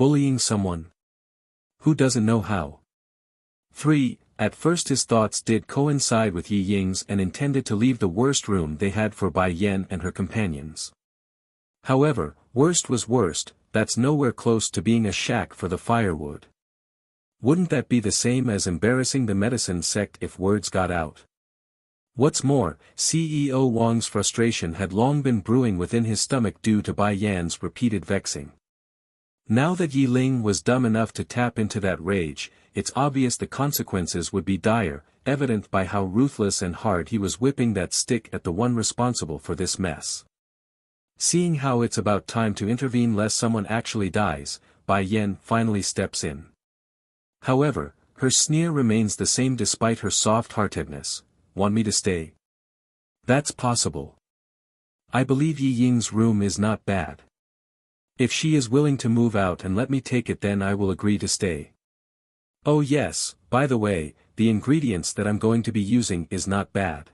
Bullying someone. Who doesn't know how? 3. At first his thoughts did coincide with Yi Ying's and intended to leave the worst room they had for Bai Yan and her companions. However, worst was worst, that's nowhere close to being a shack for the firewood. Wouldn't that be the same as embarrassing the medicine sect if words got out? What's more, CEO Wang's frustration had long been brewing within his stomach due to Bai Yan's repeated vexing. Now that Yi Ling was dumb enough to tap into that rage, it's obvious the consequences would be dire, evident by how ruthless and hard he was whipping that stick at the one responsible for this mess. Seeing how it's about time to intervene lest someone actually dies, Bai Yan finally steps in. However, her sneer remains the same despite her soft-heartedness. Want me to stay? That's possible. I believe Yi Ying's room is not bad. If she is willing to move out and let me take it, then I will agree to stay. Oh yes, by the way, the ingredients that I'm going to be using is not bad.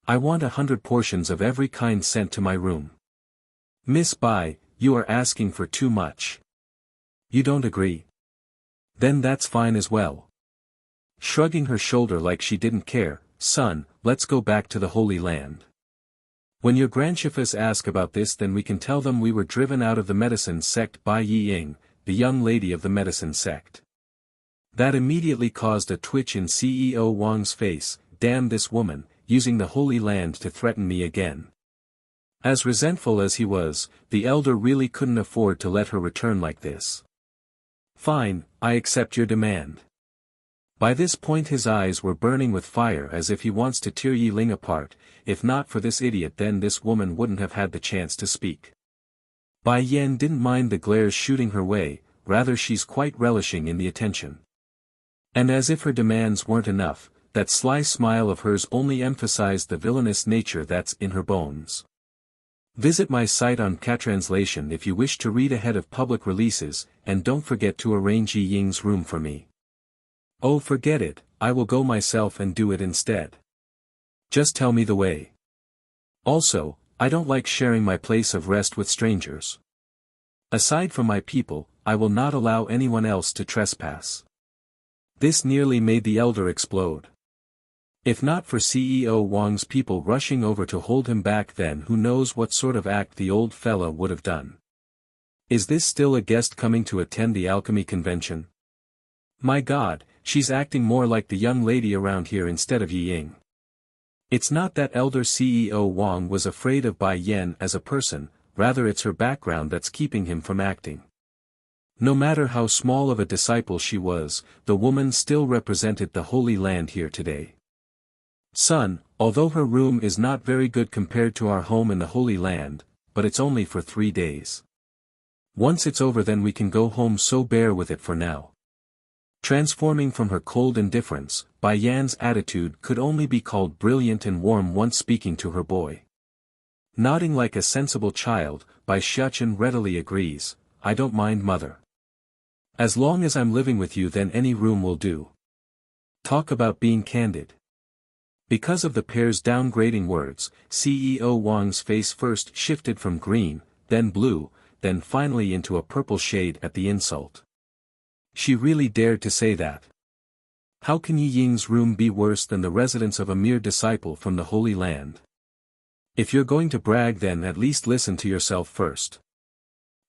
I want 100 portions of every kind sent to my room. Miss Bai, you are asking for too much. You don't agree? Then that's fine as well. Shrugging her shoulder like she didn't care, son, let's go back to the Holy Land. When your grandchiefs ask about this, then we can tell them we were driven out of the medicine sect by Yi Ying, the young lady of the medicine sect. That immediately caused a twitch in CEO Wang's face. Damn this woman, using the Holy Land to threaten me again. As resentful as he was, the elder really couldn't afford to let her return like this. Fine, I accept your demand. By this point his eyes were burning with fire as if he wants to tear Yi Ling apart. If not for this idiot, then this woman wouldn't have had the chance to speak. Bai Yan didn't mind the glares shooting her way, rather she's quite relishing in the attention. And as if her demands weren't enough, that sly smile of hers only emphasized the villainous nature that's in her bones. Visit my site on Catranslation if you wish to read ahead of public releases, and don't forget to arrange Yi Ying's room for me. Oh, forget it, I will go myself and do it instead. Just tell me the way. Also, I don't like sharing my place of rest with strangers. Aside from my people, I will not allow anyone else to trespass. This nearly made the elder explode. If not for CEO Wang's people rushing over to hold him back, then who knows what sort of act the old fella would have done. Is this still a guest coming to attend the alchemy convention? My God, she's acting more like the young lady around here instead of Yi Ying. It's not that elder CEO Wang was afraid of Bai Yan as a person, rather it's her background that's keeping him from acting. No matter how small of a disciple she was, the woman still represented the Holy Land here today. Son, although her room is not very good compared to our home in the Holy Land, but it's only for 3 days. Once it's over then we can go home, so bear with it for now. Transforming from her cold indifference, Bai Yan's attitude could only be called brilliant and warm once speaking to her boy. Nodding like a sensible child, Bai Xiachen readily agrees, I don't mind, mother. As long as I'm living with you, then any room will do. Talk about being candid. Because of the pair's downgrading words, CEO Wang's face first shifted from green, then blue, then finally into a purple shade at the insult. She really dared to say that. How can Yi Ying's room be worse than the residence of a mere disciple from the Holy Land? If you're going to brag, then at least listen to yourself first.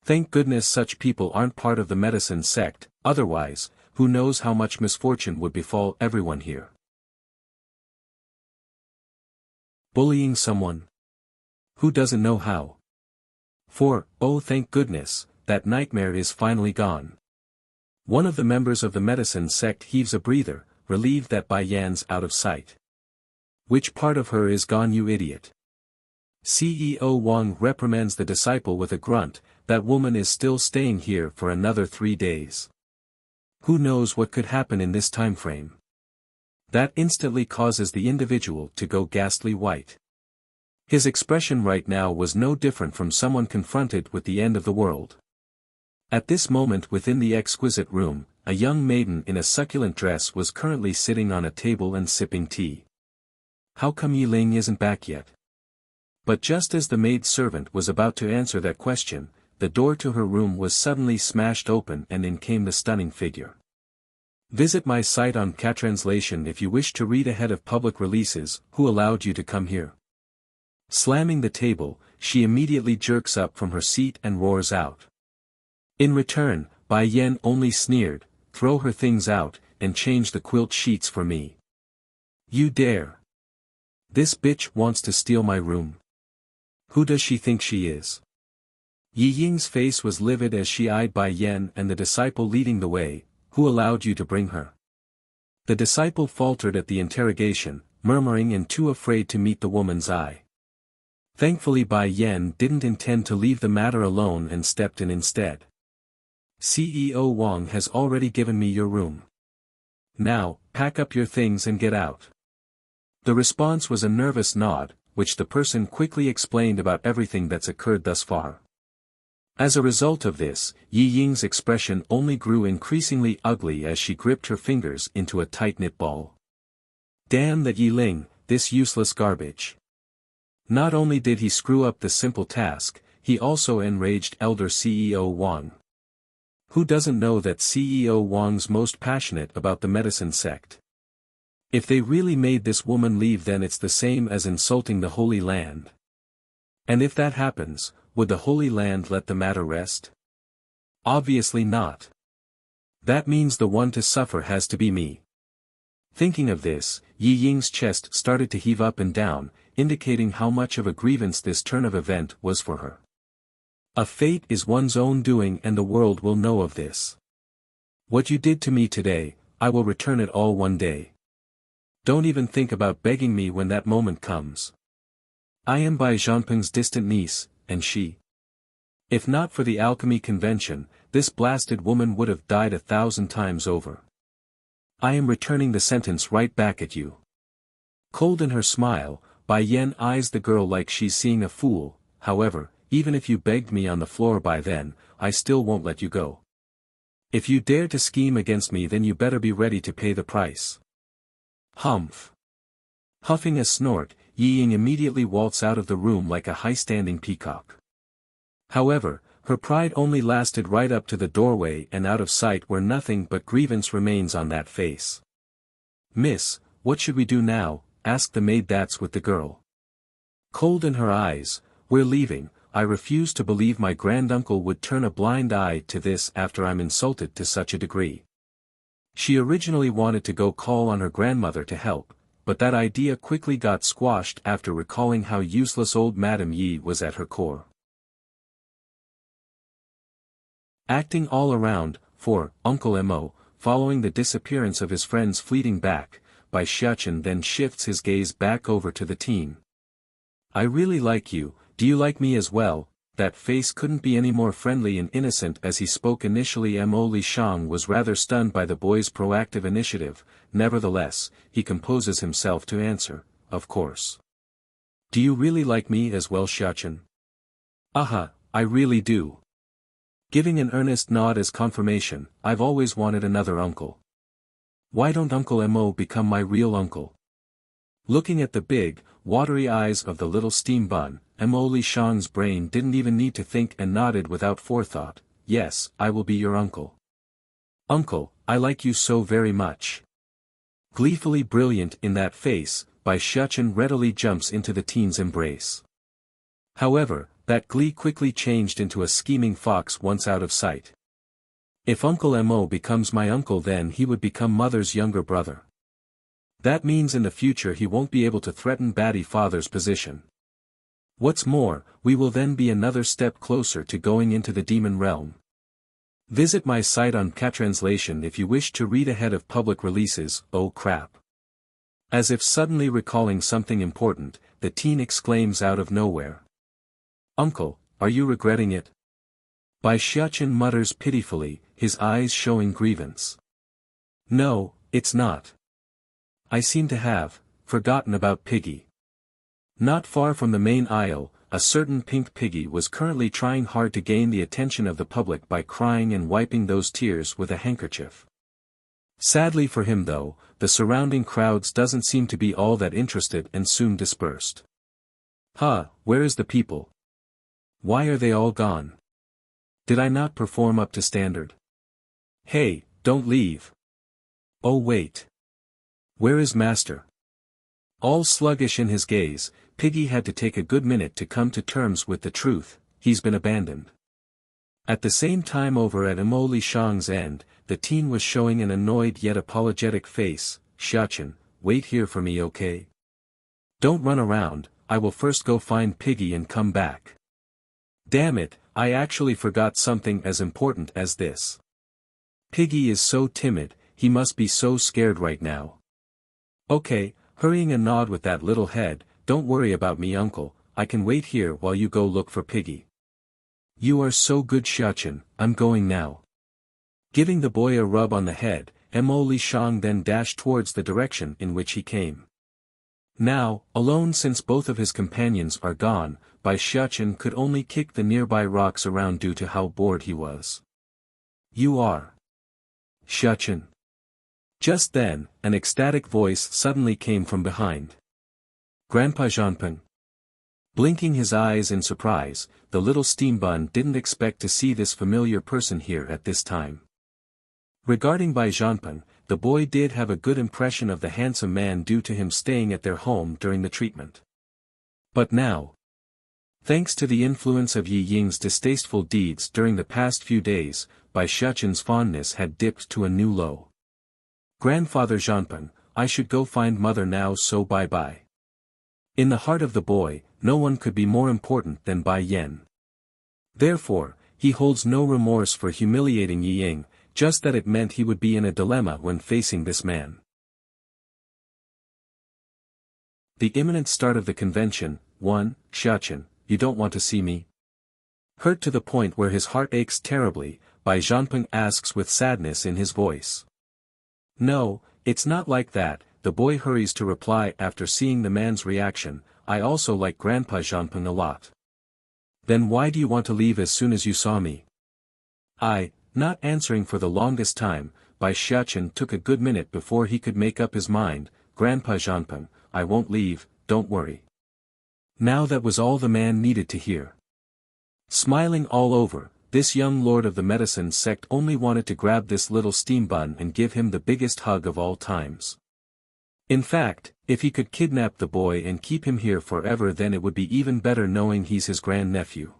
Thank goodness such people aren't part of the medicine sect, otherwise, who knows how much misfortune would befall everyone here. Bullying someone. Who doesn't know how? 4. Oh, thank goodness, that nightmare is finally gone. One of the members of the medicine sect heaves a breather, relieved that Bai Yan's out of sight. Which part of her is gone, you idiot? CEO Wang reprimands the disciple with a grunt. That woman is still staying here for another 3 days. Who knows what could happen in this time frame? That instantly causes the individual to go ghastly white. His expression right now was no different from someone confronted with the end of the world. At this moment within the exquisite room, a young maiden in a succulent dress was currently sitting on a table and sipping tea. How come Yi Ling isn't back yet? But just as the maid servant was about to answer that question, the door to her room was suddenly smashed open and in came the stunning figure. Visit my site on Catranslation if you wish to read ahead of public releases. Who allowed you to come here? Slamming the table, she immediately jerks up from her seat and roars out. In return, Bai Yan only sneered, throw her things out, and change the quilt sheets for me. You dare! This bitch wants to steal my room. Who does she think she is? Yi Ying's face was livid as she eyed Bai Yan and the disciple leading the way. Who allowed you to bring her? The disciple faltered at the interrogation, murmuring and too afraid to meet the woman's eye. Thankfully Bai Yan didn't intend to leave the matter alone and stepped in instead. CEO Wang has already given me your room. Now, pack up your things and get out. The response was a nervous nod, which the person quickly explained about everything that's occurred thus far. As a result of this, Yi Ying's expression only grew increasingly ugly as she gripped her fingers into a tight-knit ball. Damn that Yi Ling, this useless garbage. Not only did he screw up the simple task, he also enraged elder CEO Wang. Who doesn't know that CEO Wang's most passionate about the medicine sect? If they really made this woman leave, then it's the same as insulting the Holy Land. And if that happens, would the Holy Land let the matter rest? Obviously not. That means the one to suffer has to be me. Thinking of this, Yi Ying's chest started to heave up and down, indicating how much of a grievance this turn of event was for her. A fate is one's own doing and the world will know of this. What you did to me today, I will return it all one day. Don't even think about begging me when that moment comes. I am Bai Zhanpeng's distant niece, and she. If not for the alchemy convention, this blasted woman would have died 1,000 times over. I am returning the sentence right back at you. Cold in her smile, Bai Yan eyes the girl like she's seeing a fool. However, even if you begged me on the floor by then, I still won't let you go. If you dare to scheme against me, then you better be ready to pay the price. Humph. Huffing a snort, Yi Ying immediately waltzed out of the room like a high-standing peacock. However, her pride only lasted right up to the doorway and out of sight where nothing but grievance remains on that face. Miss, what should we do now? Asked the maid that's with the girl. Cold in her eyes, we're leaving. I refuse to believe my granduncle would turn a blind eye to this after I'm insulted to such a degree. She originally wanted to go call on her grandmother to help, but that idea quickly got squashed after recalling how useless old Madame Yi was at her core. Acting all around, for Uncle Mo, following the disappearance of his friend's fleeting back, Bai Xiachen then shifts his gaze back over to the teen. I really like you. Do you like me as well? That face couldn't be any more friendly and innocent as he spoke initially. Mo Lishang was rather stunned by the boy's proactive initiative, nevertheless, he composes himself to answer, of course. Do you really like me as well, Xiachen? Aha, I really do. Giving an earnest nod as confirmation, I've always wanted another uncle. Why don't Uncle Mo become my real uncle? Looking at the big, watery eyes of the little steam bun, Mo Lishang's brain didn't even need to think and nodded without forethought, yes, I will be your uncle. Uncle, I like you so very much. Gleefully brilliant in that face, Bai Xiachen readily jumps into the teen's embrace. However, that glee quickly changed into a scheming fox once out of sight. If Uncle Mo becomes my uncle, then he would become Mother's younger brother. That means in the future he won't be able to threaten Batty Father's position. What's more, we will then be another step closer to going into the demon realm. Visit my site on Catranslation if you wish to read ahead of public releases. Oh crap. As if suddenly recalling something important, the teen exclaims out of nowhere. Uncle, are you regretting it? Bai Xiachen mutters pitifully, his eyes showing grievance. No, it's not. I seem to have forgotten about Piggy. Not far from the main aisle, a certain pink piggy was currently trying hard to gain the attention of the public by crying and wiping those tears with a handkerchief. Sadly for him though, the surrounding crowds doesn't seem to be all that interested and soon dispersed. Where is the people? Why are they all gone? Did I not perform up to standard? Hey, don't leave. Oh wait. Where is master? All sluggish in his gaze, Piggy had to take a good minute to come to terms with the truth: he's been abandoned. At the same time over at Imo Li Shang's end, the teen was showing an annoyed yet apologetic face. Xiachen, wait here for me, okay? Don't run around, I will first go find Piggy and come back. Damn it, I actually forgot something as important as this. Piggy is so timid, he must be so scared right now. Okay, hurrying a nod with that little head, don't worry about me uncle, I can wait here while you go look for Piggy. You are so good Xiachen, I'm going now. Giving the boy a rub on the head, Mo Li Shang then dashed towards the direction in which he came. Now, alone since both of his companions are gone, Bai Xiachen could only kick the nearby rocks around due to how bored he was. You are Xiachen. Just then, an ecstatic voice suddenly came from behind. Grandpa Zhanpeng. Blinking his eyes in surprise, the little steam bun didn't expect to see this familiar person here at this time. Regarding Bai Zhanpeng, the boy did have a good impression of the handsome man due to him staying at their home during the treatment. But now, thanks to the influence of Yi Ying's distasteful deeds during the past few days, Bai Xiachen's fondness had dipped to a new low. Grandfather Zhanpeng, I should go find mother now, so bye-bye. In the heart of the boy, no one could be more important than Bai Yan. Therefore, he holds no remorse for humiliating Yi Ying, just that it meant he would be in a dilemma when facing this man. The imminent start of the convention. 1. Xiachen, you don't want to see me? Hurt to the point where his heart aches terribly, Bai Zhanpeng asks with sadness in his voice. No, it's not like that, the boy hurries to reply after seeing the man's reaction. I also like Grandpa Zhanpeng a lot. Then why do you want to leave as soon as you saw me? Not answering for the longest time, Bai Xiachen took a good minute before he could make up his mind. Grandpa Zhanpeng, I won't leave, don't worry. Now that was all the man needed to hear. Smiling all over, this young lord of the medicine sect only wanted to grab this little steam bun and give him the biggest hug of all times. In fact, if he could kidnap the boy and keep him here forever, then it would be even better knowing he's his grandnephew.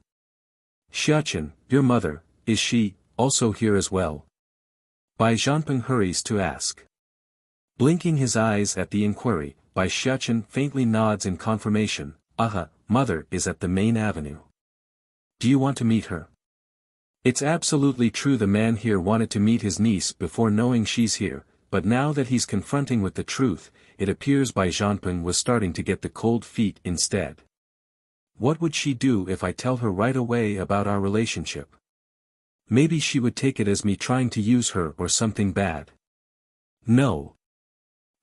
Xiachen, your mother, is she also here as well? Bai Zhanpeng hurries to ask. Blinking his eyes at the inquiry, Bai Xiachen faintly nods in confirmation. Mother is at the main avenue. Do you want to meet her? It's absolutely true, the man here wanted to meet his niece before knowing she's here, but now that he's confronting with the truth, it appears Bai Zhanpeng was starting to get the cold feet instead. What would she do if I tell her right away about our relationship? Maybe she would take it as me trying to use her or something bad. No.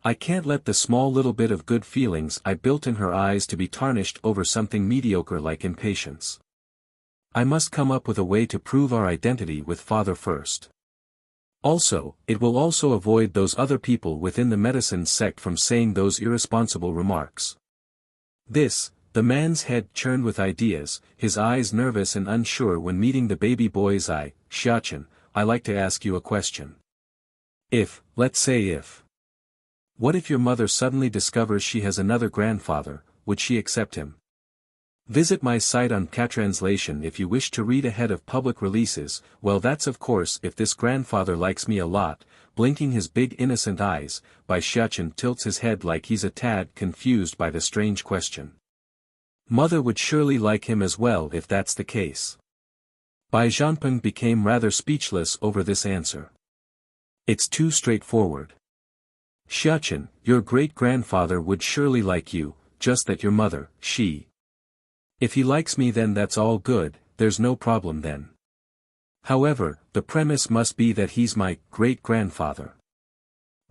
I can't let the small little bit of good feelings I built in her eyes to be tarnished over something mediocre like impatience. I must come up with a way to prove our identity with father first. Also, it will also avoid those other people within the medicine sect from saying those irresponsible remarks. The man's head churned with ideas, his eyes nervous and unsure when meeting the baby boy's eye. Xiachen, I like to ask you a question. Let's say what if your mother suddenly discovers she has another grandfather, would she accept him? Visit my site on Catranslation if you wish to read ahead of public releases. Well, that's of course if this grandfather likes me a lot. Blinking his big innocent eyes, Bai Xiachen tilts his head like he's a tad confused by the strange question. Mother would surely like him as well if that's the case. Bai Zhanpeng became rather speechless over this answer. It's too straightforward. Xiachen, your great-grandfather would surely like you, just that your mother, if he likes me, then that's all good, there's no problem then. However, the premise must be that he's my great-grandfather.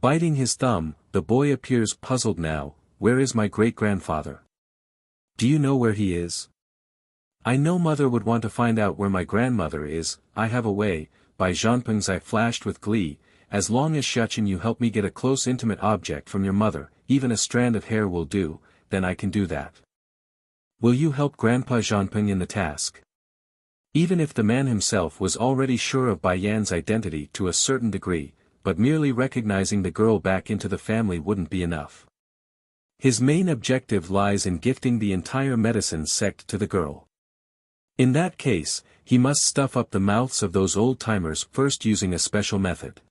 Biting his thumb, the boy appears puzzled now. Where is my great-grandfather? Do you know where he is? I know mother would want to find out where my grandmother is. I have a way. Bai Zhanpeng's eye flashed with glee. As long as Xiachen you help me get a close intimate object from your mother, even a strand of hair will do, then I can do that. Will you help Grandpa Zhanpeng in the task? Even if the man himself was already sure of Bai Yan's identity to a certain degree, but merely recognizing the girl back into the family wouldn't be enough. His main objective lies in gifting the entire medicine sect to the girl. In that case, he must stuff up the mouths of those old-timers first using a special method.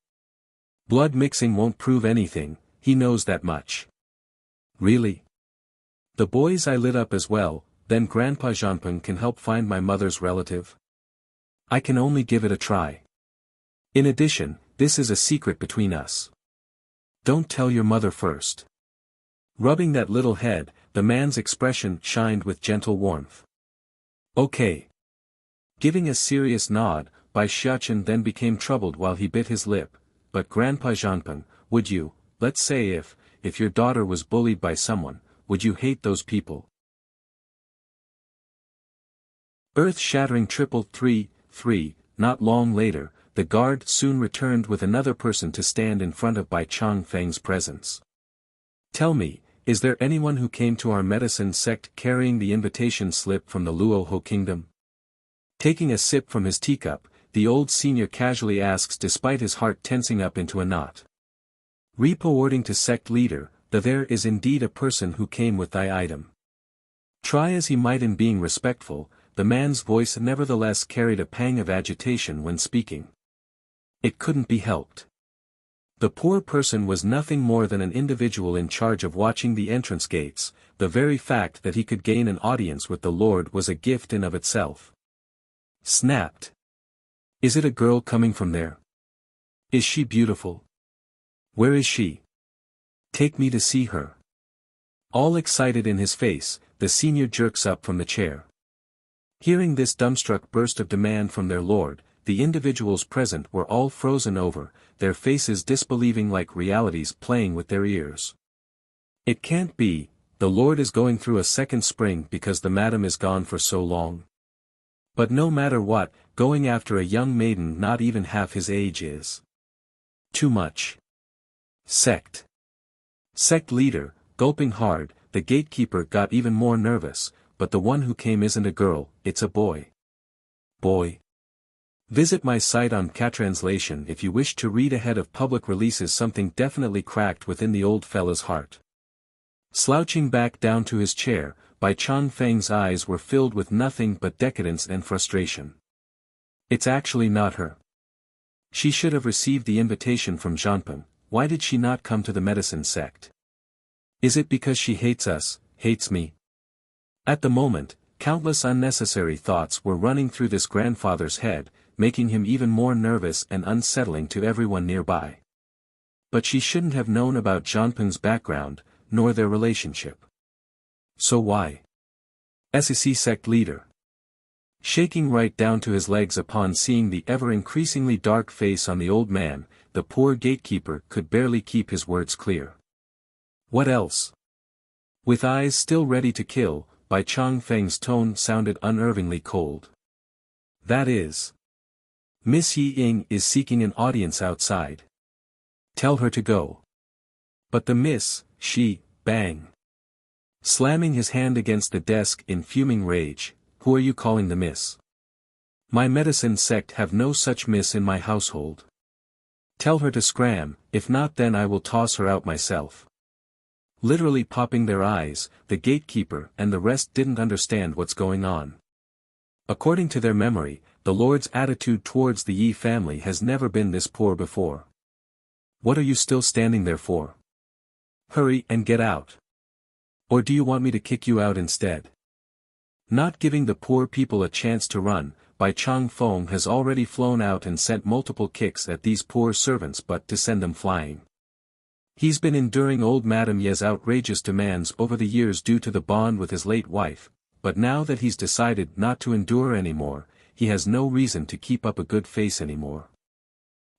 Blood mixing won't prove anything, he knows that much. Really? The boy's eye lit up as well. Then Grandpa Jeanping can help find my mother's relative? I can only give it a try. In addition, this is a secret between us. Don't tell your mother first. Rubbing that little head, the man's expression shined with gentle warmth. Okay. Giving a serious nod, Bai Xiachen then became troubled while he bit his lip. But Grandpa Jeanping, would you, let's say if your daughter was bullied by someone, would you hate those people? Earth-shattering 333, not long later, the guard soon returned with another person to stand in front of Bai Changfeng's presence. Tell me, is there anyone who came to our medicine sect carrying the invitation slip from the Luoho kingdom? Taking a sip from his teacup, the old senior casually asks despite his heart tensing up into a knot. Reporting to sect leader, there is indeed a person who came with thy item. Try as he might in being respectful, the man's voice nevertheless carried a pang of agitation when speaking. It couldn't be helped. The poor person was nothing more than an individual in charge of watching the entrance gates. The very fact that he could gain an audience with the Lord was a gift in of itself. Snapped. Is it a girl coming from there? Is she beautiful? Where is she? Take me to see her. All excited in his face, the senior jerks up from the chair. Hearing this dumbstruck burst of demand from their lord, the individuals present were all frozen over, their faces disbelieving like realities playing with their ears. It can't be, the lord is going through a second spring because the madam is gone for so long. But no matter what, going after a young maiden not even half his age is too much. Sect leader, gulping hard, the gatekeeper got even more nervous, but the one who came isn't a girl, it's a boy. Boy. Visit my site on Catranslation if you wish to read ahead of public releases. Something definitely cracked within the old fella's heart. Slouching back down to his chair, Bai Changfeng's eyes were filled with nothing but decadence and frustration. It's actually not her. She should have received the invitation from Jeanping. Why did she not come to the medicine sect? Is it because she hates us, hates me? At the moment, countless unnecessary thoughts were running through this grandfather's head, making him even more nervous and unsettling to everyone nearby. But she shouldn't have known about Jeanping's background, nor their relationship. So why? SEC sect leader. Shaking right down to his legs upon seeing the ever-increasingly dark face on the old man, the poor gatekeeper could barely keep his words clear. What else? With eyes still ready to kill, Bai Changfeng's tone sounded unervingly cold. That is. Miss Yi Ying is seeking an audience outside. Tell her to go. But the miss, bang. Slamming his hand against the desk in fuming rage, who are you calling the miss? My medicine sect have no such miss in my household. Tell her to scram, if not then I will toss her out myself. Literally popping their eyes, the gatekeeper and the rest didn't understand what's going on. According to their memory, the Lord's attitude towards the Yi family has never been this poor before. What are you still standing there for? Hurry and get out. Or do you want me to kick you out instead? Not giving the poor people a chance to run, Bai Changfeng has already flown out and sent multiple kicks at these poor servants but to send them flying. He's been enduring old Madame Ye's outrageous demands over the years due to the bond with his late wife, but now that he's decided not to endure anymore, he has no reason to keep up a good face anymore.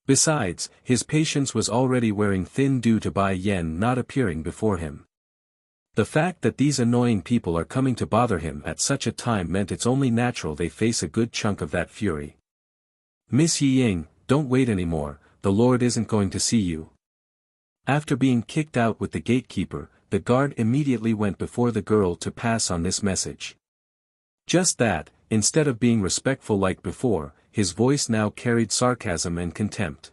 Besides, his patience was already wearing thin due to Bai Yan not appearing before him. The fact that these annoying people are coming to bother him at such a time meant it's only natural they face a good chunk of that fury. Miss Yi Ying, don't wait anymore, the Lord isn't going to see you. After being kicked out with the gatekeeper, the guard immediately went before the girl to pass on this message. Just that, instead of being respectful like before, his voice now carried sarcasm and contempt.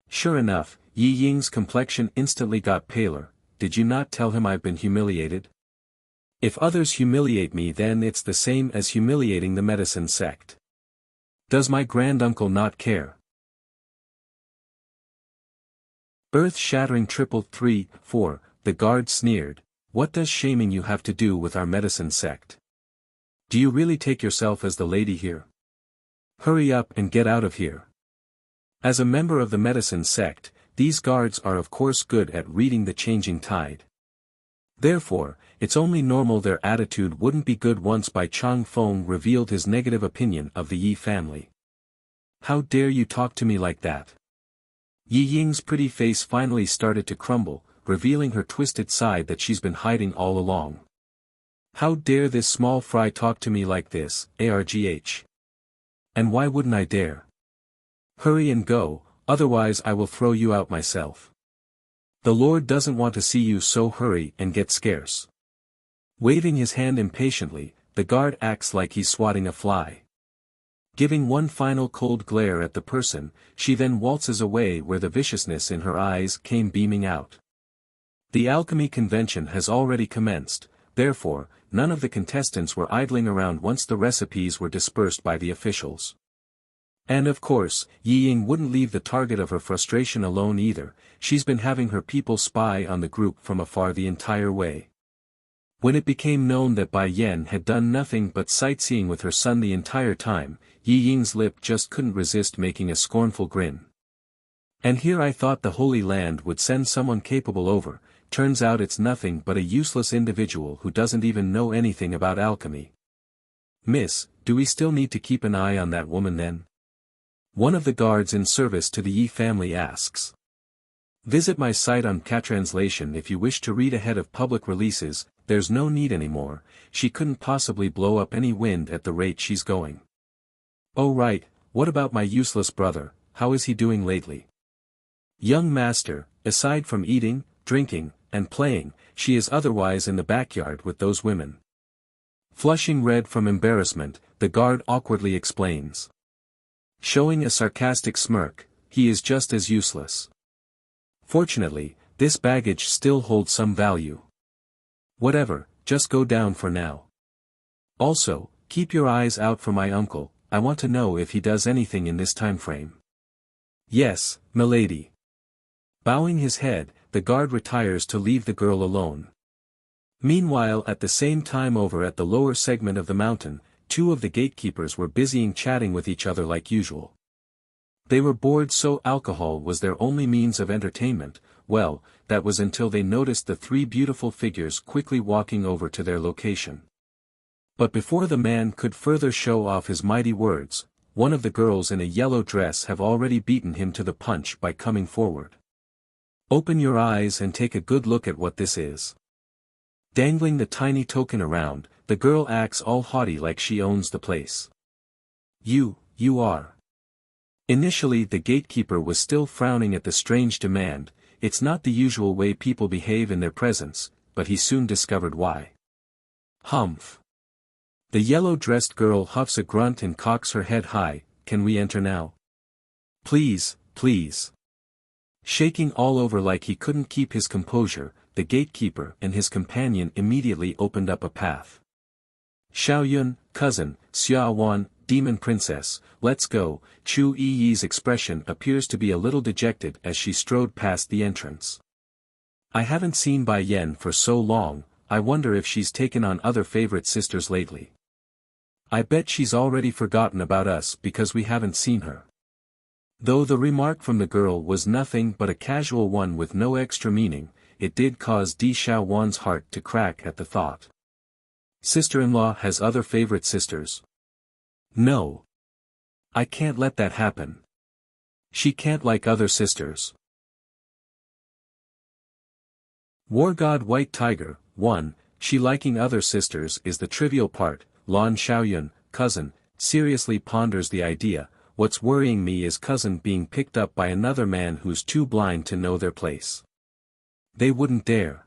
Sure enough, Yi Ying's complexion instantly got paler. Did you not tell him I've been humiliated? If others humiliate me, then it's the same as humiliating the medicine sect. Does my granduncle not care? Earth-shattering triple 3-4, the guard sneered. What does shaming you have to do with our medicine sect? Do you really take yourself as the lady here? Hurry up and get out of here. As a member of the medicine sect, these guards are of course good at reading the changing tide. Therefore, it's only normal their attitude wouldn't be good once Bai Chang Feng revealed his negative opinion of the Yi family. How dare you talk to me like that? Yi Ying's pretty face finally started to crumble, revealing her twisted side that she's been hiding all along. How dare this small fry talk to me like this, argh? And why wouldn't I dare? Hurry and go, otherwise I will throw you out myself. The Lord doesn't want to see you, so hurry and get scarce. Waving his hand impatiently, the guard acts like he's swatting a fly. Giving one final cold glare at the person, she then waltzes away where the viciousness in her eyes came beaming out. The alchemy convention has already commenced, therefore, none of the contestants were idling around once the recipes were dispersed by the officials. And of course, Yi Ying wouldn't leave the target of her frustration alone either. She's been having her people spy on the group from afar the entire way. When it became known that Bai Yan had done nothing but sightseeing with her son the entire time, Yi Ying's lip just couldn't resist making a scornful grin. And here I thought the Holy Land would send someone capable over, turns out it's nothing but a useless individual who doesn't even know anything about alchemy. Miss, do we still need to keep an eye on that woman then? One of the guards in service to the Yi family asks. Visit my site on Catranslation if you wish to read ahead of public releases. There's no need anymore, she couldn't possibly blow up any wind at the rate she's going. Oh right, what about my useless brother, how is he doing lately? Young master, aside from eating, drinking, and playing, she is otherwise in the backyard with those women. Flushing red from embarrassment, the guard awkwardly explains. Showing a sarcastic smirk, he is just as useless. Fortunately, this baggage still holds some value. Whatever, just go down for now. Also, keep your eyes out for my uncle, I want to know if he does anything in this time frame. Yes, milady. Bowing his head, the guard retires to leave the girl alone. Meanwhile, at the same time over at the lower segment of the mountain, two of the gatekeepers were busying chatting with each other like usual. They were bored, so alcohol was their only means of entertainment. Well, that was until they noticed the three beautiful figures quickly walking over to their location. But before the man could further show off his mighty words, one of the girls in a yellow dress have already beaten him to the punch by coming forward. Open your eyes and take a good look at what this is. Dangling the tiny token around, the girl acts all haughty like she owns the place. You are. Initially the gatekeeper was still frowning at the strange demand. It's not the usual way people behave in their presence, but he soon discovered why. Humph. The yellow-dressed girl huffs a grunt and cocks her head high. Can we enter now? Please, please. Shaking all over like he couldn't keep his composure, the gatekeeper and his companion immediately opened up a path. Xiaoyun, cousin, Xiaowan, demon princess, let's go. Chu Yi's expression appears to be a little dejected as she strode past the entrance. I haven't seen Bai Yan for so long, I wonder if she's taken on other favorite sisters lately. I bet she's already forgotten about us because we haven't seen her. Though the remark from the girl was nothing but a casual one with no extra meaning, it did cause Di Xiaowan's heart to crack at the thought. Sister-in-law has other favorite sisters. No. I can't let that happen. She can't like other sisters. War God White Tiger, 1, she liking other sisters is the trivial part. Lan Xiaoyun, cousin, seriously ponders the idea. What's worrying me is cousin being picked up by another man who's too blind to know their place. They wouldn't dare.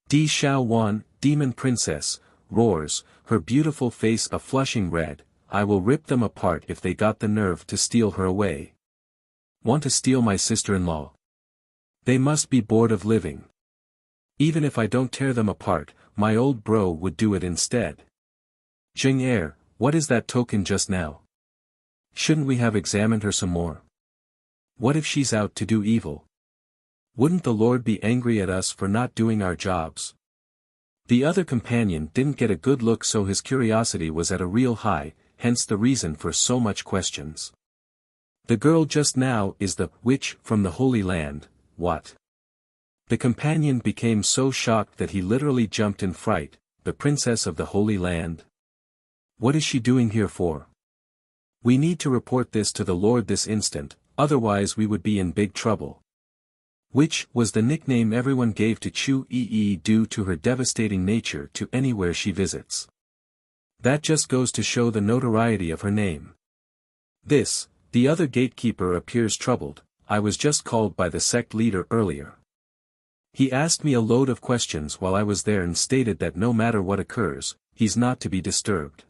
Di Xiaowan, demon princess, roars, her beautiful face a flushing red, I will rip them apart if they got the nerve to steal her away. Want to steal my sister-in-law? They must be bored of living. Even if I don't tear them apart, my old bro would do it instead. Jing Er, what is that token just now? Shouldn't we have examined her some more? What if she's out to do evil? Wouldn't the Lord be angry at us for not doing our jobs? The other companion didn't get a good look, so his curiosity was at a real high, hence the reason for so much questions. The girl just now is the witch from the Holy Land, what? The companion became so shocked that he literally jumped in fright. The princess of the Holy Land? What is she doing here for? We need to report this to the Lord this instant, otherwise we would be in big trouble. Witch was the nickname everyone gave to Chu Yi due to her devastating nature to anywhere she visits. That just goes to show the notoriety of her name. The other gatekeeper appears troubled. I was just called by the sect leader earlier. He asked me a load of questions while I was there and stated that no matter what occurs, he's not to be disturbed.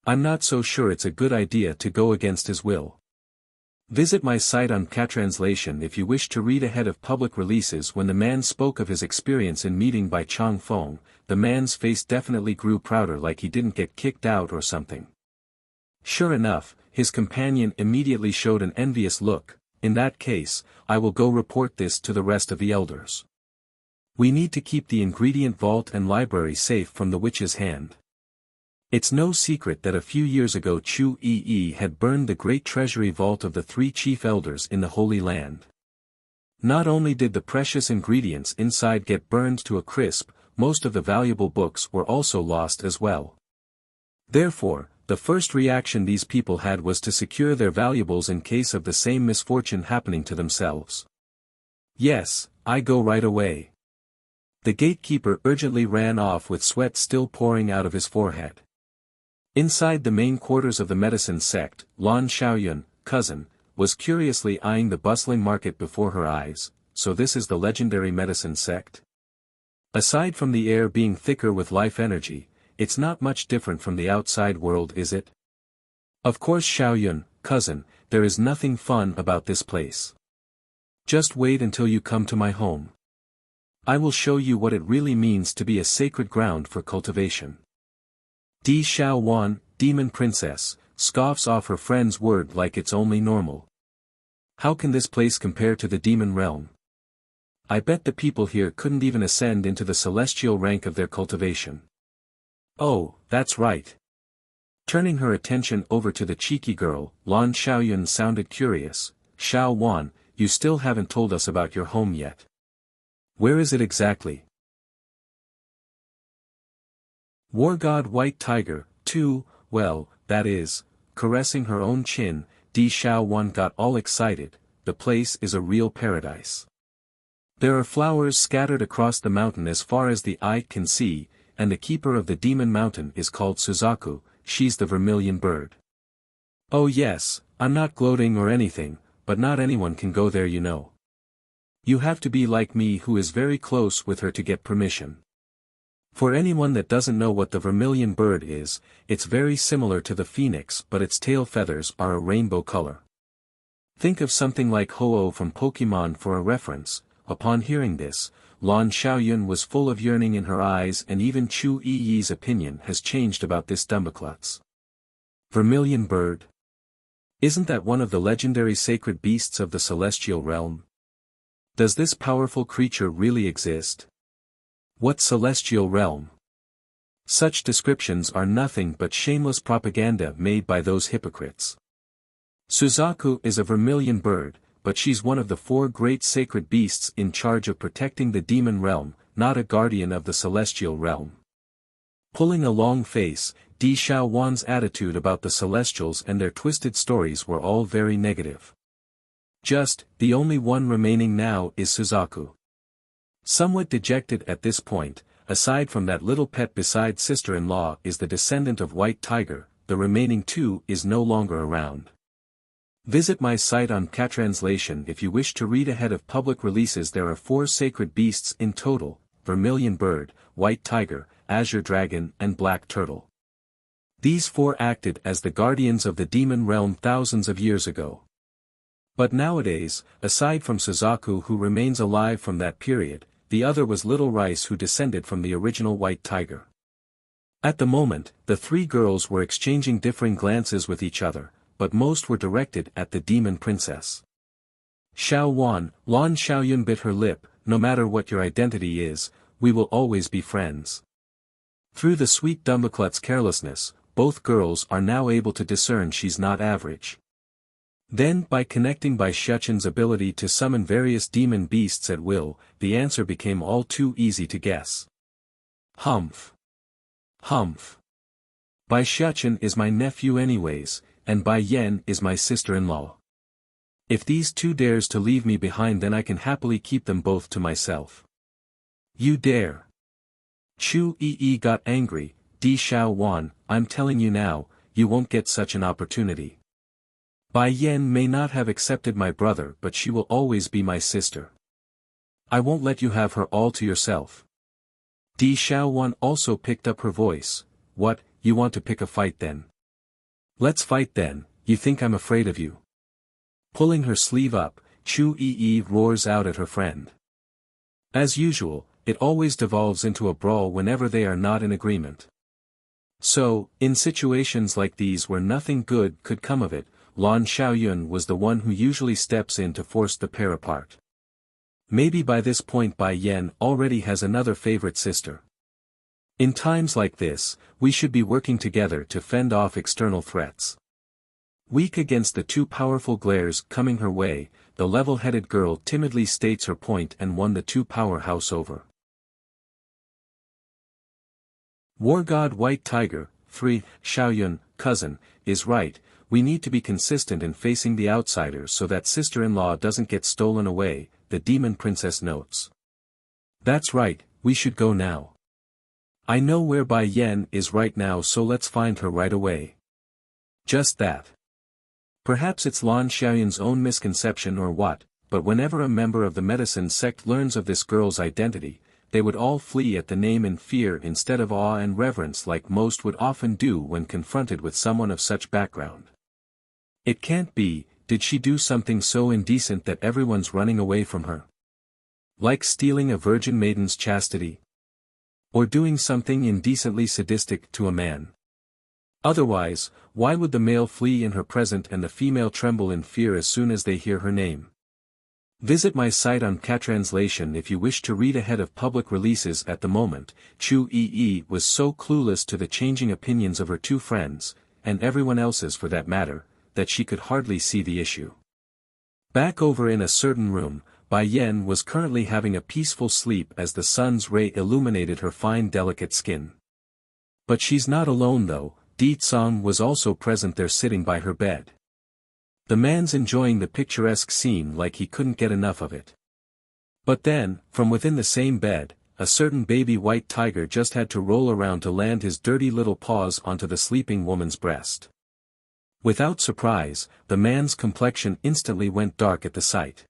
I'm not so sure it's a good idea to go against his will. Visit my site on Catranslation if you wish to read ahead of public releases. When the man spoke of his experience in meeting by Chang Feng, the man's face definitely grew prouder, like he didn't get kicked out or something. Sure enough, his companion immediately showed an envious look. In that case, I will go report this to the rest of the elders. We need to keep the ingredient vault and library safe from the witch's hand. It's no secret that a few years ago Chu Yi had burned the great treasury vault of the 3 chief elders in the Holy Land. Not only did the precious ingredients inside get burned to a crisp, most of the valuable books were also lost as well. Therefore, the first reaction these people had was to secure their valuables in case of the same misfortune happening to themselves. Yes, I go right away. The gatekeeper urgently ran off with sweat still pouring out of his forehead. Inside the main quarters of the medicine sect, Lan Xiaoyun, cousin, was curiously eyeing the bustling market before her eyes. So this is the legendary medicine sect? Aside from the air being thicker with life energy, it's not much different from the outside world, is it? Of course, Xiaoyun, cousin, there is nothing fun about this place. Just wait until you come to my home. I will show you what it really means to be a sacred ground for cultivation. Di Xiaowan, demon princess, scoffs off her friend's word like it's only normal. How can this place compare to the demon realm? I bet the people here couldn't even ascend into the celestial rank of their cultivation. Oh, that's right. Turning her attention over to the cheeky girl, Lan Xiaoyun sounded curious. Xiao Wan, you still haven't told us about your home yet. Where is it exactly? War God White Tiger, too, well, that is, caressing her own chin, Di Xiaowan got all excited. The place is a real paradise. There are flowers scattered across the mountain as far as the eye can see, and the keeper of the demon mountain is called Suzaku. She's the vermilion bird. Oh yes, I'm not gloating or anything, but not anyone can go there, you know. You have to be like me, who is very close with her, to get permission. For anyone that doesn't know what the vermilion bird is, it's very similar to the phoenix, but its tail feathers are a rainbow color. Think of something like Ho-Oh from Pokemon for a reference. Upon hearing this, Lan Xiaoyun was full of yearning in her eyes, and even Chu Yi's opinion has changed about this Dumbaklutz. Vermilion bird? Isn't that one of the legendary sacred beasts of the celestial realm? Does this powerful creature really exist? What celestial realm? Such descriptions are nothing but shameless propaganda made by those hypocrites. Suzaku is a vermilion bird, but she's one of the 4 great sacred beasts in charge of protecting the demon realm, not a guardian of the celestial realm. Pulling a long face, Di Xiaowan's attitude about the celestials and their twisted stories were all very negative. The only one remaining now is Suzaku. Somewhat dejected at this point, aside from that little pet beside sister-in-law is the descendant of White Tiger, the remaining 2 is no longer around. Visit my site on Catranslation if you wish to read ahead of public releases. There are 4 sacred beasts in total: Vermilion Bird, White Tiger, azure dragon and black turtle. These four acted as the guardians of the demon realm thousands of years ago. But nowadays, aside from Suzaku who remains alive from that period, the other was Little Rice who descended from the original white tiger. At the moment, the three girls were exchanging differing glances with each other, but most were directed at the demon princess. Xiao Wan, Lan Xiaoyun bit her lip, no matter what your identity is, we will always be friends. Through the sweet Dumbleklut's carelessness, both girls are now able to discern she's not average. Then by connecting Bai Shuchen's ability to summon various demon beasts at will, the answer became all too easy to guess. Humph. Humph. Bai Shuchen is my nephew anyways, and Bai Yen is my sister-in-law. If these two dares to leave me behind then I can happily keep them both to myself. You dare. Chu Yi got angry. Di Xiao Wan, I'm telling you now, you won't get such an opportunity. Bai Yen may not have accepted my brother but she will always be my sister. I won't let you have her all to yourself. Di Xiao Wan also picked up her voice. What, you want to pick a fight then? Let's fight then, you think I'm afraid of you? Pulling her sleeve up, Chu Yi roars out at her friend. As usual, it always devolves into a brawl whenever they are not in agreement. So, in situations like these where nothing good could come of it, Lan Xiaoyun was the one who usually steps in to force the pair apart. Maybe by this point Bai Yen already has another favorite sister. In times like this, we should be working together to fend off external threats. Weak against the two powerful glares coming her way, the level-headed girl timidly states her point and won the two powerhouse over. War God White Tiger, 3, Xiaoyun, cousin, is right, we need to be consistent in facing the outsiders so that sister-in-law doesn't get stolen away, the demon princess notes. That's right, we should go now. I know where Bai Yen is right now so let's find her right away. Just that. Perhaps it's Lan Xiaoyun's own misconception or what, but whenever a member of the medicine sect learns of this girl's identity, they would all flee at the name in fear instead of awe and reverence like most would often do when confronted with someone of such background. It can't be, did she do something so indecent that everyone's running away from her? Like stealing a virgin maiden's chastity? Or doing something indecently sadistic to a man? Otherwise, why would the male flee in her presence and the female tremble in fear as soon as they hear her name? Visit my site on Catranslation if you wish to read ahead of public releases at the moment. Chu Yi was so clueless to the changing opinions of her two friends, and everyone else's for that matter, that she could hardly see the issue. Back over in a certain room, Bai Yen was currently having a peaceful sleep as the sun's ray illuminated her fine delicate skin. But she's not alone though, Di Tsong was also present there sitting by her bed. The man's enjoying the picturesque scene like he couldn't get enough of it. But then, from within the same bed, a certain baby white tiger just had to roll around to land his dirty little paws onto the sleeping woman's breast. Without surprise, the man's complexion instantly went dark at the sight.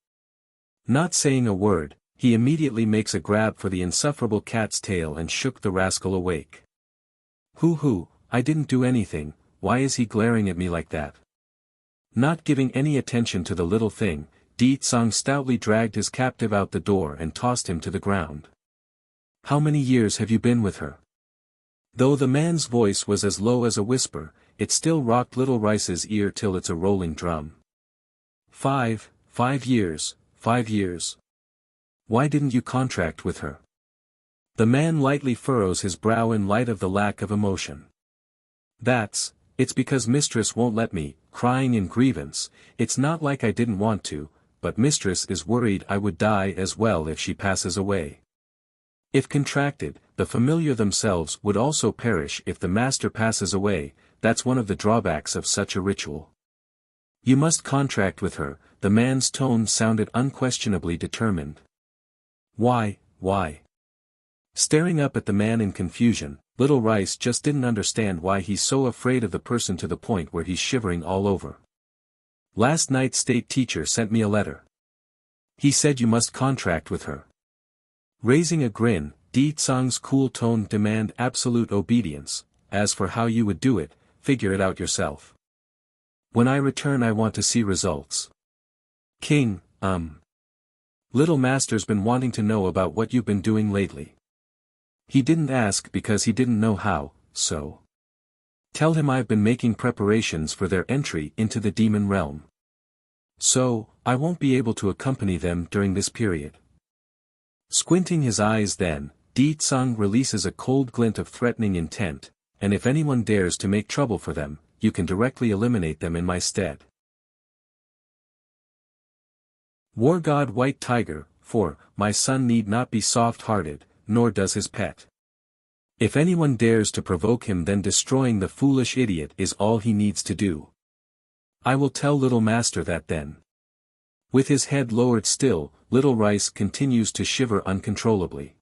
Not saying a word, he immediately makes a grab for the insufferable cat's tail and shook the rascal awake. Hoo, I didn't do anything, why is he glaring at me like that? Not giving any attention to the little thing, Di Tsong stoutly dragged his captive out the door and tossed him to the ground. How many years have you been with her? Though the man's voice was as low as a whisper, it still rocked Little Rice's ear till it's a rolling drum. 5 years, 5 years. Why didn't you contract with her? The man lightly furrows his brow in light of the lack of emotion. It's because mistress won't let me, crying in grievance, it's not like I didn't want to, but mistress is worried I would die as well if she passes away. If contracted, the familiar themselves would also perish if the master passes away, that's one of the drawbacks of such a ritual. You must contract with her, the man's tone sounded unquestionably determined. Why? Staring up at the man in confusion, Little Rice just didn't understand why he's so afraid of the person to the point where he's shivering all over. Last night state teacher sent me a letter. He said you must contract with her. Raising a grin, Di Tsang's cool tone demand absolute obedience. As for how you would do it, figure it out yourself. When I return I want to see results. King, Little Master's been wanting to know about what you've been doing lately. He didn't ask because he didn't know how, so. Tell him I've been making preparations for their entry into the demon realm. So, I won't be able to accompany them during this period. Squinting his eyes then, Di Tsang releases a cold glint of threatening intent, and if anyone dares to make trouble for them, you can directly eliminate them in my stead. War God White Tiger, 4, my son need not be soft-hearted, nor does his pet. If anyone dares to provoke him then destroying the foolish idiot is all he needs to do. I will tell Little Master that then. With his head lowered still, Little Rice continues to shiver uncontrollably.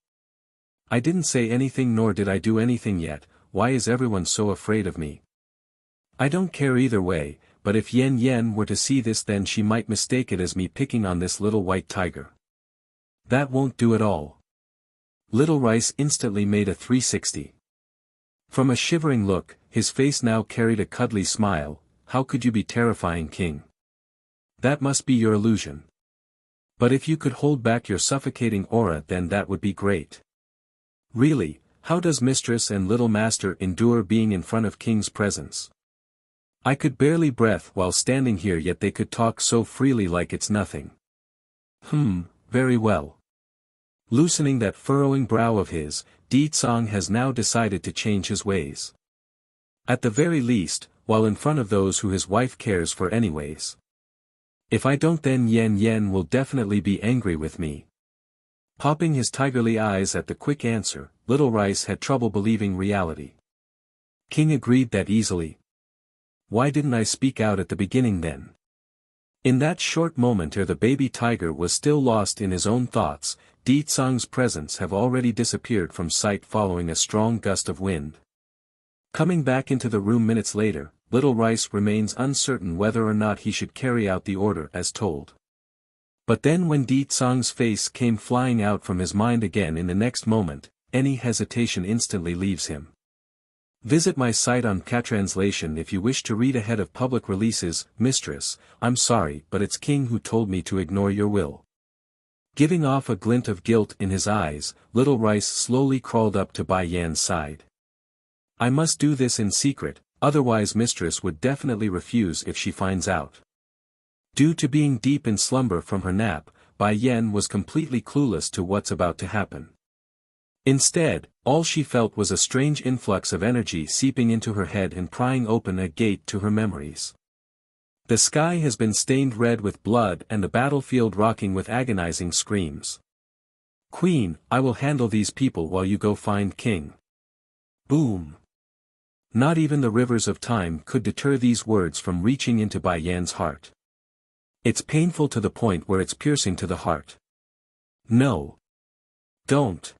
I didn't say anything nor did I do anything yet, why is everyone so afraid of me? I don't care either way, but if Yen Yen were to see this then she might mistake it as me picking on this little white tiger. That won't do at all. Little Rice instantly made a 360. From a shivering look, his face now carried a cuddly smile. How could you be terrifying, King? That must be your illusion. But if you could hold back your suffocating aura then that would be great. Really, how does Mistress and Little Master endure being in front of King's presence? I could barely breathe while standing here yet they could talk so freely like it's nothing. Very well. Loosening that furrowing brow of his, Di Tsang has now decided to change his ways. At the very least, while in front of those who his wife cares for anyways. If I don't then Yen Yen will definitely be angry with me. Popping his tigerly eyes at the quick answer, Little Rice had trouble believing reality. King agreed that easily. Why didn't I speak out at the beginning then? In that short moment ere the baby tiger was still lost in his own thoughts, Di Tsang's presence have already disappeared from sight following a strong gust of wind. Coming back into the room minutes later, Little Rice remains uncertain whether or not he should carry out the order as told. But then when Di Tsang's face came flying out from his mind again in the next moment, any hesitation instantly leaves him. Visit my site on Catranslation if you wish to read ahead of public releases. Mistress, I'm sorry but it's King who told me to ignore your will. Giving off a glint of guilt in his eyes, Little Rice slowly crawled up to Bai Yan's side. I must do this in secret, otherwise Mistress would definitely refuse if she finds out. Due to being deep in slumber from her nap, Bai Yan was completely clueless to what's about to happen. Instead, all she felt was a strange influx of energy seeping into her head and prying open a gate to her memories. The sky has been stained red with blood and the battlefield rocking with agonizing screams. Queen, I will handle these people while you go find King. Boom. Not even the rivers of time could deter these words from reaching into Bai Yan's heart. It's painful to the point where it's piercing to the heart. No. Don't.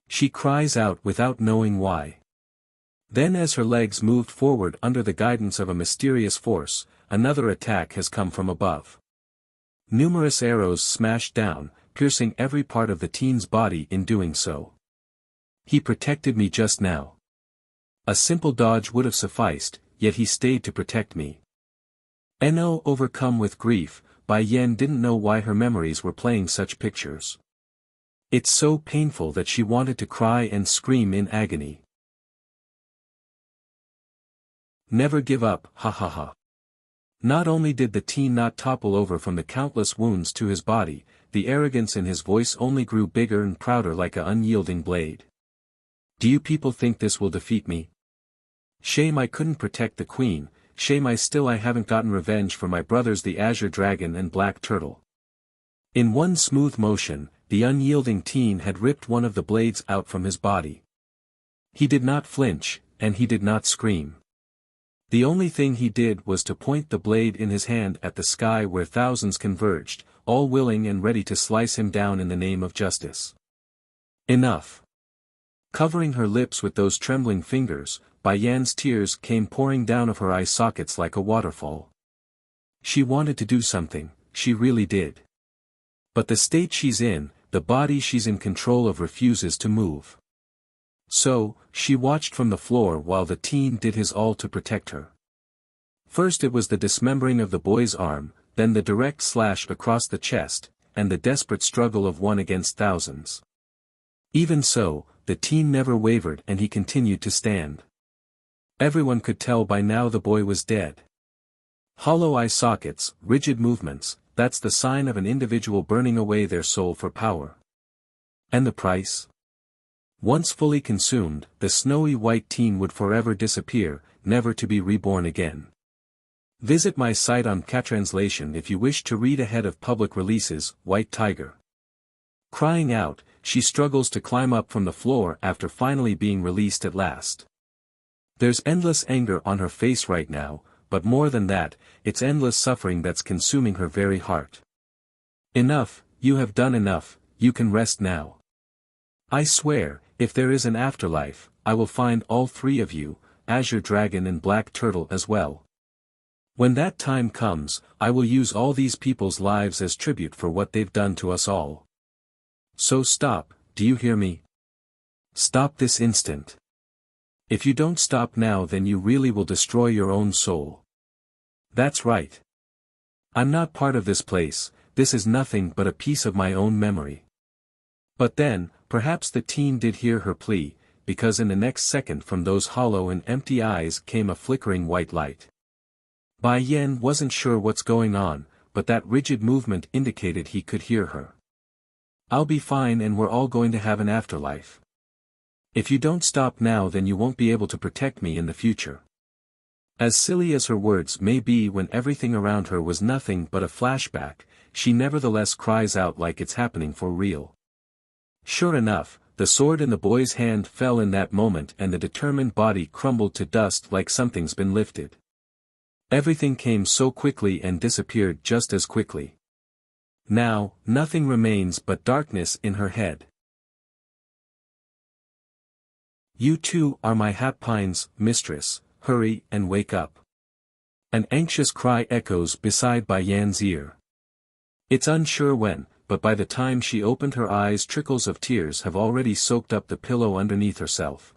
She cries out without knowing why. Then as her legs moved forward under the guidance of a mysterious force, another attack has come from above. Numerous arrows smashed down, piercing every part of the teen's body in doing so. He protected me just now. A simple dodge would have sufficed, yet he stayed to protect me. No, overcome with grief, Bai Yan didn't know why her memories were playing such pictures. It's so painful that she wanted to cry and scream in agony. Never give up, ha ha ha. Not only did the teen not topple over from the countless wounds to his body, the arrogance in his voice only grew bigger and prouder like an unyielding blade. Do you people think this will defeat me? Shame I couldn't protect the queen, shame I haven't gotten revenge for my brothers the Azure Dragon and Black Turtle. In one smooth motion, the unyielding teen had ripped one of the blades out from his body. He did not flinch, and he did not scream. The only thing he did was to point the blade in his hand at the sky where thousands converged, all willing and ready to slice him down in the name of justice. Enough. Covering her lips with those trembling fingers, Bai Yan's tears came pouring down of her eye sockets like a waterfall. She wanted to do something, she really did. But the state she's in, the body she's in control of refuses to move. So, she watched from the floor while the teen did his all to protect her. First it was the dismembering of the boy's arm, then the direct slash across the chest, and the desperate struggle of one against thousands. Even so, the teen never wavered and he continued to stand. Everyone could tell by now the boy was dead. Hollow eye sockets, rigid movements, that's the sign of an individual burning away their soul for power. And the price? Once fully consumed, the snowy white teen would forever disappear, never to be reborn again. Visit my site on Catranslation if you wish to read ahead of public releases. White Tiger. Crying out, she struggles to climb up from the floor after finally being released at last. There's endless anger on her face right now, but more than that, it's endless suffering that's consuming her very heart. Enough, you have done enough, you can rest now. I swear, if there is an afterlife, I will find all three of you, Azure Dragon and Black Turtle as well. When that time comes, I will use all these people's lives as tribute for what they've done to us all. So stop, do you hear me? Stop this instant. If you don't stop now then you really will destroy your own soul. That's right. I'm not part of this place, this is nothing but a piece of my own memory. But then, perhaps the teen did hear her plea, because in the next second from those hollow and empty eyes came a flickering white light. Bai Yan wasn't sure what's going on, but that rigid movement indicated he could hear her. I'll be fine and we're all going to have an afterlife. If you don't stop now then you won't be able to protect me in the future. As silly as her words may be when everything around her was nothing but a flashback, she nevertheless cries out like it's happening for real. Sure enough, the sword in the boy's hand fell in that moment and the determined body crumbled to dust like something's been lifted. Everything came so quickly and disappeared just as quickly. Now, nothing remains but darkness in her head. You too are my Happine's mistress, hurry and wake up. An anxious cry echoes beside Bai Yan's ear. It's unsure when, but by the time she opened her eyes trickles of tears have already soaked up the pillow underneath herself.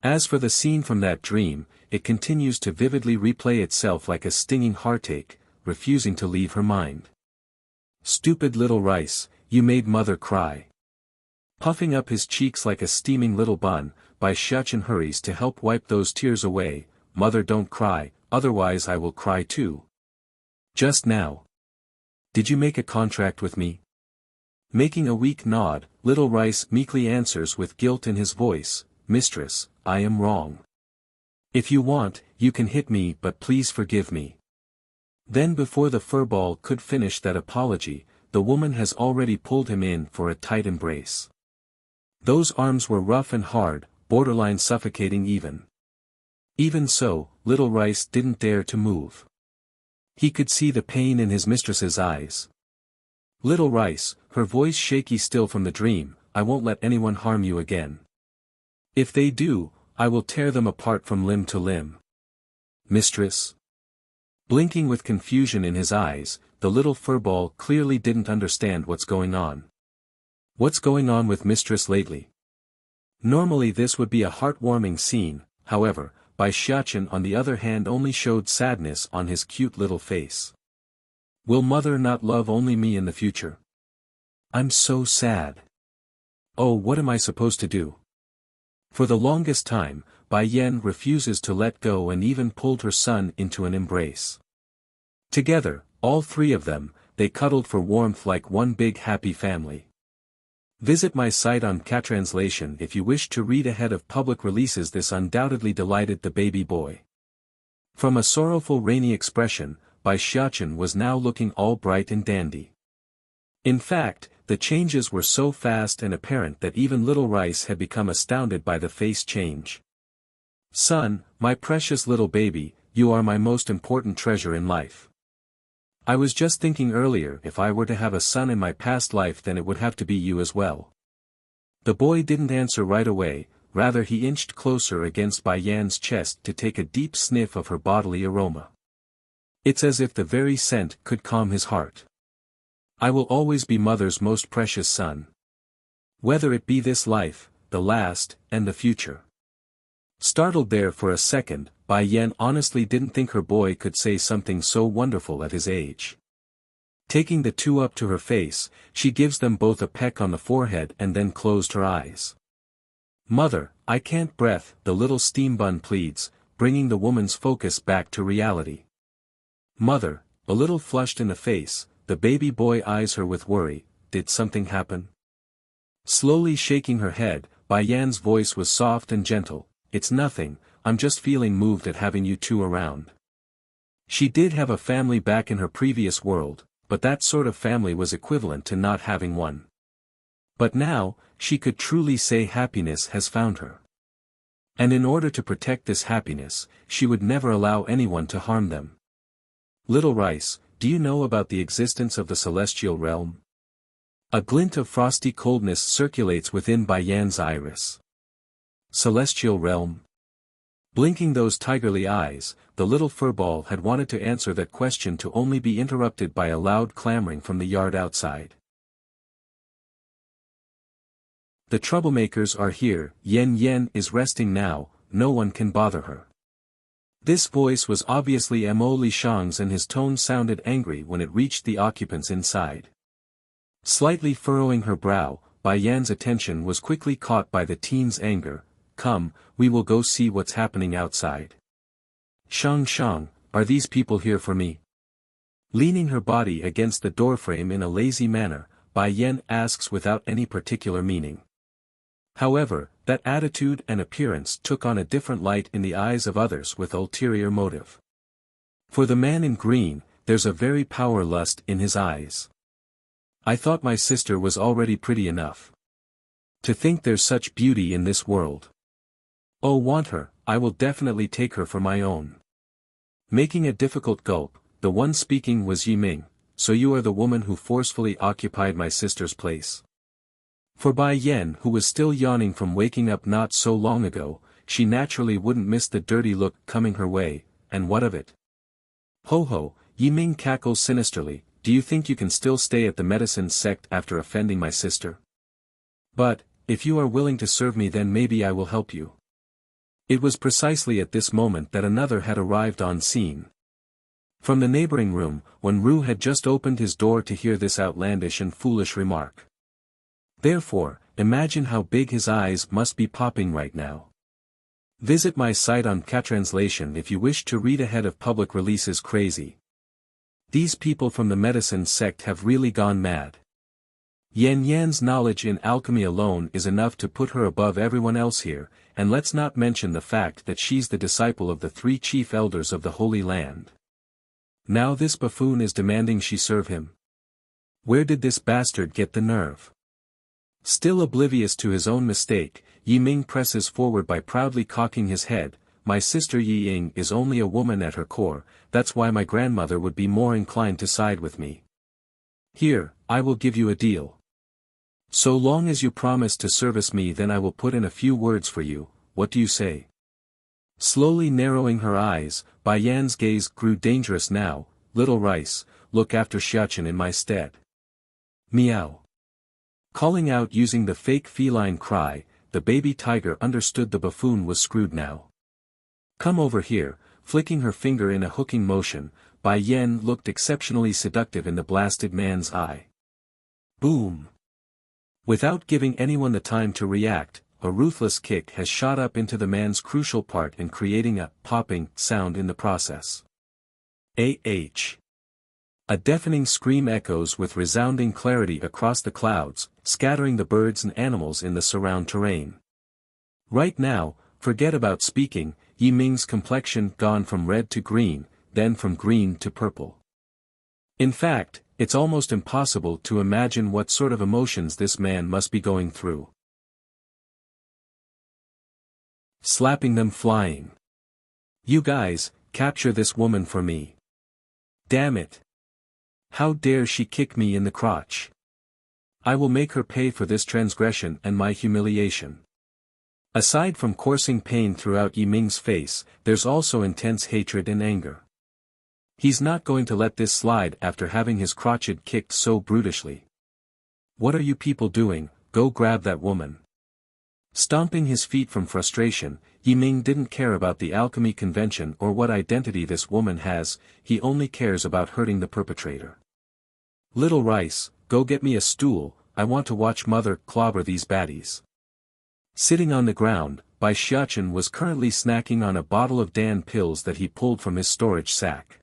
As for the scene from that dream, it continues to vividly replay itself like a stinging heartache, refusing to leave her mind. Stupid little rice, you made mother cry. Puffing up his cheeks like a steaming little bun, Bai Xiachen hurries to help wipe those tears away. Mother, don't cry, otherwise I will cry too. Just now. Did you make a contract with me? Making a weak nod, little rice meekly answers with guilt in his voice, Mistress, I am wrong. If you want, you can hit me but please forgive me. Then before the furball could finish that apology, the woman has already pulled him in for a tight embrace. Those arms were rough and hard, borderline suffocating even. Even so, little rice didn't dare to move. He could see the pain in his mistress's eyes. Little rice, her voice shaky still from the dream, I won't let anyone harm you again. If they do, I will tear them apart from limb to limb. Mistress? Blinking with confusion in his eyes, the little furball clearly didn't understand what's going on. What's going on with Mistress lately? Normally this would be a heartwarming scene, however, Bai Xiachen on the other hand only showed sadness on his cute little face. Will mother not love only me in the future? I'm so sad. Oh, what am I supposed to do? For the longest time, Bai Yan refuses to let go and even pulled her son into an embrace. Together, all three of them, they cuddled for warmth like one big happy family. Visit my site on Catranslation if you wish to read ahead of public releases. This undoubtedly delighted the baby boy. From a sorrowful rainy expression, Bai Xiachen was now looking all bright and dandy. In fact, the changes were so fast and apparent that even little rice had become astounded by the face change. Son, my precious little baby, you are my most important treasure in life. I was just thinking earlier, if I were to have a son in my past life then it would have to be you as well. The boy didn't answer right away, rather he inched closer against Bai Yan's chest to take a deep sniff of her bodily aroma. It's as if the very scent could calm his heart. I will always be mother's most precious son. Whether it be this life, the last, and the future. Startled there for a second, Bai Yan honestly didn't think her boy could say something so wonderful at his age. Taking the two up to her face, she gives them both a peck on the forehead and then closed her eyes. Mother, I can't breathe, the little steam bun pleads, bringing the woman's focus back to reality. Mother, a little flushed in the face, the baby boy eyes her with worry, did something happen? Slowly shaking her head, Bai Yan's voice was soft and gentle, it's nothing, I'm just feeling moved at having you two around. She did have a family back in her previous world, but that sort of family was equivalent to not having one. But now, she could truly say happiness has found her. And in order to protect this happiness, she would never allow anyone to harm them. Little Rice, do you know about the existence of the celestial realm? A glint of frosty coldness circulates within Bai Yan's iris. Celestial realm? Blinking those tigerly eyes, the little furball had wanted to answer that question to only be interrupted by a loud clamoring from the yard outside. The troublemakers are here, Yen Yen is resting now, no one can bother her. This voice was obviously Mo Li Shang's and his tone sounded angry when it reached the occupants inside. Slightly furrowing her brow, Bai Yan's attention was quickly caught by the teen's anger. Come, we will go see what's happening outside. Shang, are these people here for me? Leaning her body against the doorframe in a lazy manner, Bai Yan asks without any particular meaning. However, that attitude and appearance took on a different light in the eyes of others with ulterior motive. For the man in green, there's a very power lust in his eyes. I thought my sister was already pretty enough. To think there's such beauty in this world. Oh, want her, I will definitely take her for my own. Making a difficult gulp, the one speaking was Yi Ming, so you are the woman who forcefully occupied my sister's place. For Bai Yan, who was still yawning from waking up not so long ago, she naturally wouldn't miss the dirty look coming her way, and what of it? Ho ho, Yi Ming cackles sinisterly, do you think you can still stay at the medicine sect after offending my sister? But, if you are willing to serve me then maybe I will help you. It was precisely at this moment that another had arrived on scene. From the neighboring room, Wenru had just opened his door to hear this outlandish and foolish remark. Therefore, imagine how big his eyes must be popping right now. Visit my site on Catranslation if you wish to read ahead of public releases. Crazy. These people from the medicine sect have really gone mad. Yan Yan's knowledge in alchemy alone is enough to put her above everyone else here, and let's not mention the fact that she's the disciple of the 3 chief elders of the Holy Land. Now this buffoon is demanding she serve him. Where did this bastard get the nerve? Still oblivious to his own mistake, Yi Ming presses forward by proudly cocking his head. My sister Yi Ying is only a woman at her core, that's why my grandmother would be more inclined to side with me. Here, I will give you a deal. So long as you promise to service me then I will put in a few words for you, what do you say? Slowly narrowing her eyes, Bai Yan's gaze grew dangerous now. Little Rice, look after Xiachen in my stead. Meow. Calling out using the fake feline cry, the baby tiger understood the buffoon was screwed now. Come over here, flicking her finger in a hooking motion, Bai Yan looked exceptionally seductive in the blasted man's eye. Boom. Without giving anyone the time to react, a ruthless kick has shot up into the man's crucial part and creating a popping sound in the process. A.H. A deafening scream echoes with resounding clarity across the clouds, scattering the birds and animals in the surround terrain. Right now, forget about speaking, Yi Ming's complexion gone from red to green, then from green to purple. In fact, it's almost impossible to imagine what sort of emotions this man must be going through. Slapping them flying. You guys, capture this woman for me. Damn it. How dare she kick me in the crotch? I will make her pay for this transgression and my humiliation. Aside from coursing pain throughout Yi Ming's face, there's also intense hatred and anger. He's not going to let this slide after having his crotchet kicked so brutishly. What are you people doing? Go grab that woman. Stomping his feet from frustration, Yi Ming didn't care about the alchemy convention or what identity this woman has, he only cares about hurting the perpetrator. Little Rice, go get me a stool, I want to watch Mother clobber these baddies. Sitting on the ground, Bai Xiachen was currently snacking on a bottle of Dan pills that he pulled from his storage sack.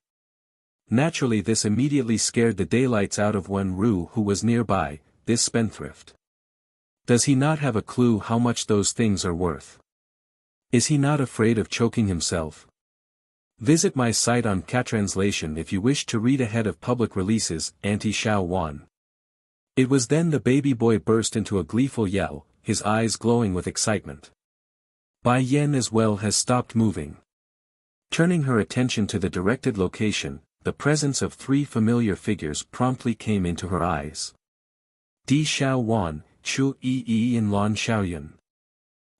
Naturally, this immediately scared the daylights out of Wen Ru, who was nearby, this spendthrift. Does he not have a clue how much those things are worth? Is he not afraid of choking himself? Visit my site on Catranslation if you wish to read ahead of public releases. Anti-Xiao Wan. It was then the baby boy burst into a gleeful yell, his eyes glowing with excitement. Bai Yan as well has stopped moving. Turning her attention to the directed location, the presence of three familiar figures promptly came into her eyes. Di Xiao Wan, Chu Yi and Lan Xiaoyun.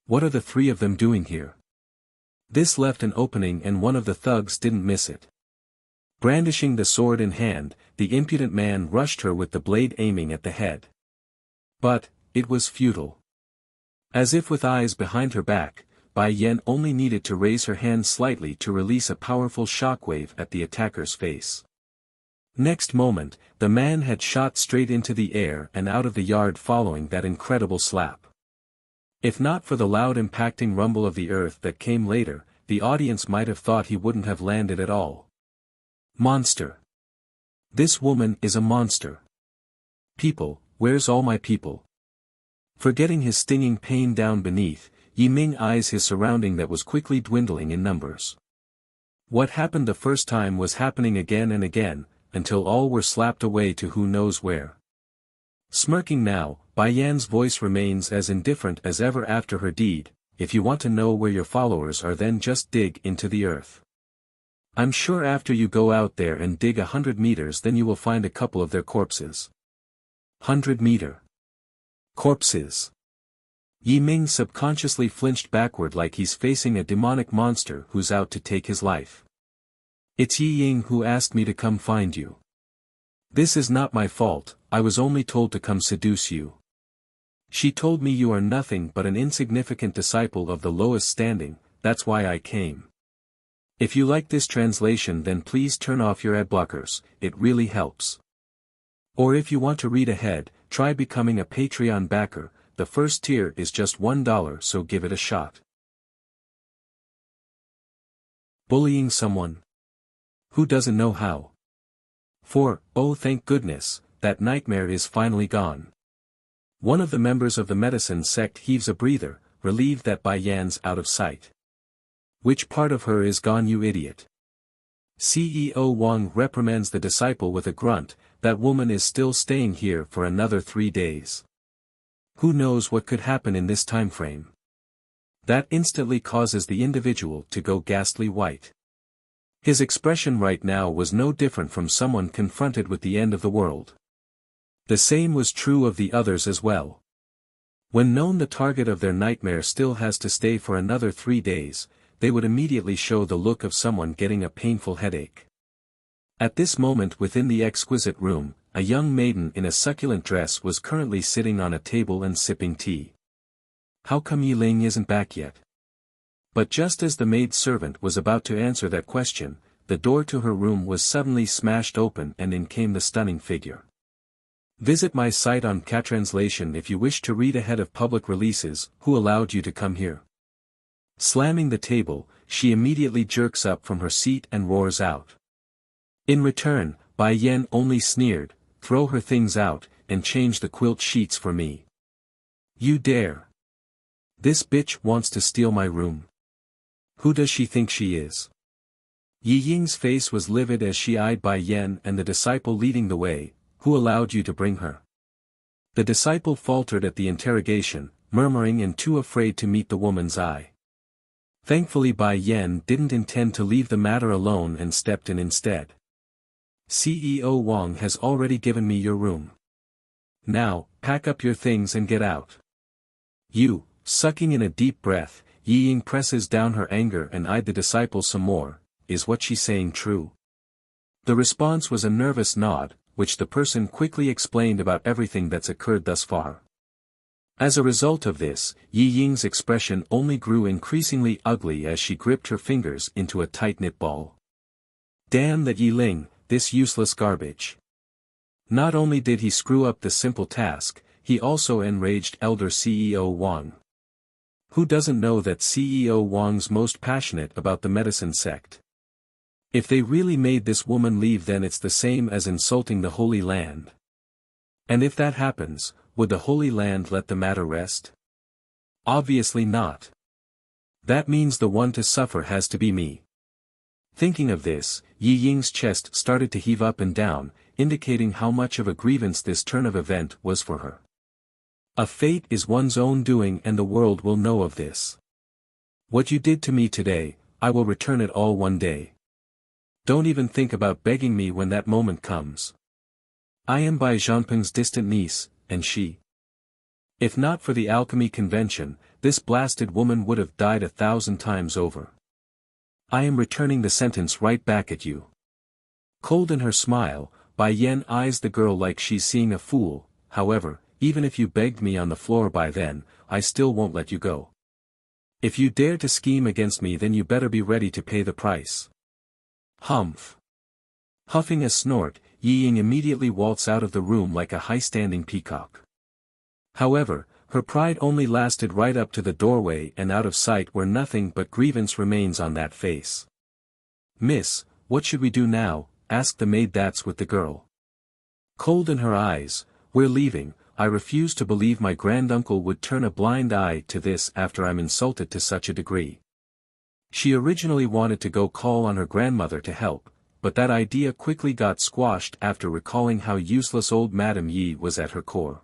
What are the three of them doing here? This left an opening and one of the thugs didn't miss it. Brandishing the sword in hand, the impudent man rushed her with the blade aiming at the head. But, it was futile. As if with eyes behind her back, Bai Yan only needed to raise her hand slightly to release a powerful shockwave at the attacker's face. Next moment, the man had shot straight into the air and out of the yard following that incredible slap. If not for the loud impacting rumble of the earth that came later, the audience might have thought he wouldn't have landed at all. Monster. This woman is a monster. People, where's all my people? Forgetting his stinging pain down beneath, Yi Ming eyes his surrounding that was quickly dwindling in numbers. What happened the first time was happening again and again, until all were slapped away to who knows where. Smirking now, Bai Yan's voice remains as indifferent as ever after her deed. If you want to know where your followers are, then just dig into the earth. I'm sure after you go out there and dig 100 meters, then you will find a couple of their corpses. 100-meter. Corpses. Yi Ming subconsciously flinched backward like he's facing a demonic monster who's out to take his life. It's Yi Ying who asked me to come find you. This is not my fault, I was only told to come seduce you. She told me you are nothing but an insignificant disciple of the lowest standing, that's why I came. If you like this translation, then please turn off your ad blockers, it really helps. Or if you want to read ahead, try becoming a Patreon backer. The first tier is just $1, so give it a shot. Bullying someone. Who doesn't know how? Oh thank goodness, that nightmare is finally gone. One of the members of the medicine sect heaves a breather, relieved that Bai Yan's out of sight. Which part of her is gone, you idiot? CEO Wang reprimands the disciple with a grunt, that woman is still staying here for another 3 days. Who knows what could happen in this time frame? That instantly causes the individual to go ghastly white. His expression right now was no different from someone confronted with the end of the world. The same was true of the others as well. When known the target of their nightmare still has to stay for another 3 days, they would immediately show the look of someone getting a painful headache. At this moment within the exquisite room, a young maiden in a succulent dress was currently sitting on a table and sipping tea. How come Yi Ling isn't back yet? But just as the maid servant was about to answer that question, the door to her room was suddenly smashed open and in came the stunning figure. Visit my site on Catranslation if you wish to read ahead of public releases. Who allowed you to come here? Slamming the table, she immediately jerks up from her seat and roars out. In return, Bai Yan only sneered, throw her things out, and change the quilt sheets for me. You dare! This bitch wants to steal my room. Who does she think she is? Yi Ying's face was livid as she eyed Bai Yan and the disciple leading the way. Who allowed you to bring her? The disciple faltered at the interrogation, murmuring and too afraid to meet the woman's eye. Thankfully Bai Yan didn't intend to leave the matter alone and stepped in instead. CEO Wang has already given me your room. Now, pack up your things and get out. You, sucking in a deep breath, Yi Ying presses down her anger and eyed the disciple some more. Is what she's saying true? The response was a nervous nod, which the person quickly explained about everything that's occurred thus far. As a result of this, Yi Ying's expression only grew increasingly ugly as she gripped her fingers into a tight-knit ball. Damn that Yi Ling, this useless garbage. Not only did he screw up the simple task, he also enraged Elder CEO Wang. Who doesn't know that CEO Wang's most passionate about the medicine sect? If they really made this woman leave, then it's the same as insulting the Holy Land. And if that happens, would the Holy Land let the matter rest? Obviously not. That means the one to suffer has to be me. Thinking of this, Yi Ying's chest started to heave up and down, indicating how much of a grievance this turn of event was for her. A fate is one's own doing, and the world will know of this. What you did to me today, I will return it all one day. Don't even think about begging me when that moment comes. I am Bai Zhanpeng's distant niece, and she. If not for the alchemy convention, this blasted woman would have died 1,000 times over. I am returning the sentence right back at you. Cold in her smile, Bai Yan eyes the girl like she's seeing a fool. However, even if you begged me on the floor by then, I still won't let you go. If you dare to scheme against me, then you better be ready to pay the price. Humph. Huffing a snort, Yi Ying immediately waltzed out of the room like a high-standing peacock. However, her pride only lasted right up to the doorway and out of sight, where nothing but grievance remains on that face. Miss, what should we do now? Asked the maid that's with the girl. Cold in her eyes, we're leaving. I refuse to believe my granduncle would turn a blind eye to this after I'm insulted to such a degree. She originally wanted to go call on her grandmother to help, but that idea quickly got squashed after recalling how useless old Madame Yi was at her core.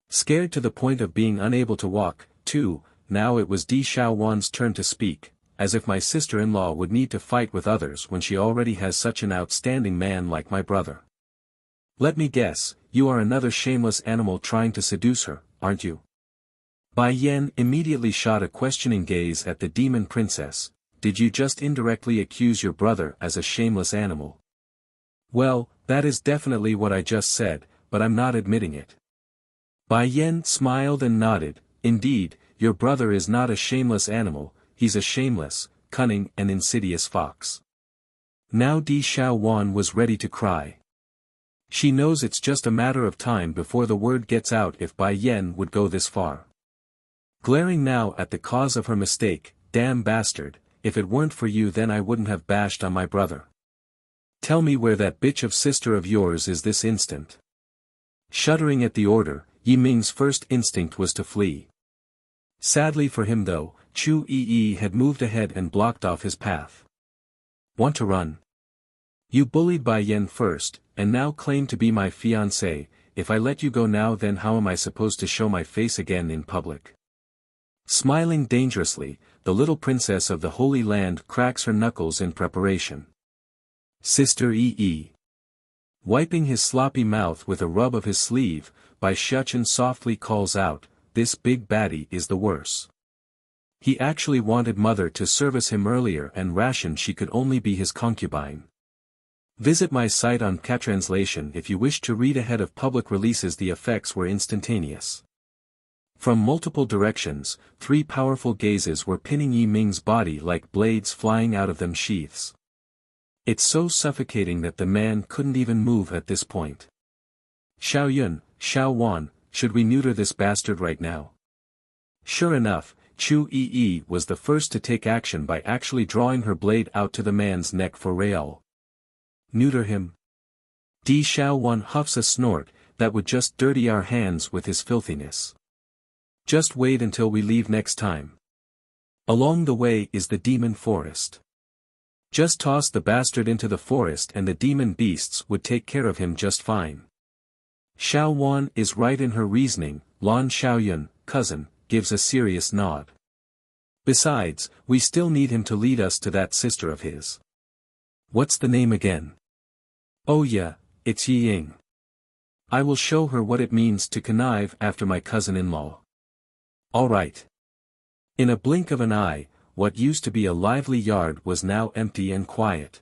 Scared to the point of being unable to walk, too, now it was Di Xiaowan's turn to speak, as if my sister-in-law would need to fight with others when she already has such an outstanding man like my brother. Let me guess, you are another shameless animal trying to seduce her, aren't you? Bai Yan immediately shot a questioning gaze at the demon princess. Did you just indirectly accuse your brother as a shameless animal? Well, that is definitely what I just said, but I'm not admitting it. Bai Yan smiled and nodded. Indeed, your brother is not a shameless animal, he's a shameless, cunning and insidious fox. Now Di Xiaowan was ready to cry. She knows it's just a matter of time before the word gets out if Bai Yan would go this far. Glaring now at the cause of her mistake, damn bastard, if it weren't for you then I wouldn't have bashed on my brother. Tell me where that bitch of sister of yours is this instant. Shuddering at the order, Yi Ming's first instinct was to flee. Sadly for him though, Chu Yi had moved ahead and blocked off his path. Want to run? You bullied Bai Yan first, and now claim to be my fiancé. If I let you go now, then how am I supposed to show my face again in public? Smiling dangerously, the little princess of the Holy Land cracks her knuckles in preparation. Sister Yi. Wiping his sloppy mouth with a rub of his sleeve, Bai Shuchen softly calls out, this big baddie is the worse. He actually wanted mother to service him earlier and ration she could only be his concubine. Visit my site on Catranslation if you wish to read ahead of public releases. The effects were instantaneous. From multiple directions, 3 powerful gazes were pinning Yi Ming's body like blades flying out of them sheaths. It's so suffocating that the man couldn't even move at this point. Xiao Yun, Xiao Wan, should we neuter this bastard right now? Sure enough, Chu Yi was the first to take action by actually drawing her blade out to the man's neck for Real. Neuter him? Di Xiaowan huffs a snort, that would just dirty our hands with his filthiness. Just wait until we leave next time. Along the way is the demon forest. Just toss the bastard into the forest and the demon beasts would take care of him just fine. Xiao Wan is right in her reasoning. Lan Xiaoyun, cousin, gives a serious nod. Besides, we still need him to lead us to that sister of his. What's the name again? Oh yeah, it's Yi Ying. I will show her what it means to connive after my cousin-in-law. All right. In a blink of an eye, what used to be a lively yard was now empty and quiet.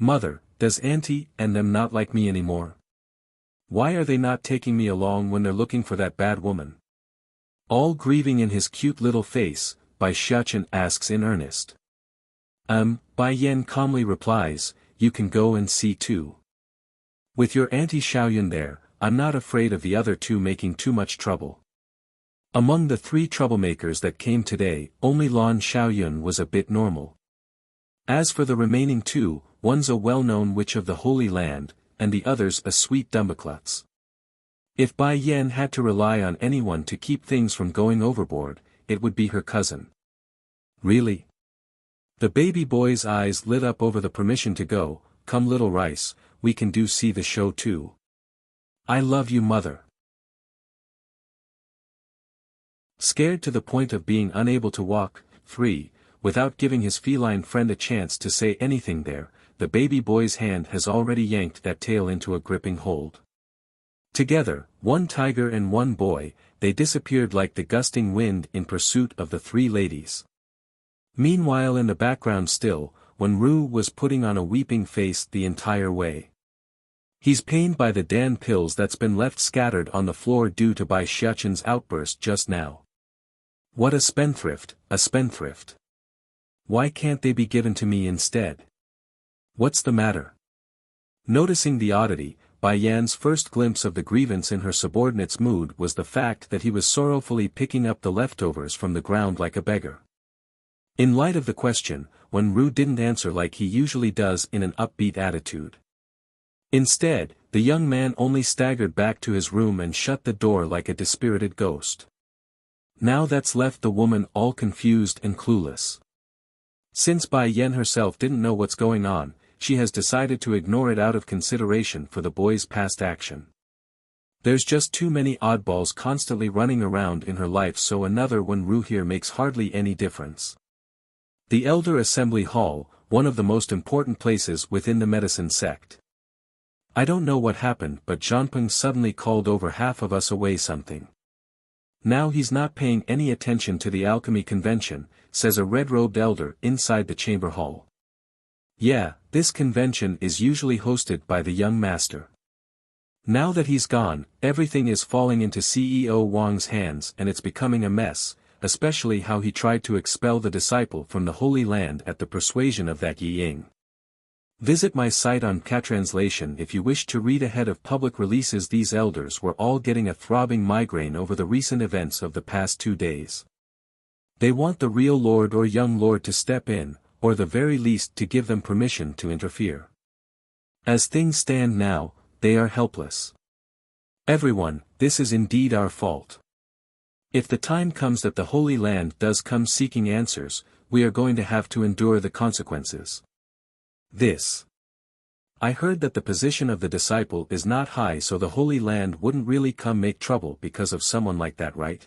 Mother, does Auntie and them not like me anymore? Why are they not taking me along when they're looking for that bad woman? All grieving in his cute little face, Bai Xiachen asks in earnest. Bai Yan calmly replies, you can go and see too. With your Auntie Xiaoyun there, I'm not afraid of the other two making too much trouble. Among the 3 troublemakers that came today, only Lan Xiaoyun was a bit normal. As for the remaining 2, one's a well-known witch of the Holy Land, and the other's a sweet dumbaklutz. If Bai Yan had to rely on anyone to keep things from going overboard, it would be her cousin. Really? The baby boy's eyes lit up over the permission to go. Come little rice, we can see the show too. I love you mother. Scared to the point of being unable to walk, 3, without giving his feline friend a chance to say anything there, the baby boy's hand has already yanked that tail into a gripping hold. Together, 1 tiger and 1 boy, they disappeared like the gusting wind in pursuit of the 3 ladies. Meanwhile in the background still, Wen Ru was putting on a weeping face the entire way. He's pained by the Dan pills that's been left scattered on the floor due to Bai Xiachen's outburst just now. What a spendthrift, a spendthrift. Why can't they be given to me instead? What's the matter? Noticing the oddity, Bai Yan's first glimpse of the grievance in her subordinate's mood was the fact that he was sorrowfully picking up the leftovers from the ground like a beggar. In light of the question, Wen Ru didn't answer like he usually does in an upbeat attitude. Instead, the young man only staggered back to his room and shut the door like a dispirited ghost. Now that's left the woman all confused and clueless. Since Bai Yan herself didn't know what's going on, she has decided to ignore it out of consideration for the boy's past action. There's just too many oddballs constantly running around in her life, so another Wen Ru here makes hardly any difference. The Elder Assembly Hall, one of the most important places within the medicine sect. I don't know what happened, but Zhanpeng suddenly called over half of us away something. Now he's not paying any attention to the alchemy convention, says a red-robed elder inside the chamber hall. Yeah, this convention is usually hosted by the young master. Now that he's gone, everything is falling into CEO Wang's hands and it's becoming a mess, especially how he tried to expel the disciple from the Holy Land at the persuasion of that Yi Ying. Visit my site on Catranslation if you wish to read ahead of public releases. These elders were all getting a throbbing migraine over the recent events of the past 2 days. They want the real lord or young lord to step in, or the very least to give them permission to interfere. As things stand now, they are helpless. Everyone, this is indeed our fault. If the time comes that the Holy Land does come seeking answers, we are going to have to endure the consequences. I heard that the position of the disciple is not high, so the Holy Land wouldn't really come make trouble because of someone like that, right?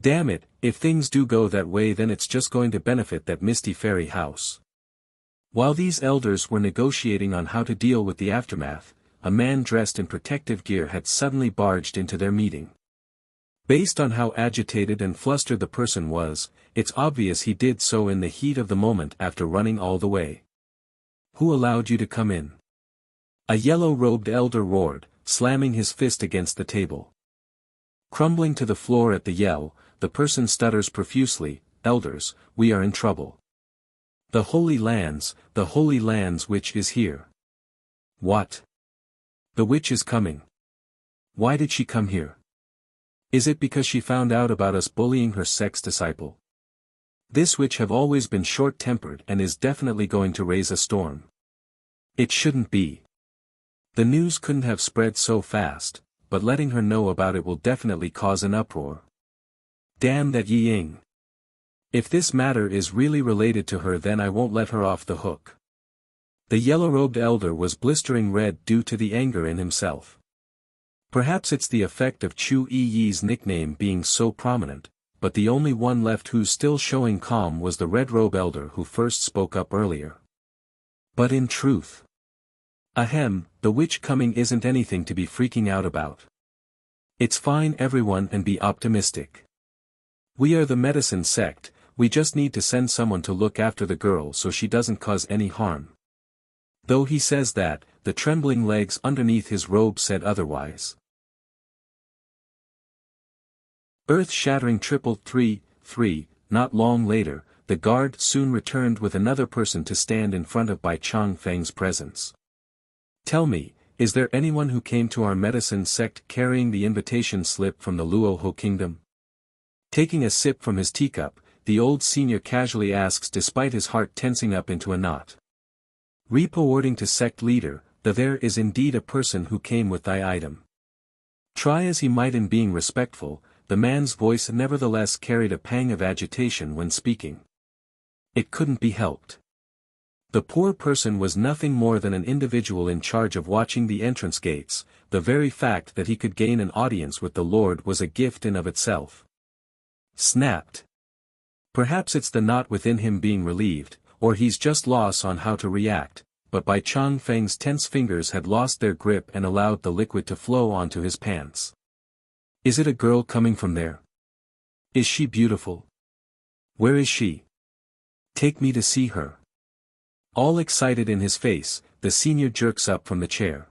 Damn it, if things do go that way then it's just going to benefit that misty fairy house. While these elders were negotiating on how to deal with the aftermath, a man dressed in protective gear had suddenly barged into their meeting. Based on how agitated and flustered the person was, it's obvious he did so in the heat of the moment after running all the way. Who allowed you to come in? A yellow-robed elder roared, slamming his fist against the table. Crumbling to the floor at the yell, the person stutters profusely, Elders, we are in trouble. The Holy Lands witch is here. What? The witch is coming. Why did she come here? Is it because she found out about us bullying her sex disciple? This witch have always been short-tempered and is definitely going to raise a storm. It shouldn't be. The news couldn't have spread so fast, but letting her know about it will definitely cause an uproar. Damn that Yi Ying. If this matter is really related to her then I won't let her off the hook. The yellow-robed elder was blistering red due to the anger in himself. Perhaps it's the effect of Chu Yi's nickname being so prominent, but the only one left who's still showing calm was the red-robe elder who first spoke up earlier. But in truth, the witch coming isn't anything to be freaking out about. It's fine everyone and be optimistic. We are the medicine sect, We just need to send someone to look after the girl so she doesn't cause any harm. Though he says that, the trembling legs underneath his robe said otherwise. Earth-shattering 333, not long later, the guard soon returned with another person to stand in front of Bai Changfeng's presence. Tell me, is there anyone who came to our medicine sect carrying the invitation slip from the Luoho kingdom? Taking a sip from his teacup, the old senior casually asks despite his heart tensing up into a knot. Reporting to sect leader, there is indeed a person who came with thy item. Try as he might in being respectful, the man's voice nevertheless carried a pang of agitation when speaking. It couldn't be helped. The poor person was nothing more than an individual in charge of watching the entrance gates. The very fact that he could gain an audience with the Lord was a gift in of itself. Snapped. Perhaps it's the knot within him being relieved, or he's just lost on how to react, but Bai Changfeng's tense fingers had lost their grip and allowed the liquid to flow onto his pants. Is it a girl coming from there? Is she beautiful? Where is she? Take me to see her. All excited in his face, the senior jerks up from the chair.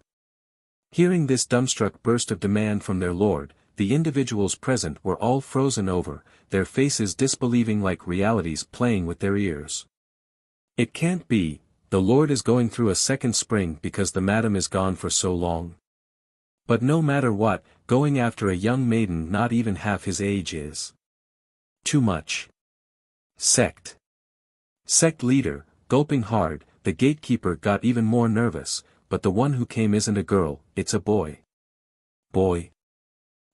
Hearing this dumbstruck burst of demand from their lord, the individuals present were all frozen over, their faces disbelieving like realities playing with their ears. It can't be, the lord is going through a second spring because the madam is gone for so long. But no matter what, going after a young maiden not even half his age is too much. Sect leader, gulping hard, the gatekeeper got even more nervous, but the one who came isn't a girl, it's a boy. Boy.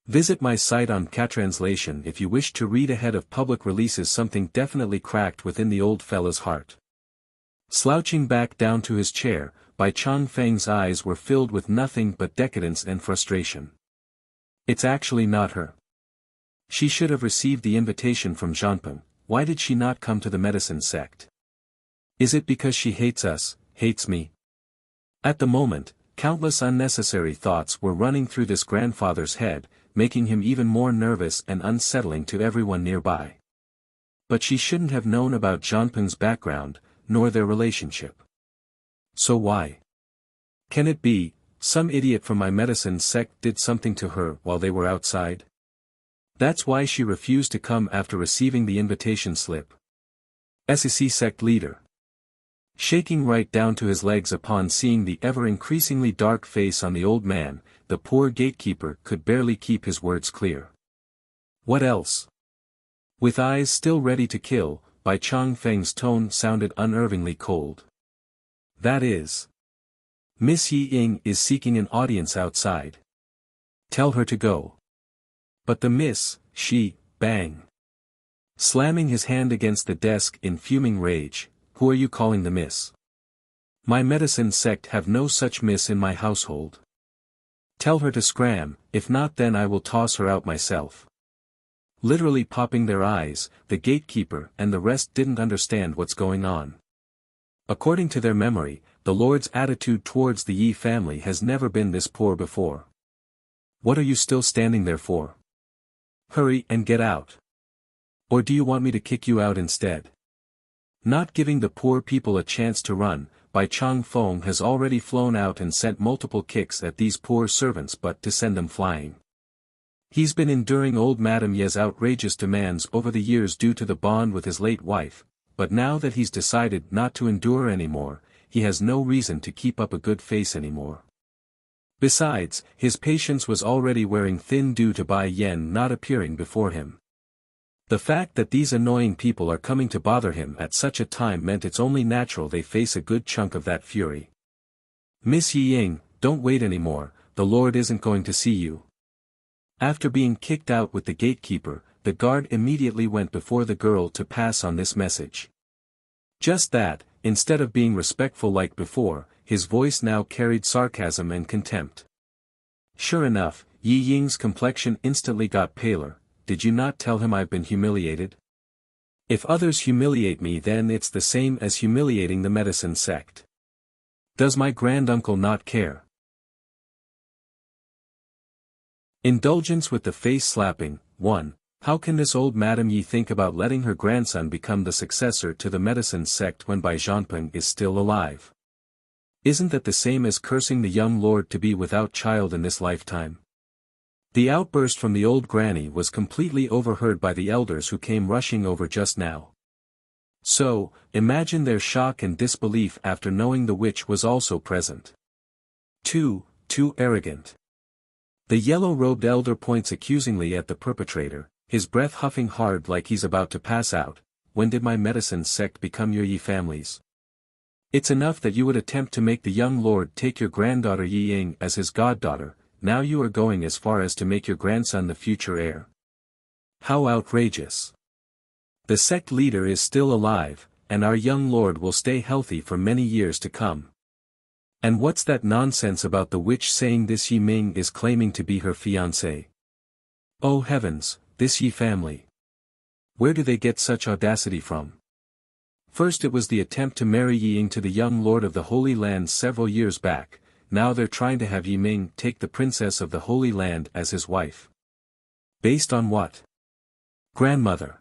Visit my site on Catranslation if you wish to read ahead of public releases. Something definitely cracked within the old fella's heart. Slouching back down to his chair, Bai Changfeng's eyes were filled with nothing but decadence and frustration. It's actually not her. She should have received the invitation from Zhanpeng. Why did she not come to the medicine sect? Is it because she hates us, hates me? At the moment, countless unnecessary thoughts were running through this grandfather's head, making him even more nervous and unsettling to everyone nearby. But she shouldn't have known about Zhanpeng's background, nor their relationship. So why? Can it be, some idiot from my medicine sect did something to her while they were outside? That's why she refused to come after receiving the invitation slip. SEC sect leader. Shaking right down to his legs upon seeing the ever-increasingly dark face on the old man, the poor gatekeeper could barely keep his words clear. What else? With eyes still ready to kill, Bai Changfeng's tone sounded unervingly cold. That is. Miss Yi Ying is seeking an audience outside. Tell her to go. But the miss, bang. Slamming his hand against the desk in fuming rage, who are you calling the miss? My medicine sect have no such miss in my household. Tell her to scram, if not then I will toss her out myself. Literally popping their eyes, the gatekeeper and the rest didn't understand what's going on. According to their memory, the Lord's attitude towards the Yi family has never been this poor before. What are you still standing there for? Hurry and get out. Or do you want me to kick you out instead? Not giving the poor people a chance to run, Bai Changfeng has already flown out and sent multiple kicks at these poor servants but to send them flying. He's been enduring old Madame Ye's outrageous demands over the years due to the bond with his late wife, but now that he's decided not to endure anymore, he has no reason to keep up a good face anymore. Besides, his patience was already wearing thin due to Bai Yen not appearing before him. The fact that these annoying people are coming to bother him at such a time meant it's only natural they face a good chunk of that fury. Miss Yi Ying, don't wait anymore, the Lord isn't going to see you. After being kicked out with the gatekeeper, the guard immediately went before the girl to pass on this message. Just that, instead of being respectful like before, his voice now carried sarcasm and contempt. Sure enough, Yi Ying's complexion instantly got paler. Did you not tell him I've been humiliated? If others humiliate me then it's the same as humiliating the medicine sect. Does my granduncle not care? Indulgence with the face slapping, 1, How can this old Madame Yi think about letting her grandson become the successor to the medicine sect when Bai Zhanpeng is still alive? Isn't that the same as cursing the young lord to be without child in this lifetime? The outburst from the old granny was completely overheard by the elders who came rushing over just now. So, imagine their shock and disbelief after knowing the witch was also present. Too arrogant. The yellow-robed elder points accusingly at the perpetrator, his breath huffing hard like he's about to pass out. When did my medicine sect become your Yi families? It's enough that you would attempt to make the young lord take your granddaughter Yi Ying as his goddaughter, now you are going as far as to make your grandson the future heir. How outrageous. The sect leader is still alive, and our young lord will stay healthy for many years to come. And what's that nonsense about the witch saying this Yi Ming is claiming to be her fiancé? Oh heavens, this Yi family. Where do they get such audacity from? First it was the attempt to marry Yi Ying to the young lord of the Holy Land several years back, now they're trying to have Yi Ming take the princess of the Holy Land as his wife. Based on what? Grandmother.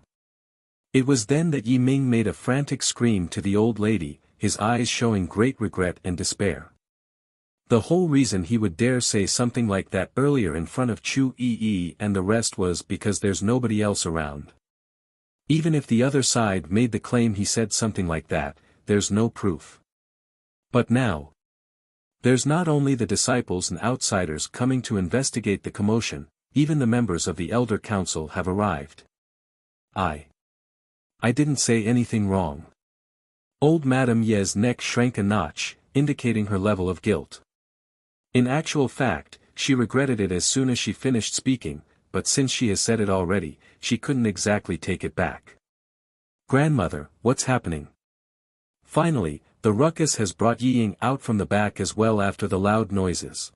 It was then that Yi Ming made a frantic scream to the old lady, his eyes showing great regret and despair. The whole reason he would dare say something like that earlier in front of Chu Yi and the rest was because there's nobody else around. Even if the other side made the claim he said something like that, there's no proof. But now, there's not only the disciples and outsiders coming to investigate the commotion, even the members of the Elder Council have arrived. I didn't say anything wrong. Old Madame Ye's neck shrank a notch, indicating her level of guilt. In actual fact, she regretted it as soon as she finished speaking, but since she has said it already, she couldn't exactly take it back. Grandmother, what's happening? Finally, the ruckus has brought Yi Ying out from the back as well after the loud noises.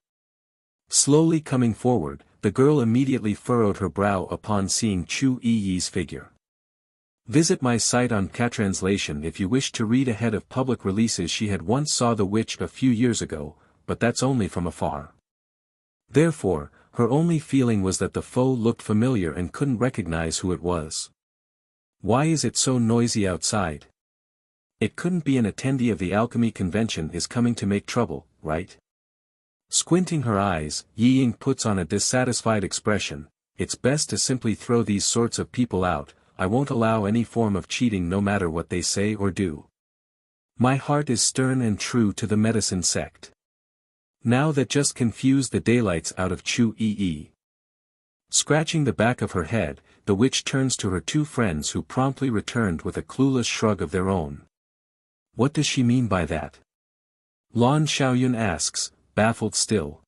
Slowly coming forward, the girl immediately furrowed her brow upon seeing Chu Yi's figure. Visit my site on Catranslation if you wish to read ahead of public releases. She had once saw the witch a few years ago, but that's only from afar. Therefore, her only feeling was that the foe looked familiar and couldn't recognize who it was. Why is it so noisy outside? It couldn't be an attendee of the alchemy convention is coming to make trouble, right? Squinting her eyes, Yi Ying puts on a dissatisfied expression. It's best to simply throw these sorts of people out. I won't allow any form of cheating no matter what they say or do. My heart is stern and true to the medicine sect. Now that just confused the daylights out of Chu Yi. Scratching the back of her head, the witch turns to her two friends who promptly returned with a clueless shrug of their own. What does she mean by that? Lan Xiaoyun asks, baffled still.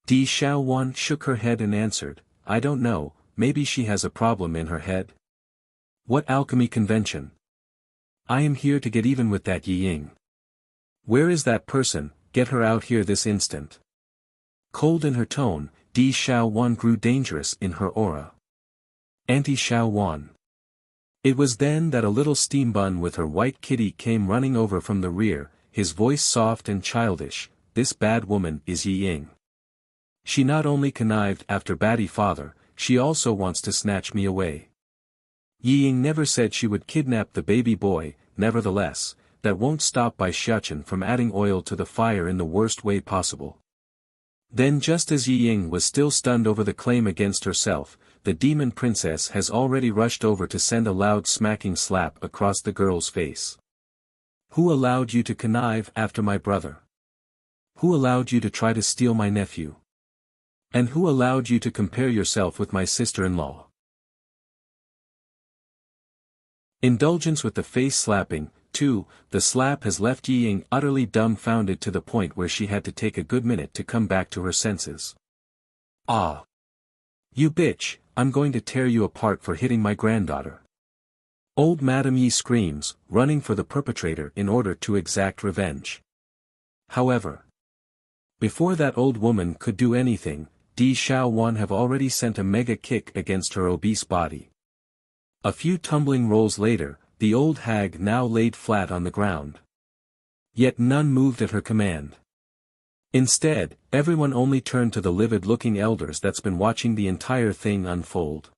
Di Xiaowan shook her head and answered, I don't know, maybe she has a problem in her head. What alchemy convention? I am here to get even with that Yi Ying. Where is that person? Get her out here this instant. Cold in her tone, Di Xiaowan grew dangerous in her aura. Auntie Xiaowan. It was then that a little steam bun with her white kitty came running over from the rear, his voice soft and childish. This bad woman is Yi Ying. She not only connived after Batty father, she also wants to snatch me away. Yi Ying never said she would kidnap the baby boy, nevertheless, that won't stop Bai Xiachen from adding oil to the fire in the worst way possible. Then just as Yi Ying was still stunned over the claim against herself, the demon princess has already rushed over to send a loud smacking slap across the girl's face. Who allowed you to connive after my brother? Who allowed you to try to steal my nephew? And who allowed you to compare yourself with my sister-in-law? Indulgence with the face slapping, too, the slap has left Yi Ying utterly dumbfounded to the point where she had to take a good minute to come back to her senses. Ah! You bitch, I'm going to tear you apart for hitting my granddaughter. Old Madame Yi screams, running for the perpetrator in order to exact revenge. However, before that old woman could do anything, Di Xiaowan have already sent a mega kick against her obese body. A few tumbling rolls later, the old hag now laid flat on the ground. Yet none moved at her command. Instead, everyone only turned to the livid-looking elders that's been watching the entire thing unfold.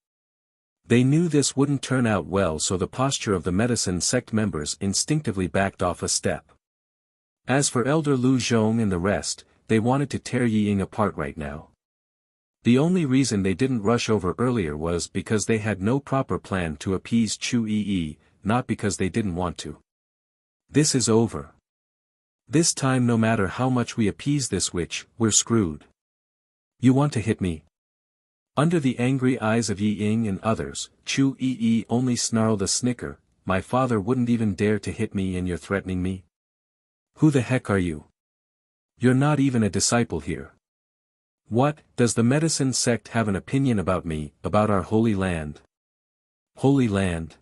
They knew this wouldn't turn out well, so the posture of the medicine sect members instinctively backed off a step. As for Elder Lu Zhong and the rest, they wanted to tear Yi Ying apart right now. The only reason they didn't rush over earlier was because they had no proper plan to appease Chu Yi, not because they didn't want to. This is over. This time, no matter how much we appease this witch, we're screwed. You want to hit me? Under the angry eyes of Yi Ying and others, Chu Yi only snarled a snicker. My father wouldn't even dare to hit me and you're threatening me? Who the heck are you? You're not even a disciple here. What, does the medicine sect have an opinion about me, about our holy land? Holy land?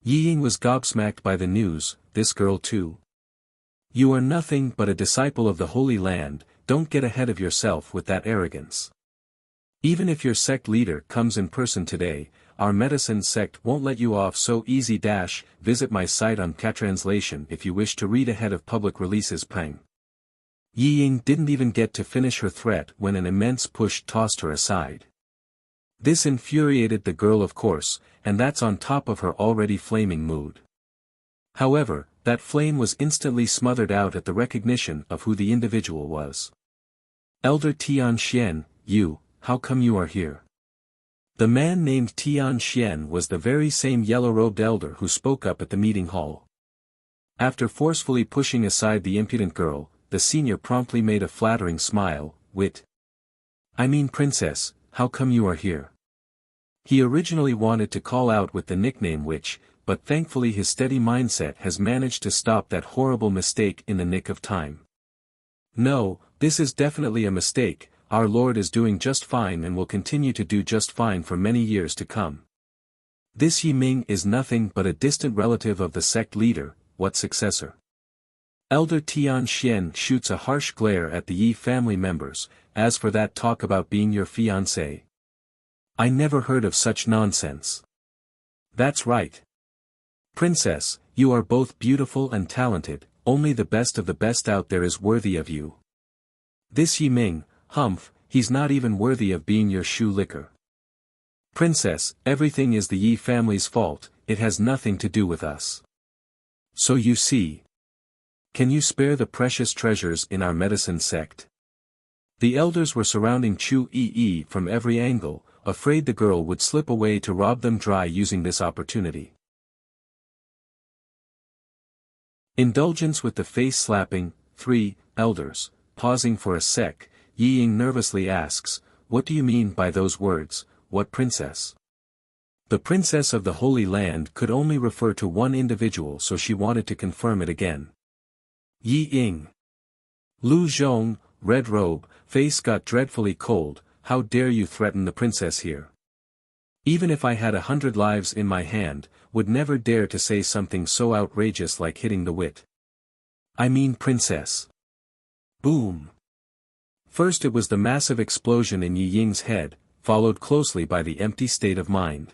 Yi Ying was gobsmacked by the news. This girl too. You are nothing but a disciple of the Holy Land, don't get ahead of yourself with that arrogance. Even if your sect leader comes in person today, our medicine sect won't let you off so easy. Visit my site on Catranslation if you wish to read ahead of public releases. Pang. Yi Ying didn't even get to finish her threat when an immense push tossed her aside. This infuriated the girl, of course, and that's on top of her already flaming mood. However, that flame was instantly smothered out at the recognition of who the individual was. Elder Tian Xian, how come you are here? The man named Tian Xian was the very same yellow-robed elder who spoke up at the meeting hall. After forcefully pushing aside the impudent girl, the senior promptly made a flattering smile. I mean, princess, how come you are here? He originally wanted to call out with the nickname witch, but thankfully his steady mindset has managed to stop that horrible mistake in the nick of time. No, this is definitely a mistake. Our Lord is doing just fine and will continue to do just fine for many years to come. This Yi Ming is nothing but a distant relative of the sect leader. What successor? Elder Tian Xian shoots a harsh glare at the Yi family members. As for that talk about being your fiancé, I never heard of such nonsense. That's right. Princess, you are both beautiful and talented, only the best of the best out there is worthy of you. This Yi Ming, humph, he's not even worthy of being your shoe licker. Princess, everything is the Yi family's fault, it has nothing to do with us. So you see. Can you spare the precious treasures in our medicine sect? The elders were surrounding Chu Yi from every angle, afraid the girl would slip away to rob them dry using this opportunity. Indulgence with the face slapping. 3. Elders, pausing for a sec, Yi Ying nervously asks, what do you mean by those words, what princess? The princess of the Holy Land could only refer to one individual, so she wanted to confirm it again. Yi Ying. Lu Zhong, red robe, face got dreadfully cold. How dare you threaten the princess here? Even if I had 100 lives in my hand, would never dare to say something so outrageous like hitting the wit. I mean princess. Boom. First it was the massive explosion in Yi Ying's head, followed closely by the empty state of mind.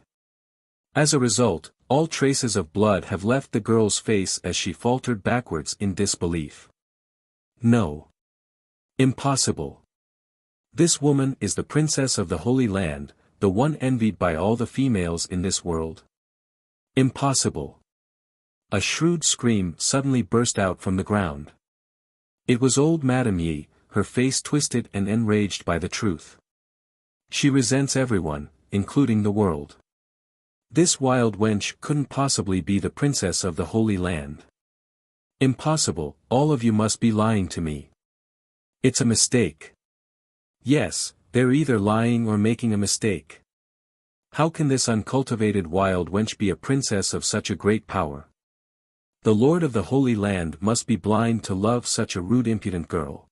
As a result, all traces of blood have left the girl's face as she faltered backwards in disbelief. No. Impossible. This woman is the princess of the Holy Land, the one envied by all the females in this world. Impossible. A shrewd scream suddenly burst out from the ground. It was old Madame Yi, her face twisted and enraged by the truth. She resents everyone, including the world. This wild wench couldn't possibly be the princess of the Holy Land. Impossible, all of you must be lying to me. It's a mistake. Yes, they're either lying or making a mistake. How can this uncultivated wild wench be a princess of such a great power? The Lord of the Holy Land must be blind to love such a rude impudent girl.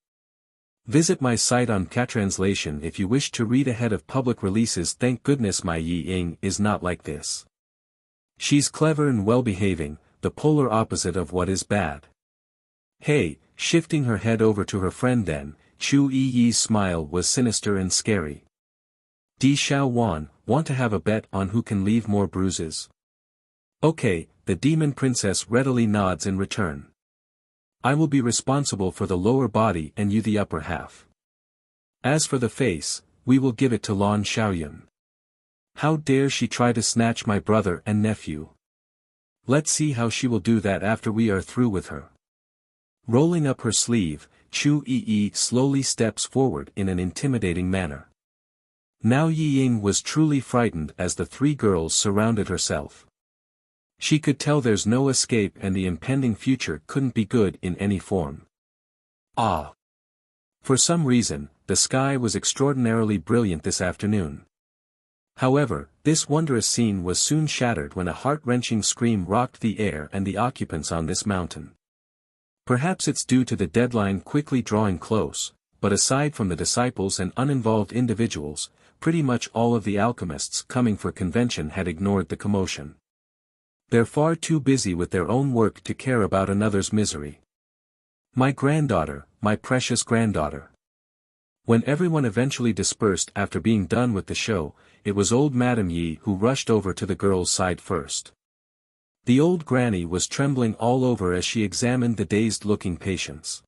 Visit my site on Catranslation if you wish to read ahead of public releases. Thank goodness my Yi Ying is not like this. She's clever and well-behaving, the polar opposite of what is bad. Hey, shifting her head over to her friend then, Chu Yi's smile was sinister and scary. Di Xiao Wan, want to have a bet on who can leave more bruises? Okay, the demon princess readily nods in return. I will be responsible for the lower body and you the upper half. As for the face, we will give it to Lan Xiaoyun. How dare she try to snatch my brother and nephew? Let's see how she will do that after we are through with her. Rolling up her sleeve, Chu Yi slowly steps forward in an intimidating manner. Now Yi Ying was truly frightened as the three girls surrounded herself. She could tell there's no escape and the impending future couldn't be good in any form. Ah! For some reason, the sky was extraordinarily brilliant this afternoon. However, this wondrous scene was soon shattered when a heart-wrenching scream rocked the air and the occupants on this mountain. Perhaps it's due to the deadline quickly drawing close, but aside from the disciples and uninvolved individuals, pretty much all of the alchemists coming for convention had ignored the commotion. They're far too busy with their own work to care about another's misery. My granddaughter, my precious granddaughter. When everyone eventually dispersed after being done with the show, it was old Madame Yi who rushed over to the girl's side first. The old granny was trembling all over as she examined the dazed-looking patients.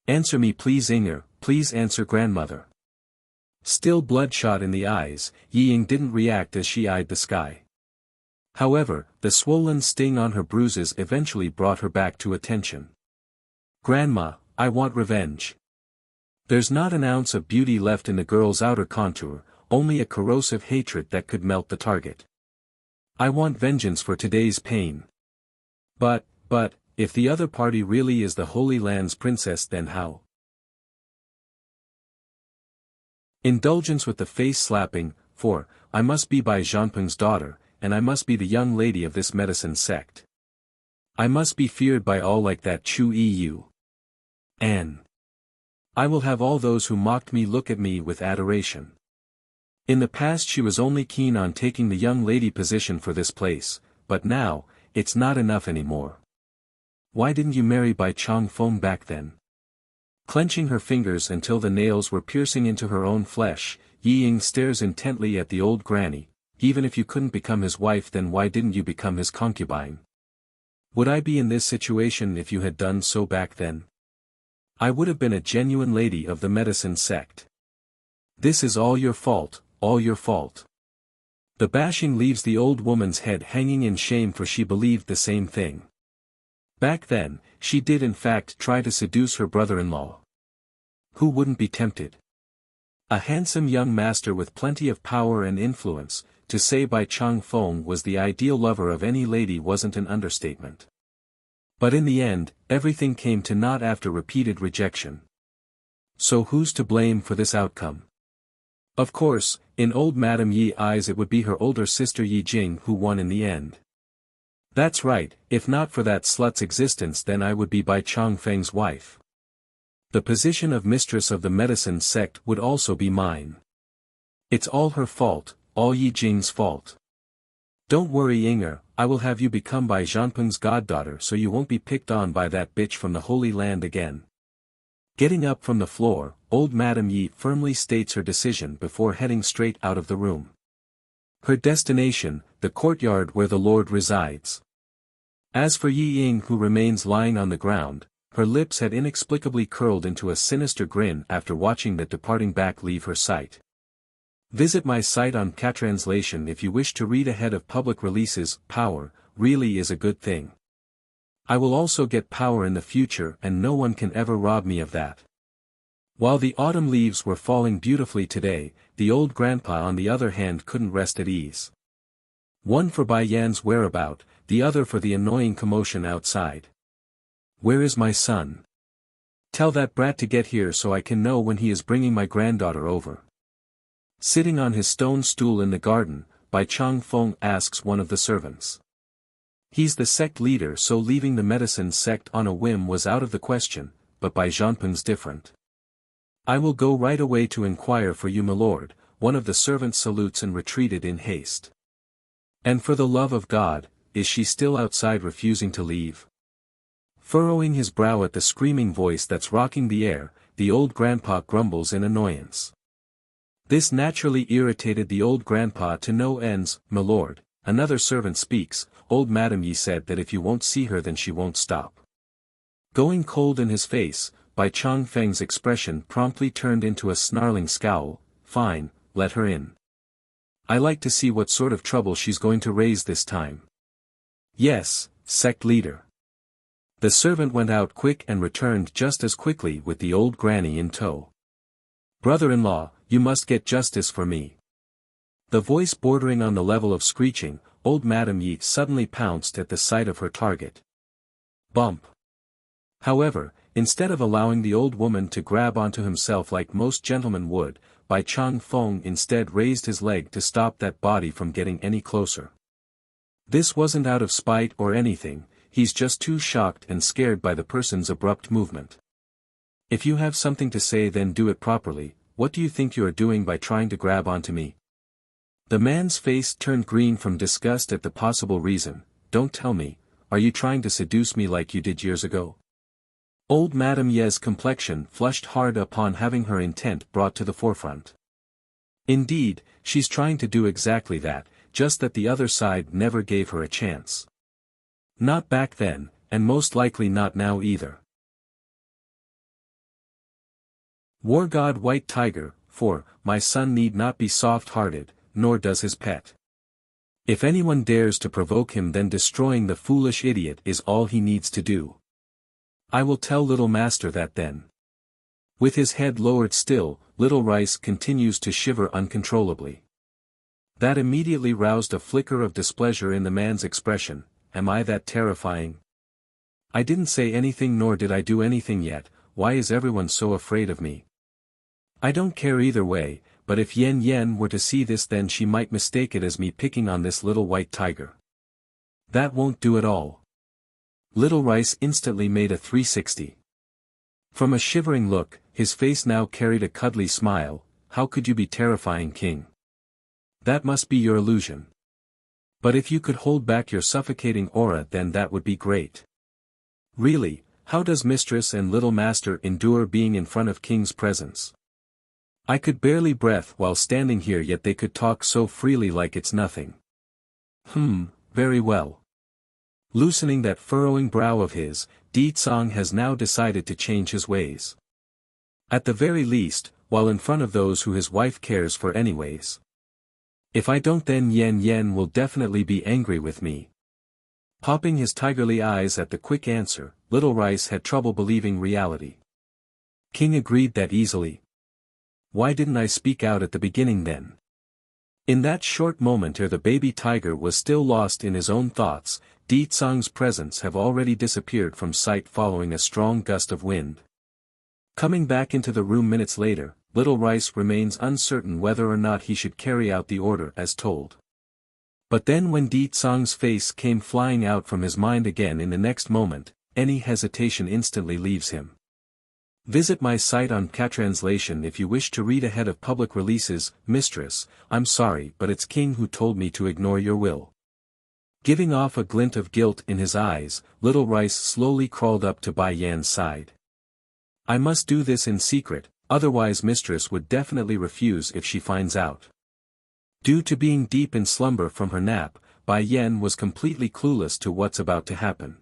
Answer me please Inger, please answer grandmother. Still bloodshot in the eyes, Yi Ying didn't react as she eyed the sky. However, the swollen sting on her bruises eventually brought her back to attention. Grandma, I want revenge. There's not an ounce of beauty left in the girl's outer contour, only a corrosive hatred that could melt the target. I want vengeance for today's pain. But, if the other party really is the Holy Land's princess then how? Indulgence with the face slapping, for, I must be Bai Zhanpeng's daughter, and I must be the young lady of this medicine sect. I must be feared by all like that Chu Yu. And I will have all those who mocked me look at me with adoration. In the past she was only keen on taking the young lady position for this place, but now, it's not enough anymore. Why didn't you marry Bai Changfeng back then? Clenching her fingers until the nails were piercing into her own flesh, Yi Ying stares intently at the old granny. Even if you couldn't become his wife then why didn't you become his concubine? Would I be in this situation if you had done so back then? I would have been a genuine lady of the medicine sect. This is all your fault, all your fault. The bashing leaves the old woman's head hanging in shame for she believed the same thing. Back then, she did in fact try to seduce her brother-in-law. Who wouldn't be tempted? A handsome young master with plenty of power and influence, to say Bai Changfeng was the ideal lover of any lady wasn't an understatement. But in the end, everything came to naught after repeated rejection. So who's to blame for this outcome? Of course, in old Madame Yi's eyes it would be her older sister Yi Jing who won in the end. That's right, if not for that slut's existence then I would be Bai Changfeng's wife. The position of mistress of the medicine sect would also be mine. It's all her fault, all Yi Jing's fault. Don't worry Inger, I will have you become Bai Zhanpeng's goddaughter so you won't be picked on by that bitch from the Holy Land again. Getting up from the floor, old Madame Yi firmly states her decision before heading straight out of the room. Her destination, the courtyard where the Lord resides. As for Yi Ying who remains lying on the ground, her lips had inexplicably curled into a sinister grin after watching the departing back leave her sight. Visit my site on Catranslation if you wish to read ahead of public releases. Power, really is a good thing. I will also get power in the future and no one can ever rob me of that. While the autumn leaves were falling beautifully today, the old grandpa on the other hand couldn't rest at ease. One for Bai Yan's whereabout, the other for the annoying commotion outside. Where is my son? Tell that brat to get here so I can know when he is bringing my granddaughter over. Sitting on his stone stool in the garden, Bai Changfeng asks one of the servants. He's the sect leader so leaving the medicine sect on a whim was out of the question, but Bai Zhanpeng's different. I will go right away to inquire for you milord, one of the servants salutes and retreated in haste. And for the love of God, is she still outside refusing to leave? Furrowing his brow at the screaming voice that's rocking the air, the old grandpa grumbles in annoyance. This naturally irritated the old grandpa to no ends. Milord, another servant speaks, old Madame Yi said that if you won't see her then she won't stop. Going cold in his face, Bai Changfeng's expression promptly turned into a snarling scowl. Fine, let her in. I like to see what sort of trouble she's going to raise this time. Yes, sect leader. The servant went out quick and returned just as quickly with the old granny in tow. Brother-in-law, you must get justice for me. The voice bordering on the level of screeching, old Madame Yi suddenly pounced at the sight of her target. Bump. However, instead of allowing the old woman to grab onto himself like most gentlemen would, Bai Chang Feng instead raised his leg to stop that body from getting any closer. This wasn't out of spite or anything, he's just too shocked and scared by the person's abrupt movement. If you have something to say then do it properly. What do you think you are doing by trying to grab onto me? The man's face turned green from disgust at the possible reason. Don't tell me, are you trying to seduce me like you did years ago? Old Madame Ye's complexion flushed hard upon having her intent brought to the forefront. Indeed, she's trying to do exactly that, just that the other side never gave her a chance. Not back then, and most likely not now either. War God White Tiger, 4, my son need not be soft-hearted, nor does his pet. If anyone dares to provoke him then destroying the foolish idiot is all he needs to do. I will tell little master that then. With his head lowered still, little Rice continues to shiver uncontrollably. That immediately roused a flicker of displeasure in the man's expression. Am I that terrifying? I didn't say anything nor did I do anything yet, why is everyone so afraid of me? I don't care either way, but if Yen Yen were to see this then she might mistake it as me picking on this little white tiger. That won't do at all. Little Rice instantly made a 360. From a shivering look, his face now carried a cuddly smile. How could you be terrifying, King? That must be your illusion. But if you could hold back your suffocating aura then that would be great. Really, how does Mistress and Little Master endure being in front of King's presence? I could barely breath while standing here yet they could talk so freely like it's nothing. Very well. Loosening that furrowing brow of his, Di Tsang has now decided to change his ways. At the very least, while in front of those who his wife cares for anyways. If I don't then Yen Yen will definitely be angry with me. Popping his tigerly eyes at the quick answer, Little Rice had trouble believing reality. King agreed that easily. Why didn't I speak out at the beginning then? In that short moment ere the baby tiger was still lost in his own thoughts, Di Tsang's presence have already disappeared from sight following a strong gust of wind. Coming back into the room minutes later, Little Rice remains uncertain whether or not he should carry out the order as told. But then when Di Tsang's face came flying out from his mind again in the next moment, any hesitation instantly leaves him. Visit my site on Catranslation if you wish to read ahead of public releases. Mistress, I'm sorry but it's King who told me to ignore your will. Giving off a glint of guilt in his eyes, Little Rice slowly crawled up to Bai Yan's side. I must do this in secret, otherwise Mistress would definitely refuse if she finds out. Due to being deep in slumber from her nap, Bai Yan was completely clueless to what's about to happen.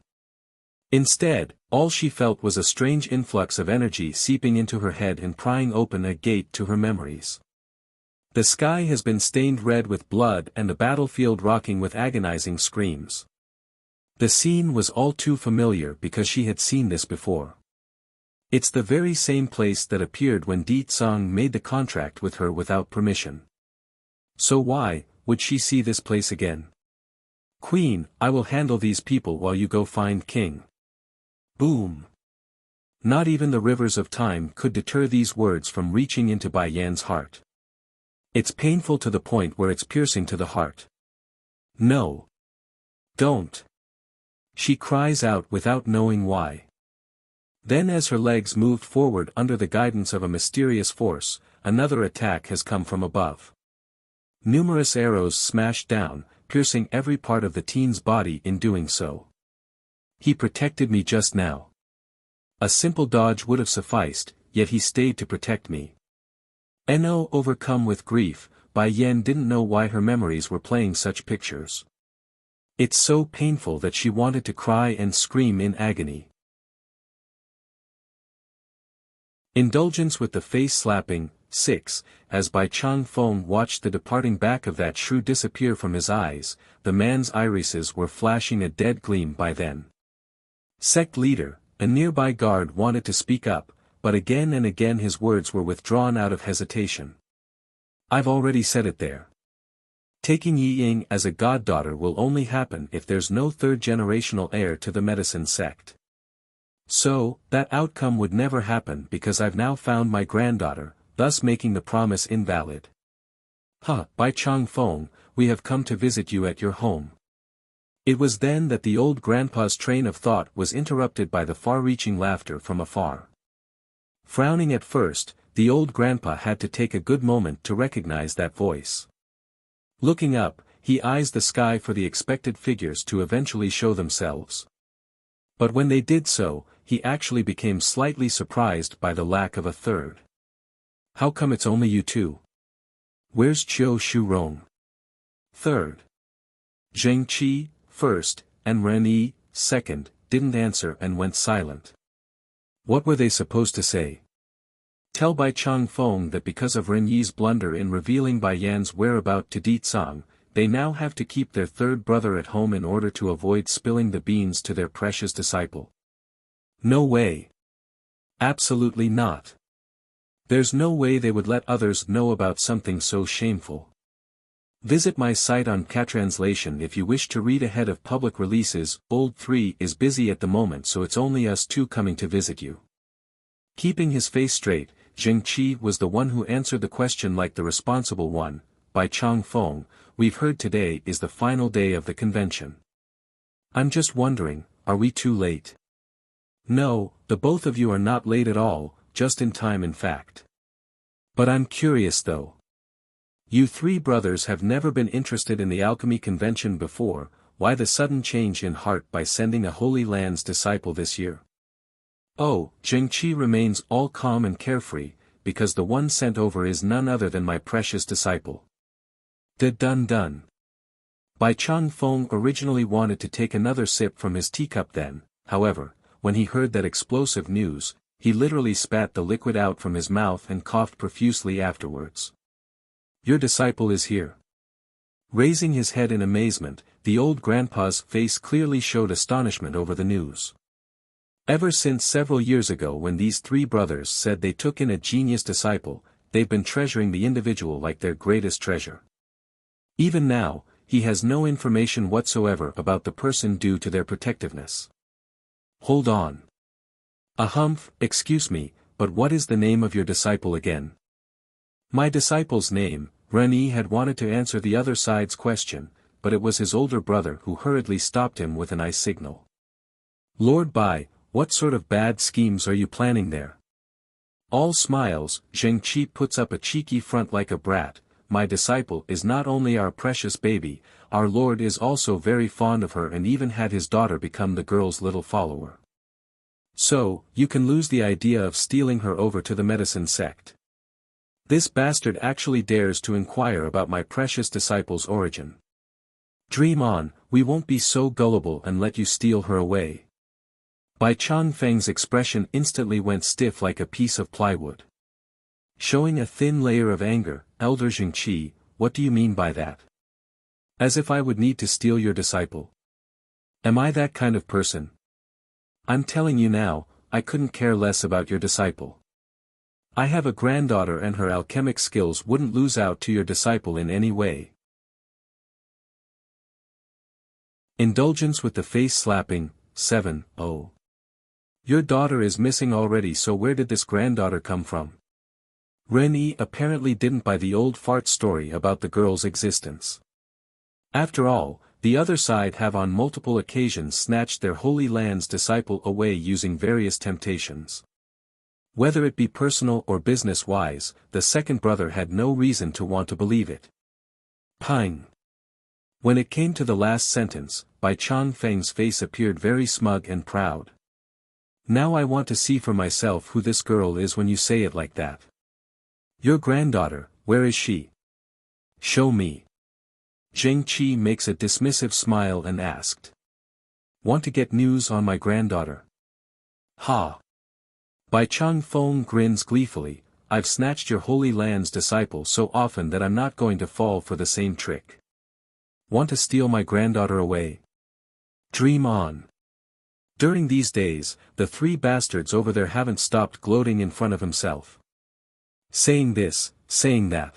Instead, all she felt was a strange influx of energy seeping into her head and prying open a gate to her memories. The sky has been stained red with blood and the battlefield rocking with agonizing screams. The scene was all too familiar because she had seen this before. It's the very same place that appeared when Di Tsang made the contract with her without permission. So why would she see this place again? Queen, I will handle these people while you go find King. Boom. Not even the rivers of time could deter these words from reaching into Bai Yan's heart. It's painful to the point where it's piercing to the heart. No. Don't. She cries out without knowing why. Then as her legs moved forward under the guidance of a mysterious force, another attack has come from above. Numerous arrows smashed down, piercing every part of the teen's body in doing so. He protected me just now. A simple dodge would have sufficed, yet he stayed to protect me. No, overcome with grief, Bai Yan didn't know why her memories were playing such pictures. It's so painful that she wanted to cry and scream in agony. Indulgence with the face slapping. 6. As Bai Chang Feng watched the departing back of that shrew disappear from his eyes, the man's irises were flashing a dead gleam by then. Sect leader, a nearby guard wanted to speak up, but again and again his words were withdrawn out of hesitation. I've already said it there. Taking Yi Ying as a goddaughter will only happen if there's no third-generational heir to the medicine sect. So, that outcome would never happen because I've now found my granddaughter, thus making the promise invalid. Bai Chang Feng, we have come to visit you at your home. It was then that the old grandpa's train of thought was interrupted by the far-reaching laughter from afar. Frowning at first, the old grandpa had to take a good moment to recognize that voice. Looking up, he eyes the sky for the expected figures to eventually show themselves. But when they did so, he actually became slightly surprised by the lack of a third. How come it's only you two? Where's Chiu Shurong? Third. Zheng Qi, first, and Ren Yi, second, didn't answer and went silent. What were they supposed to say? Tell Bai Chang Feng that because of Ren Yi's blunder in revealing Bai Yan's whereabouts to Di Tsang, they now have to keep their third brother at home in order to avoid spilling the beans to their precious disciple. No way. Absolutely not. There's no way they would let others know about something so shameful. Visit my site on Catranslation if you wish to read ahead of public releases. Old 3 is busy at the moment, so it's only us two coming to visit you. Keeping his face straight, Zheng Qi was the one who answered the question like the responsible one. Bai Chang Feng, we've heard today is the final day of the convention. I'm just wondering, are we too late? No, the both of you are not late at all, just in time in fact. But I'm curious though. You three brothers have never been interested in the alchemy convention before, why the sudden change in heart by sending a Holy Land's disciple this year? Oh, Zheng Qi remains all calm and carefree, because the one sent over is none other than my precious disciple. Dun. Bai Chang Feng originally wanted to take another sip from his teacup then, however, when he heard that explosive news, he literally spat the liquid out from his mouth and coughed profusely afterwards. Your disciple is here. Raising his head in amazement, the old grandpa's face clearly showed astonishment over the news. Ever since several years ago when these three brothers said they took in a genius disciple, they've been treasuring the individual like their greatest treasure. Even now, he has no information whatsoever about the person due to their protectiveness. Hold on. Excuse me, but what is the name of your disciple again? My disciple's name. Ren Yi had wanted to answer the other side's question, but it was his older brother who hurriedly stopped him with an eye signal. Lord Bai, what sort of bad schemes are you planning there? All smiles, Zheng Qi puts up a cheeky front like a brat. My disciple is not only our precious baby, our Lord is also very fond of her and even had his daughter become the girl's little follower. So, you can lose the idea of stealing her over to the medicine sect. This bastard actually dares to inquire about my precious disciple's origin. Dream on, we won't be so gullible and let you steal her away. Bai Chang Feng's expression instantly went stiff like a piece of plywood. Showing a thin layer of anger, Elder Zheng Qi, what do you mean by that? As if I would need to steal your disciple. Am I that kind of person? I'm telling you now, I couldn't care less about your disciple. I have a granddaughter and her alchemic skills wouldn't lose out to your disciple in any way. Indulgence with the face slapping. 7. Oh. Your daughter is missing already, so where did this granddaughter come from? Ren Yi apparently didn't buy the old fart story about the girl's existence. After all, the other side have on multiple occasions snatched their Holy Land's disciple away using various temptations. Whether it be personal or business-wise, the second brother had no reason to want to believe it. Pine. When it came to the last sentence, Bai Chang Feng's face appeared very smug and proud. Now I want to see for myself who this girl is when you say it like that. Your granddaughter, where is she? Show me. Zheng Qi makes a dismissive smile and asked. Want to get news on my granddaughter? Ha. Bai Chang Feng grins gleefully, I've snatched your Holy Land's disciple so often that I'm not going to fall for the same trick. Want to steal my granddaughter away? Dream on. During these days, the three bastards over there haven't stopped gloating in front of himself. Saying this, saying that.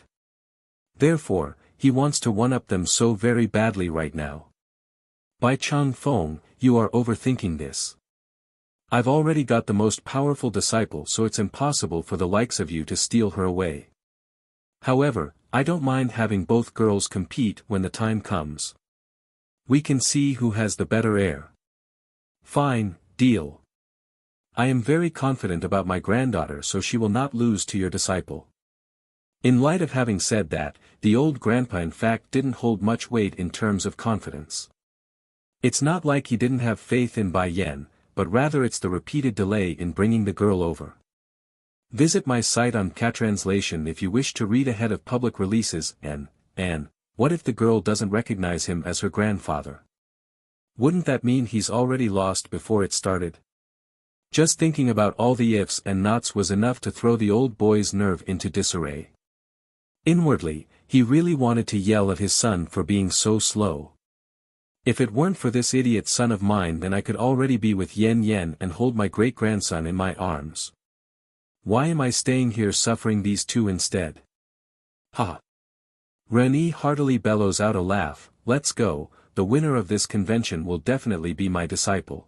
Therefore, he wants to one-up them so very badly right now. Bai Chang Feng, you are overthinking this. I've already got the most powerful disciple, so it's impossible for the likes of you to steal her away. However, I don't mind having both girls compete when the time comes. We can see who has the better air. Fine, deal. I am very confident about my granddaughter, so she will not lose to your disciple. In light of having said that, the old grandpa in fact didn't hold much weight in terms of confidence. It's not like he didn't have faith in Bai Yan, but rather it's the repeated delay in bringing the girl over. Visit my site on Catranslation if you wish to read ahead of public releases. And what if the girl doesn't recognize him as her grandfather? Wouldn't that mean he's already lost before it started? Just thinking about all the ifs and nots was enough to throw the old boy's nerve into disarray. Inwardly, he really wanted to yell at his son for being so slow. If it weren't for this idiot son of mine, then I could already be with Yen Yen and hold my great-grandson in my arms. Why am I staying here suffering these two instead? Ha! Reni heartily bellows out a laugh, let's go, the winner of this convention will definitely be my disciple.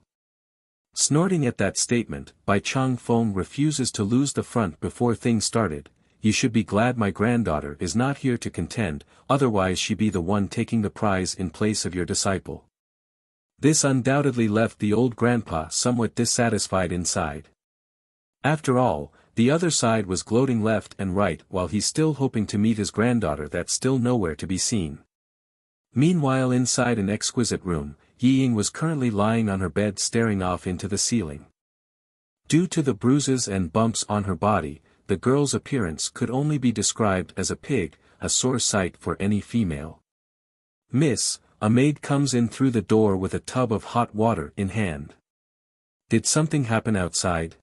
Snorting at that statement, Bai Chang Feng refuses to lose the front before things started. You should be glad my granddaughter is not here to contend, otherwise she'd be the one taking the prize in place of your disciple. This undoubtedly left the old grandpa somewhat dissatisfied inside. After all, the other side was gloating left and right while he's still hoping to meet his granddaughter that's still nowhere to be seen. Meanwhile, inside an exquisite room, Yi Ying was currently lying on her bed staring off into the ceiling. Due to the bruises and bumps on her body, the girl's appearance could only be described as a pig, a sore sight for any female. Miss, a maid comes in through the door with a tub of hot water in hand. Did something happen outside?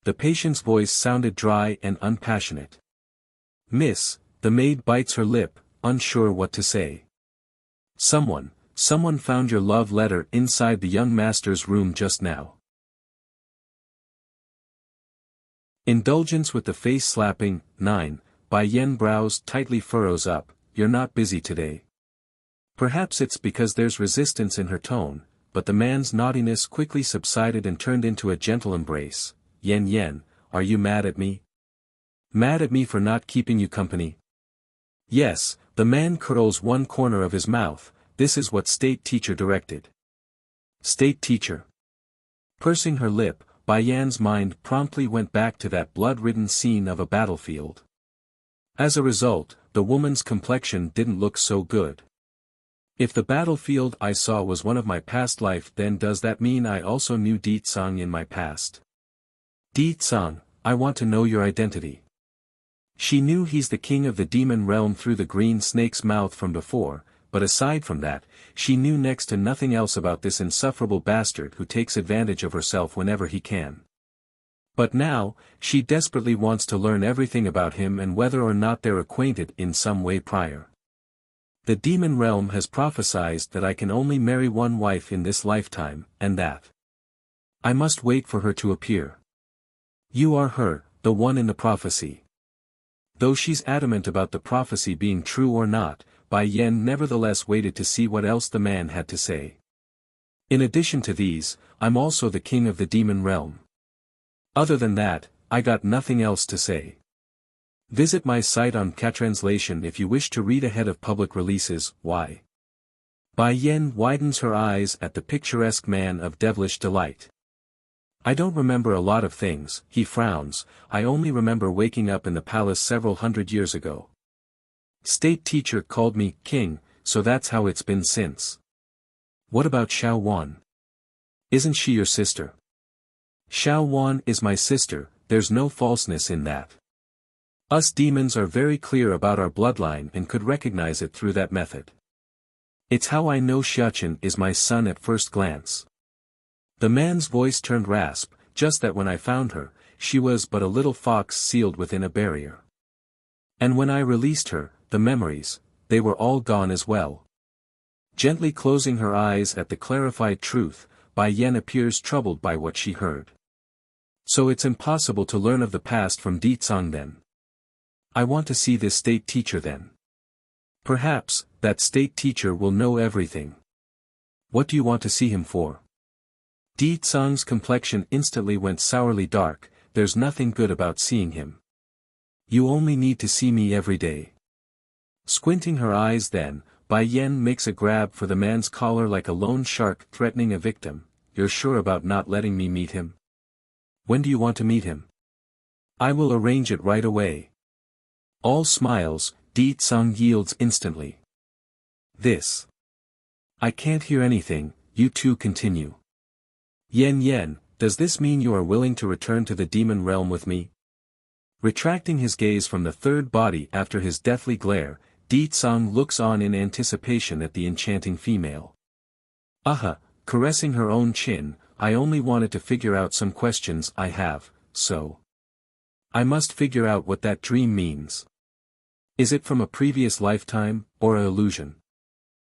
The patient's voice sounded dry and unpassionate. Miss, the maid bites her lip, unsure what to say. Someone found your love letter inside the young master's room just now. Indulgence with the face slapping. 9. Bai Yan brows tightly furrows up, you're not busy today. Perhaps it's because there's resistance in her tone, but the man's naughtiness quickly subsided and turned into a gentle embrace. Yen Yen, are you mad at me? Mad at me for not keeping you company? Yes, the man curls one corner of his mouth, this is what state teacher directed. State teacher. Pursing her lip, Bai Yan's mind promptly went back to that blood-ridden scene of a battlefield. As a result, the woman's complexion didn't look so good. If the battlefield I saw was one of my past life, then does that mean I also knew Di Tsang in my past? Di Tsang, I want to know your identity. She knew he's the king of the demon realm through the green snake's mouth from before, but aside from that, she knew next to nothing else about this insufferable bastard who takes advantage of herself whenever he can. But now, she desperately wants to learn everything about him and whether or not they're acquainted in some way prior. The demon realm has prophesied that I can only marry one wife in this lifetime, and that I must wait for her to appear. You are her, the one in the prophecy. Though she's adamant about the prophecy being true or not, Bai Yan nevertheless waited to see what else the man had to say. In addition to these, I'm also the king of the demon realm. Other than that, I got nothing else to say. Visit my site on Catranslation if you wish to read ahead of public releases. Why? Bai Yan widens her eyes at the picturesque man of devilish delight. I don't remember a lot of things, he frowns, I only remember waking up in the palace several hundred years ago. State teacher called me king, so that's how it's been since. What about Xiao Wan? Isn't she your sister? Xiao Wan is my sister, there's no falseness in that. Us demons are very clear about our bloodline and could recognize it through that method. It's how I know Xiachen is my son at first glance. The man's voice turned rasp, just that when I found her, she was but a little fox sealed within a barrier. And when I released her, the memories, they were all gone as well. Gently closing her eyes at the clarified truth, Bai Yan appears troubled by what she heard. So it's impossible to learn of the past from Ditsang then. I want to see this state teacher then. Perhaps, that state teacher will know everything. What do you want to see him for? Ditsang's complexion instantly went sourly dark. There's nothing good about seeing him. You only need to see me every day. Squinting her eyes then, Bai Yan makes a grab for the man's collar like a lone shark threatening a victim. You're sure about not letting me meet him? When do you want to meet him? I will arrange it right away. All smiles, Ditsang yields instantly. This. I can't hear anything, you two continue. Yen, does this mean you are willing to return to the demon realm with me? Retracting his gaze from the third body after his deathly glare, Ditsang looks on in anticipation at the enchanting female. Aha, caressing her own chin, I only wanted to figure out some questions I have, so. I must figure out what that dream means. Is it from a previous lifetime, or an illusion?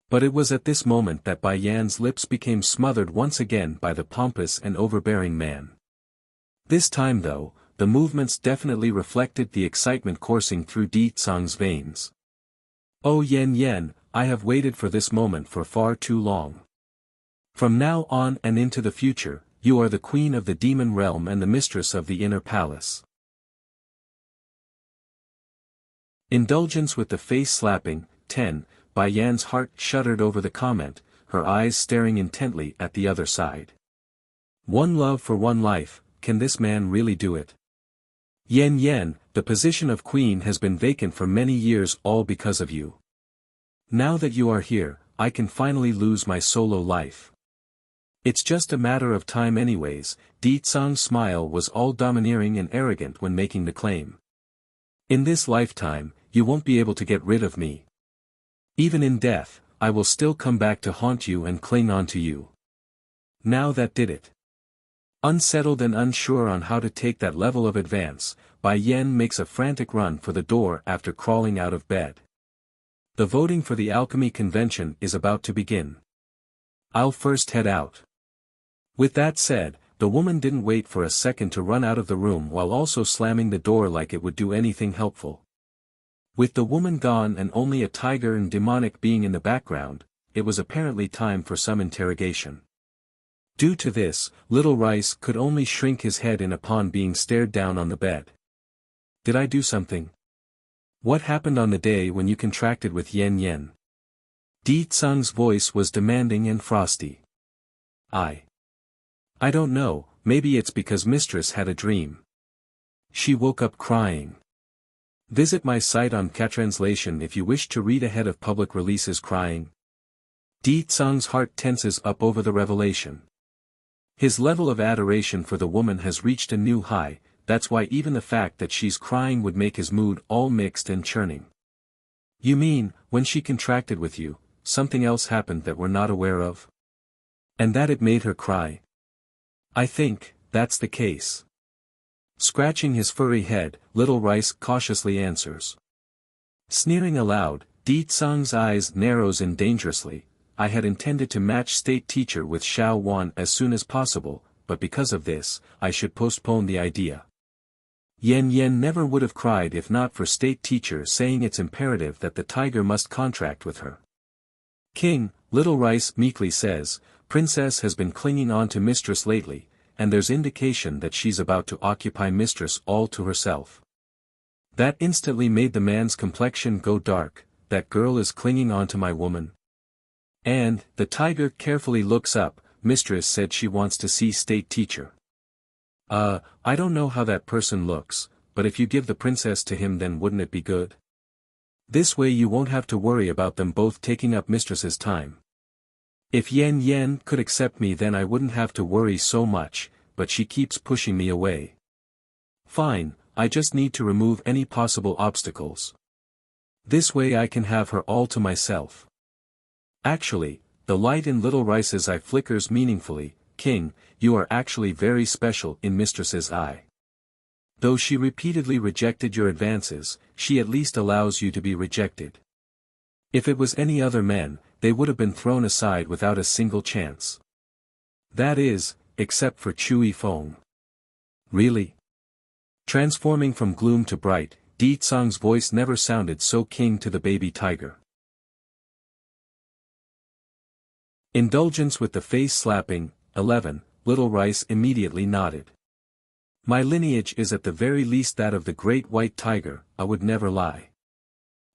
But it was at this moment that Bai Yan's lips became smothered once again by the pompous and overbearing man. This time though, the movements definitely reflected the excitement coursing through Ditsang's veins. Oh Yen, I have waited for this moment for far too long. From now on and into the future, you are the queen of the demon realm and the mistress of the inner palace. Indulgence with the face slapping. 10. Bai Yan's heart shuddered over the comment, her eyes staring intently at the other side. One love for one life, can this man really do it? Yen, the position of queen has been vacant for many years all because of you. Now that you are here, I can finally lose my solo life. It's just a matter of time anyways. Ditsang's smile was all domineering and arrogant when making the claim. In this lifetime, you won't be able to get rid of me. Even in death, I will still come back to haunt you and cling on to you. Now that did it. Unsettled and unsure on how to take that level of advance, Bai Yan makes a frantic run for the door after crawling out of bed. The voting for the alchemy convention is about to begin. I'll first head out. With that said, the woman didn't wait for a second to run out of the room while also slamming the door like it would do anything helpful. With the woman gone and only a tiger and demonic being in the background, it was apparently time for some interrogation. Due to this, Little Rice could only shrink his head in upon being stared down on the bed. Did I do something? What happened on the day when you contracted with Yen? Ditsang's voice was demanding and frosty. I don't know, maybe it's because Mistress had a dream. She woke up crying. Visit my site on Catranslation if you wish to read ahead of public releases. Crying. Ditsang's heart tenses up over the revelation. His level of adoration for the woman has reached a new high, that's why even the fact that she's crying would make his mood all mixed and churning. You mean, when she contracted with you, something else happened that we're not aware of? And that it made her cry? I think, that's the case. Scratching his furry head, Little Rice cautiously answers. Sneering aloud, Ditsang's eyes narrows in dangerously. I had intended to match state teacher with Xiao Wan as soon as possible, but because of this, I should postpone the idea. Yen never would have cried if not for state teacher saying it's imperative that the tiger must contract with her. King, Little Rice meekly says, Princess has been clinging on to Mistress lately, and there's indication that she's about to occupy Mistress all to herself. That instantly made the man's complexion go dark. That girl is clinging on to my woman. And, the tiger carefully looks up, Mistress said she wants to see state teacher. I don't know how that person looks, but if you give the princess to him then wouldn't it be good? This way you won't have to worry about them both taking up Mistress's time. If Yen could accept me then I wouldn't have to worry so much, but she keeps pushing me away. Fine, I just need to remove any possible obstacles. This way I can have her all to myself. Actually, the light in Little Rice's eye flickers meaningfully. King, you are actually very special in Mistress's eye. Though she repeatedly rejected your advances, she at least allows you to be rejected. If it was any other man, they would have been thrown aside without a single chance. That is, except for Chui Feng. Really? Transforming from gloom to bright, Di Tsang's voice never sounded so king to the baby tiger. Indulgence with the face slapping. 11. Little Rice immediately nodded. My lineage is at the very least that of the great white tiger, I would never lie.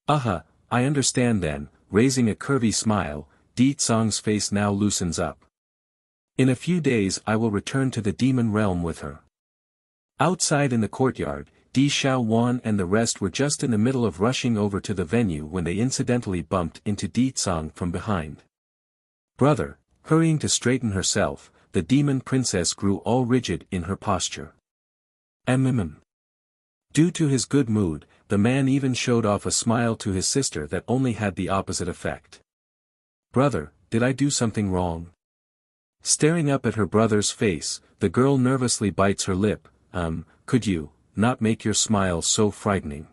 I understand then, raising a curvy smile, Di Tsang's face now loosens up. In a few days I will return to the demon realm with her. Outside in the courtyard, Di Xiaowan and the rest were just in the middle of rushing over to the venue when they incidentally bumped into Di Tsang from behind. Brother, hurrying to straighten herself, the demon princess grew all rigid in her posture. Due to his good mood, the man even showed off a smile to his sister that only had the opposite effect. Brother, did I do something wrong? Staring up at her brother's face, the girl nervously bites her lip. Could you not make your smile so frightening?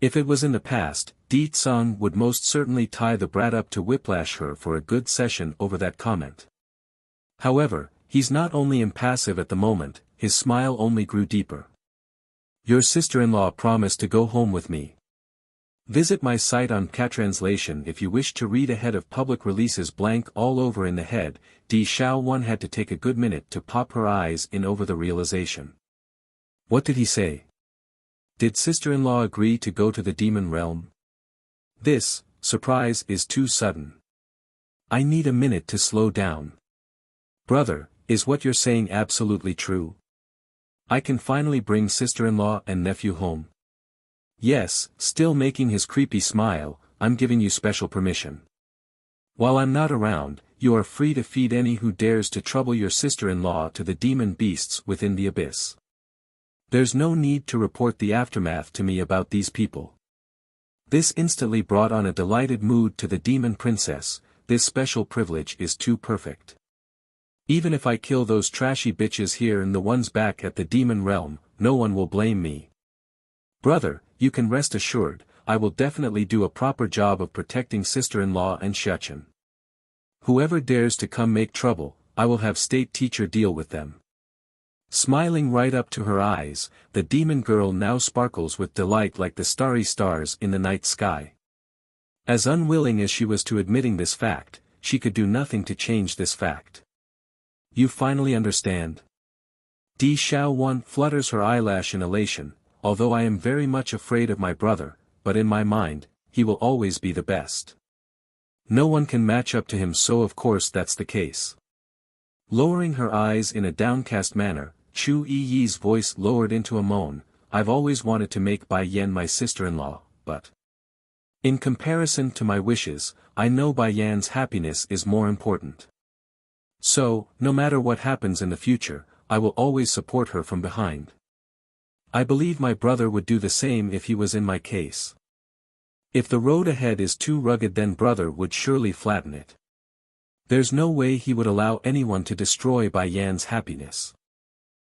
If it was in the past, Di Tsang would most certainly tie the brat up to whiplash her for a good session over that comment. However, he's not only impassive at the moment, his smile only grew deeper. Your sister-in-law promised to go home with me. Visit my site on Catranslation if you wish to read ahead of public releases. Blank all over in the head, Di Xiaowan had to take a good minute to pop her eyes in over the realization. What did he say? Did sister-in-law agree to go to the demon realm? This surprise is too sudden. I need a minute to slow down. Brother, is what you're saying absolutely true? I can finally bring sister-in-law and nephew home. Yes, still making his creepy smile, I'm giving you special permission. While I'm not around, you are free to feed any who dares to trouble your sister-in-law to the demon beasts within the abyss. There's no need to report the aftermath to me about these people. This instantly brought on a delighted mood to the demon princess. This special privilege is too perfect. Even if I kill those trashy bitches here and the ones back at the demon realm, no one will blame me. Brother, you can rest assured, I will definitely do a proper job of protecting sister-in-law and Shechen. Whoever dares to come make trouble, I will have state teacher deal with them. Smiling right up to her eyes, the demon girl now sparkles with delight like the starry stars in the night sky. As unwilling as she was to admitting this fact, she could do nothing to change this fact. You finally understand? Di Xiaowan flutters her eyelash in elation. Although I am very much afraid of my brother, but in my mind, he will always be the best. No one can match up to him, so of course that's the case. Lowering her eyes in a downcast manner, Chu Yi's voice lowered into a moan. I've always wanted to make Bai Yan my sister-in-law, but in comparison to my wishes, I know Bai Yan's happiness is more important. So, no matter what happens in the future, I will always support her from behind. I believe my brother would do the same if he was in my case. If the road ahead is too rugged, then brother would surely flatten it. There's no way he would allow anyone to destroy Bai Yan's happiness.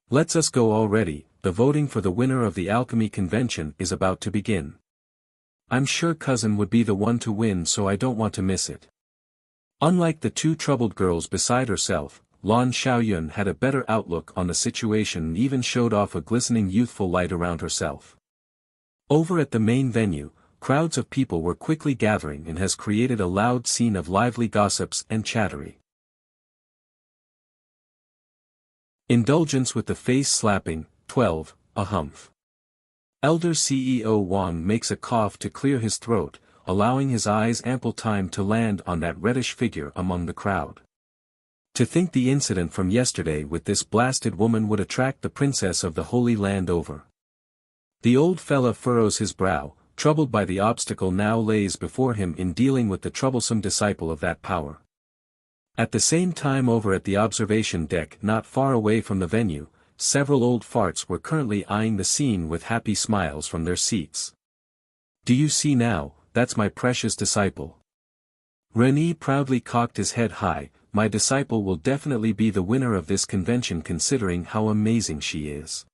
Let's us go already. The voting for the winner of the alchemy convention is about to begin. I'm sure cousin would be the one to win, so I don't want to miss it. Unlike the two troubled girls beside herself, Lan Xiaoyun had a better outlook on the situation and even showed off a glistening youthful light around herself. Over at the main venue, crowds of people were quickly gathering and has created a loud scene of lively gossips and chattery. Indulgence with the face slapping. 12. A humph. Elder CEO Wang makes a cough to clear his throat, allowing his eyes ample time to land on that reddish figure among the crowd. To think the incident from yesterday with this blasted woman would attract the princess of the Holy Land over. The old fella furrows his brow, troubled by the obstacle now lays before him in dealing with the troublesome disciple of that power. At the same time, over at the observation deck not far away from the venue, several old farts were currently eyeing the scene with happy smiles from their seats. Do you see now, that's my precious disciple. Reni proudly cocked his head high. My disciple will definitely be the winner of this convention considering how amazing she is.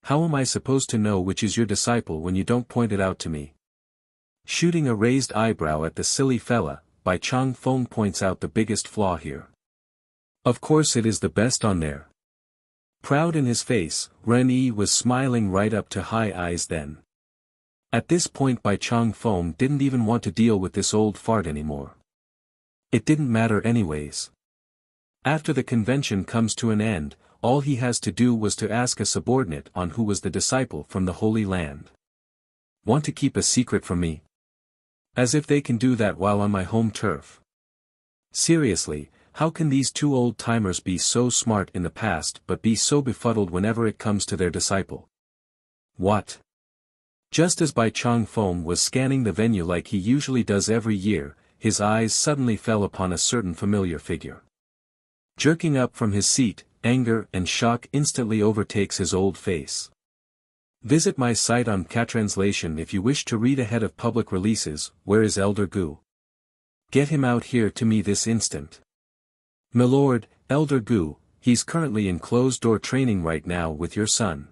How am I supposed to know which is your disciple when you don't point it out to me? Shooting a raised eyebrow at the silly fella, Bai Chang Feng points out the biggest flaw here. Of course it is the best on there. Proud in his face, Ren Yi was smiling right up to high eyes then. At this point Bai Chang Feng didn't even want to deal with this old fart anymore. It didn't matter anyways. After the convention comes to an end, all he has to do was to ask a subordinate on who was the disciple from the Holy Land. Want to keep a secret from me? As if they can do that while on my home turf. Seriously, how can these two old-timers be so smart in the past but be so befuddled whenever it comes to their disciple? What? Just as Bai Chang Feng was scanning the venue like he usually does every year, his eyes suddenly fell upon a certain familiar figure. Jerking up from his seat, anger and shock instantly overtakes his old face. Visit my site on Catranslation if you wish to read ahead of public releases. Where is Elder Gu? Get him out here to me this instant. Milord, Elder Gu, he's currently in closed-door training right now with your son.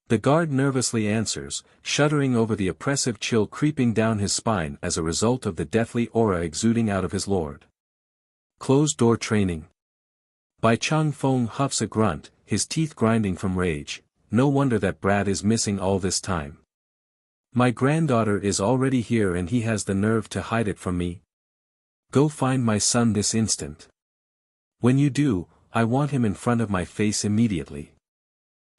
The guard nervously answers, shuddering over the oppressive chill creeping down his spine as a result of the deathly aura exuding out of his lord. Closed-door training. Bai Chang Feng huffs a grunt, his teeth grinding from rage. No wonder that brat is missing all this time. My granddaughter is already here and he has the nerve to hide it from me. Go find my son this instant. When you do, I want him in front of my face immediately.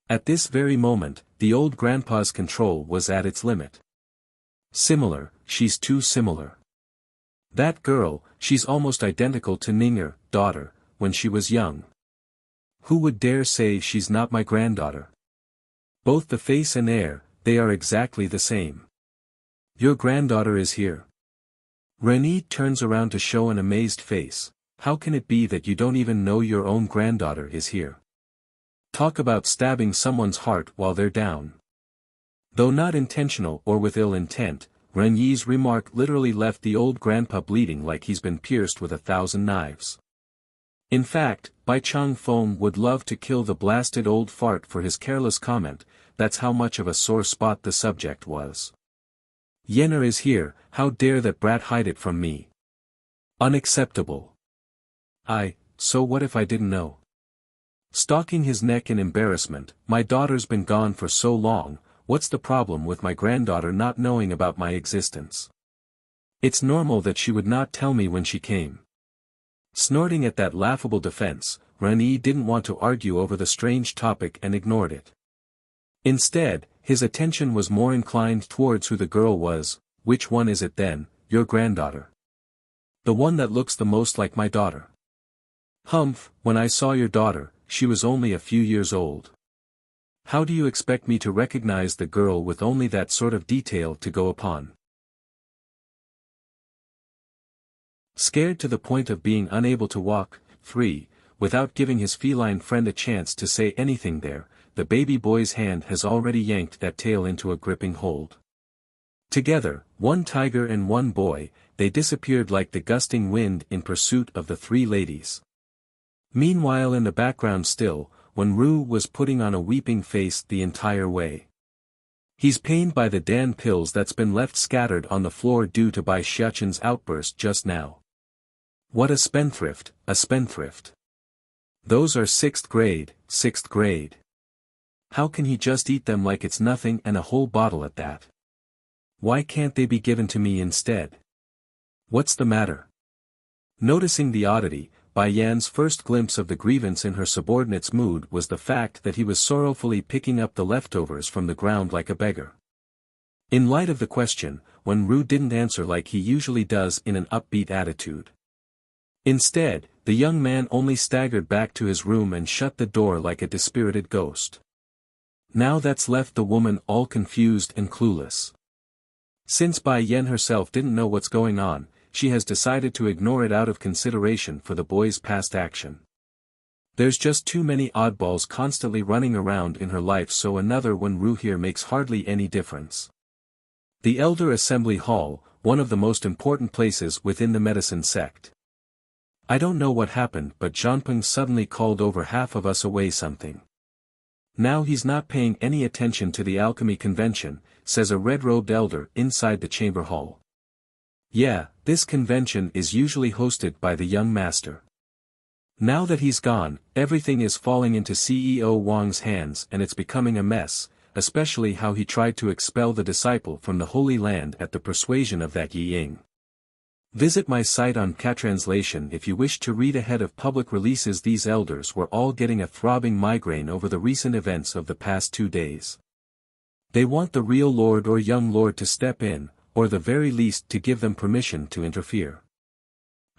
At this very moment, the old grandpa's control was at its limit. Similar, she's too similar. That girl, she's almost identical to Ninger, daughter, when she was young. Who would dare say she's not my granddaughter? Both the face and air, they are exactly the same. Your granddaughter is here. Renee turns around to show an amazed face. How can it be that you don't even know your own granddaughter is here? Talk about stabbing someone's heart while they're down. Though not intentional or with ill intent, Ren Yi's remark literally left the old grandpa bleeding like he's been pierced with 1,000 knives. In fact, Bai Chang Feng would love to kill the blasted old fart for his careless comment. That's how much of a sore spot the subject was. Yenner is here, how dare that brat hide it from me? Unacceptable. So what if I didn't know? Stalking his neck in embarrassment, my daughter's been gone for so long, what's the problem with my granddaughter not knowing about my existence? It's normal that she would not tell me when she came. Snorting at that laughable defense, Renee didn't want to argue over the strange topic and ignored it. Instead, his attention was more inclined towards who the girl was. Which one is it then, your granddaughter? The one that looks the most like my daughter. Humph, when I saw your daughter, she was only a few years old. How do you expect me to recognize the girl with only that sort of detail to go upon? Scared to the point of being unable to walk, without giving his feline friend a chance to say anything there, the baby boy's hand has already yanked that tail into a gripping hold. Together, one tiger and one boy, they disappeared like the gusting wind in pursuit of the three ladies. Meanwhile in the background still, Wen-ru was putting on a weeping face the entire way. He's pained by the Dan pills that's been left scattered on the floor due to Bai Xiaqin's outburst just now. What a spendthrift, a spendthrift. Those are 6th grade. How can he just eat them like it's nothing and a whole bottle at that? Why can't they be given to me instead? What's the matter? Noticing the oddity, Bai Yan's first glimpse of the grievance in her subordinate's mood was the fact that he was sorrowfully picking up the leftovers from the ground like a beggar. In light of the question, Wen-ru didn't answer like he usually does in an upbeat attitude. Instead, the young man only staggered back to his room and shut the door like a dispirited ghost. Now that's left the woman all confused and clueless. Since Bai Yan herself didn't know what's going on, she has decided to ignore it out of consideration for the boy's past action. There's just too many oddballs constantly running around in her life, so another Wen-ru here makes hardly any difference. The Elder Assembly Hall, one of the most important places within the medicine sect. I don't know what happened, but Zhanpeng suddenly called over half of us away something. Now he's not paying any attention to the alchemy convention, says a red-robed elder inside the chamber hall. Yeah, this convention is usually hosted by the young master. Now that he's gone, everything is falling into CEO Wang's hands and it's becoming a mess, especially how he tried to expel the disciple from the Holy Land at the persuasion of that Yi Ying. Visit my site on Catranslation if you wish to read ahead of public releases. These elders were all getting a throbbing migraine over the recent events of the past 2 days. They want the real lord or young lord to step in, or the very least to give them permission to interfere.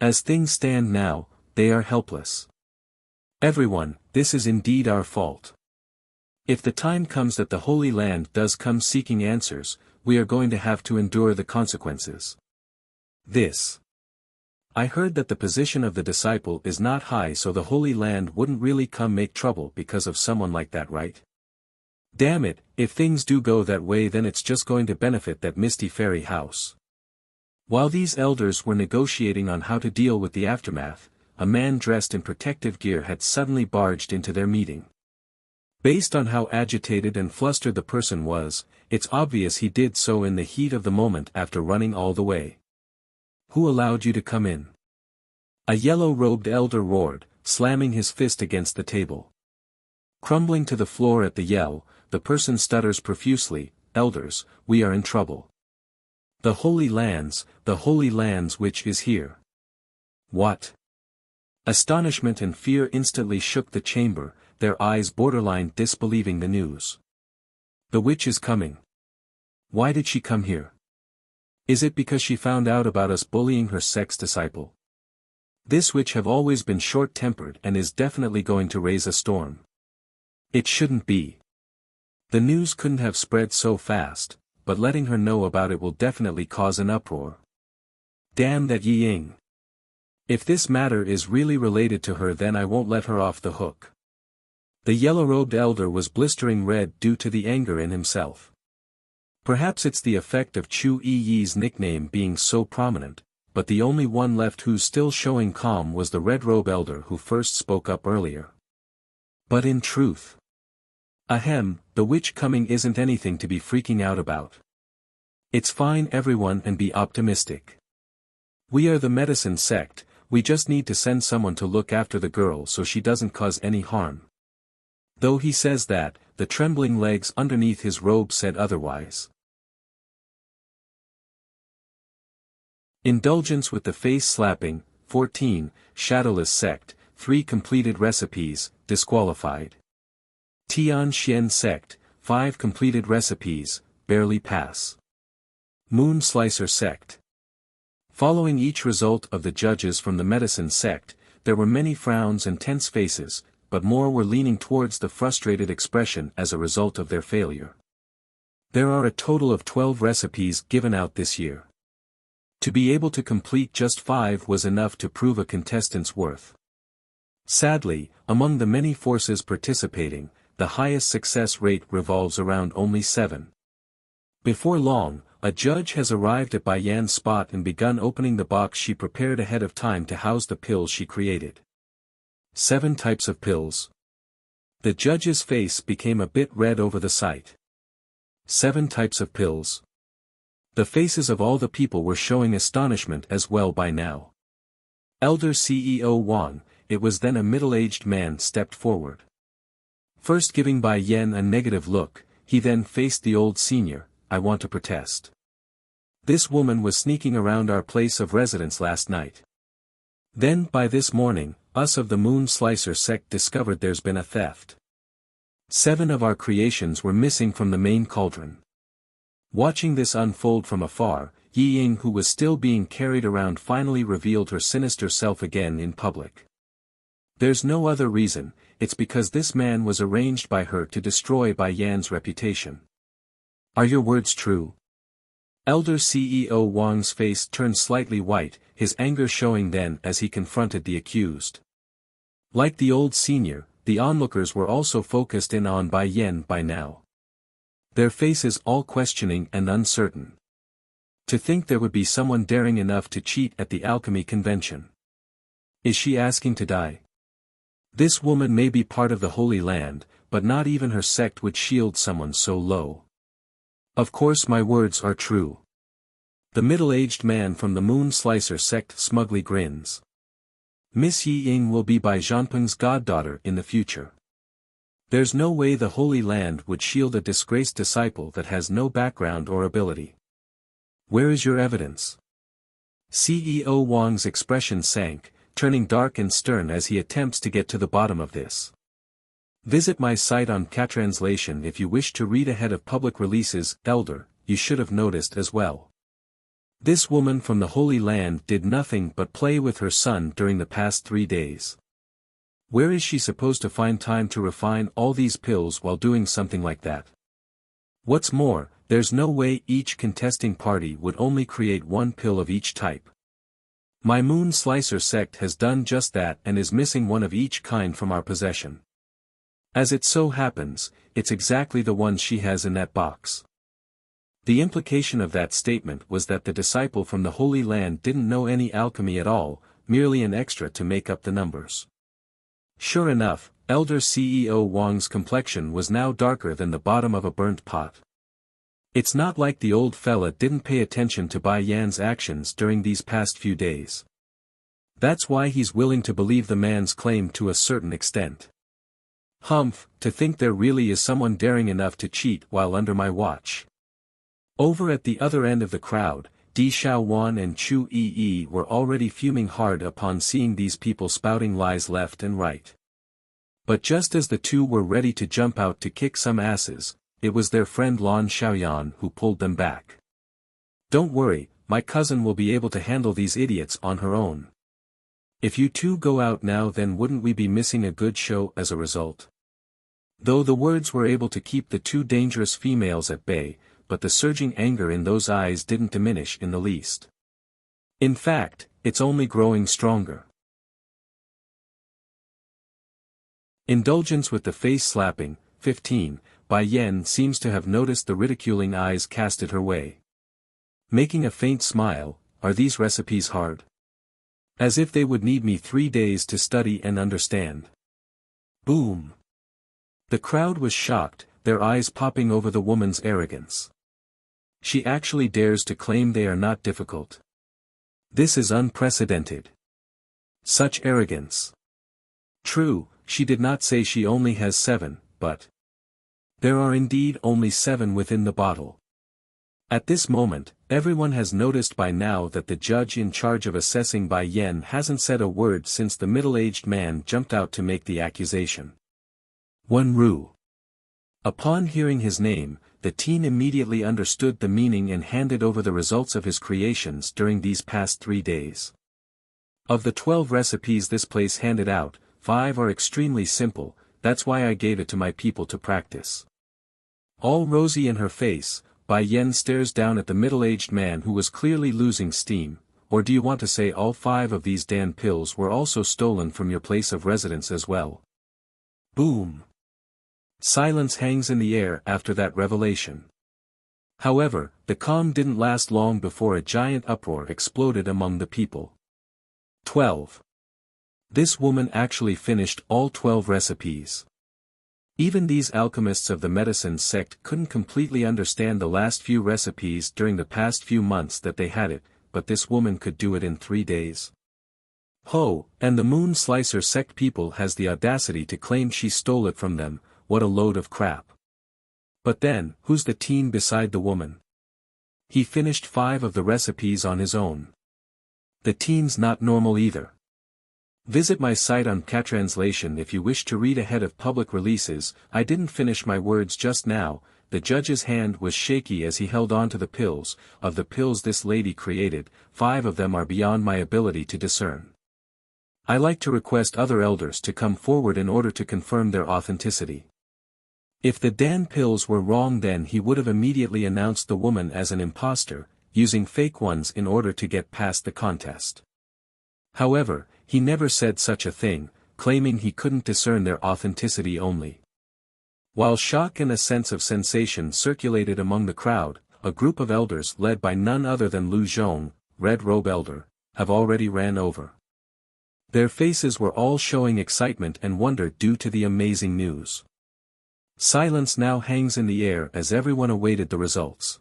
As things stand now, they are helpless. Everyone, this is indeed our fault. If the time comes that the Holy Land does come seeking answers, we are going to have to endure the consequences. I heard that the position of the disciple is not high, so the Holy Land wouldn't really come make trouble because of someone like that, right? Damn it, if things do go that way then it's just going to benefit that Misty Fairy house. While these elders were negotiating on how to deal with the aftermath, a man dressed in protective gear had suddenly barged into their meeting. Based on how agitated and flustered the person was, it's obvious he did so in the heat of the moment after running all the way. Who allowed you to come in? A yellow-robed elder roared, slamming his fist against the table. Crumbling to the floor at the yell, the person stutters profusely, "Elders, we are in trouble. The Holy Lands which is here." What? Astonishment and fear instantly shook the chamber, their eyes borderline disbelieving the news. The witch is coming. Why did she come here? Is it because she found out about us bullying her sex disciple? This witch have always been short-tempered and is definitely going to raise a storm. It shouldn't be. The news couldn't have spread so fast, but letting her know about it will definitely cause an uproar. Damn that Yi Ying. If this matter is really related to her then I won't let her off the hook. The yellow-robed elder was blistering red due to the anger in himself. Perhaps it's the effect of Chu Yi's nickname being so prominent, but the only one left who's still showing calm was the red-robe elder who first spoke up earlier. But in truth, the witch coming isn't anything to be freaking out about. It's fine everyone and be optimistic. We are the medicine sect, we just need to send someone to look after the girl so she doesn't cause any harm. Though he says that, the trembling legs underneath his robe said otherwise. Indulgence with the face slapping, 14, Shadowless sect, 3 completed recipes, disqualified. Tian Xian sect, 5 completed recipes, barely pass. Moon Slicer sect. Following each result of the judges from the medicine sect, there were many frowns and tense faces, but more were leaning towards the frustrated expression as a result of their failure. There are a total of 12 recipes given out this year. To be able to complete just 5 was enough to prove a contestant's worth. Sadly, among the many forces participating, the highest success rate revolves around only 7. Before long, a judge has arrived at Bai Yan's spot and begun opening the box she prepared ahead of time to house the pills she created. 7 types of pills. The judge's face became a bit red over the sight. 7 types of pills. The faces of all the people were showing astonishment as well by now. Elder CEO Wang, it was then a middle-aged man stepped forward. First giving Bai Yan a negative look, he then faced the old senior, "I want to protest. This woman was sneaking around our place of residence last night. Then by this morning, us of the Moon Slicer sect discovered there's been a theft. 7 of our creations were missing from the main cauldron." Watching this unfold from afar, Yi Ying, who was still being carried around, finally revealed her sinister self again in public. There's no other reason, it's because this man was arranged by her to destroy Bai Yan's reputation. Are your words true? Elder CEO Wang's face turned slightly white, his anger showing then as he confronted the accused. Like the old senior, the onlookers were also focused in on Bai Yan by now. Their faces all questioning and uncertain. To think there would be someone daring enough to cheat at the alchemy convention. Is she asking to die? This woman may be part of the Holy Land, but not even her sect would shield someone so low. Of course my words are true. The middle-aged man from the Moon Slicer sect smugly grins. Miss Yi Ying will be Bai Zhanpeng's goddaughter in the future. There's no way the Holy Land would shield a disgraced disciple that has no background or ability. Where is your evidence? CEO Wang's expression sank, turning dark and stern as he attempts to get to the bottom of this. Visit my site on Catranslation if you wish to read ahead of public releases. Elder, you should have noticed as well. This woman from the Holy Land did nothing but play with her son during the past 3 days. Where is she supposed to find time to refine all these pills while doing something like that? What's more, there's no way each contesting party would only create 1 pill of each type. My Moon Slicer sect has done just that and is missing 1 of each kind from our possession. As it so happens, it's exactly the one she has in that box. The implication of that statement was that the disciple from the Holy Land didn't know any alchemy at all, merely an extra to make up the numbers. Sure enough, Elder CEO Wang's complexion was now darker than the bottom of a burnt pot. It's not like the old fella didn't pay attention to Bai Yan's actions during these past few days. That's why he's willing to believe the man's claim to a certain extent. Humph, to think there really is someone daring enough to cheat while under my watch. Over at the other end of the crowd, Di Xiaowan and Chu Yi were already fuming hard upon seeing these people spouting lies left and right. But just as the two were ready to jump out to kick some asses, it was their friend Lan Xiaoyan who pulled them back. Don't worry, my cousin will be able to handle these idiots on her own. If you two go out now, then wouldn't we be missing a good show as a result? Though the words were able to keep the 2 dangerous females at bay, but the surging anger in those eyes didn't diminish in the least. In fact, it's only growing stronger. Indulgence with the face slapping. 15, Bai Yan seems to have noticed the ridiculing eyes casted her way. Making a faint smile, are these recipes hard? As if they would need me 3 days to study and understand. Boom. The crowd was shocked, their eyes popping over the woman's arrogance. She actually dares to claim they are not difficult. This is unprecedented. Such arrogance. True, she did not say she only has 7, but there are indeed only 7 within the bottle. At this moment, everyone has noticed by now that the judge in charge of assessing Bai Yan hasn't said a word since the middle-aged man jumped out to make the accusation. Wen Ru. Upon hearing his name, the teen immediately understood the meaning and handed over the results of his creations during these past 3 days. Of the 12 recipes this place handed out, 5 are extremely simple, that's why I gave it to my people to practice. All rosy in her face, Bai Yan stares down at the middle-aged man who was clearly losing steam. Or do you want to say all 5 of these Dan pills were also stolen from your place of residence as well? Boom. Silence hangs in the air after that revelation. However, the calm didn't last long before a giant uproar exploded among the people. 12. This woman actually finished all 12 recipes. Even these alchemists of the medicine sect couldn't completely understand the last few recipes during the past few months that they had it, but this woman could do it in 3 days. Ho, and the Moon Slicer sect people has the audacity to claim she stole it from them. What a load of crap. But then, who's the teen beside the woman? He finished 5 of the recipes on his own. The teen's not normal either. Visit my site on Catranslation if you wish to read ahead of public releases. I didn't finish my words just now. The judge's hand was shaky as he held on to the pills. Of the pills this lady created, 5 of them are beyond my ability to discern. I like to request other elders to come forward in order to confirm their authenticity. If the Dan pills were wrong, then he would have immediately announced the woman as an imposter, using fake ones in order to get past the contest. However, he never said such a thing, claiming he couldn't discern their authenticity only. While shock and a sense of sensation circulated among the crowd, a group of elders led by none other than Lu Zhong, Red Robe Elder, have already ran over. Their faces were all showing excitement and wonder due to the amazing news. Silence now hangs in the air as everyone awaited the results.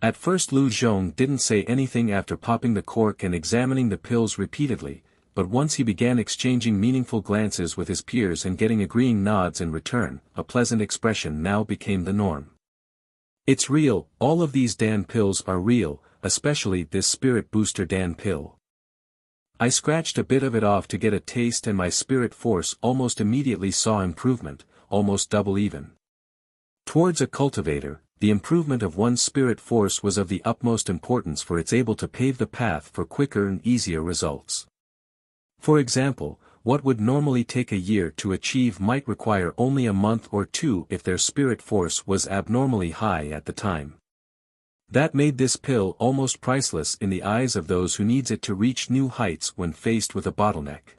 At first Lu Zhong didn't say anything after popping the cork and examining the pills repeatedly, but once he began exchanging meaningful glances with his peers and getting agreeing nods in return, a pleasant expression now became the norm. It's real, all of these Dan pills are real, especially this spirit booster Dan pill. I scratched a bit of it off to get a taste and my spirit force almost immediately saw improvement, almost double even. Towards a cultivator, the improvement of one's spirit force was of the utmost importance, for it's able to pave the path for quicker and easier results. For example, what would normally take a year to achieve might require only a month or two if their spirit force was abnormally high at the time. That made this pill almost priceless in the eyes of those who needs it to reach new heights when faced with a bottleneck.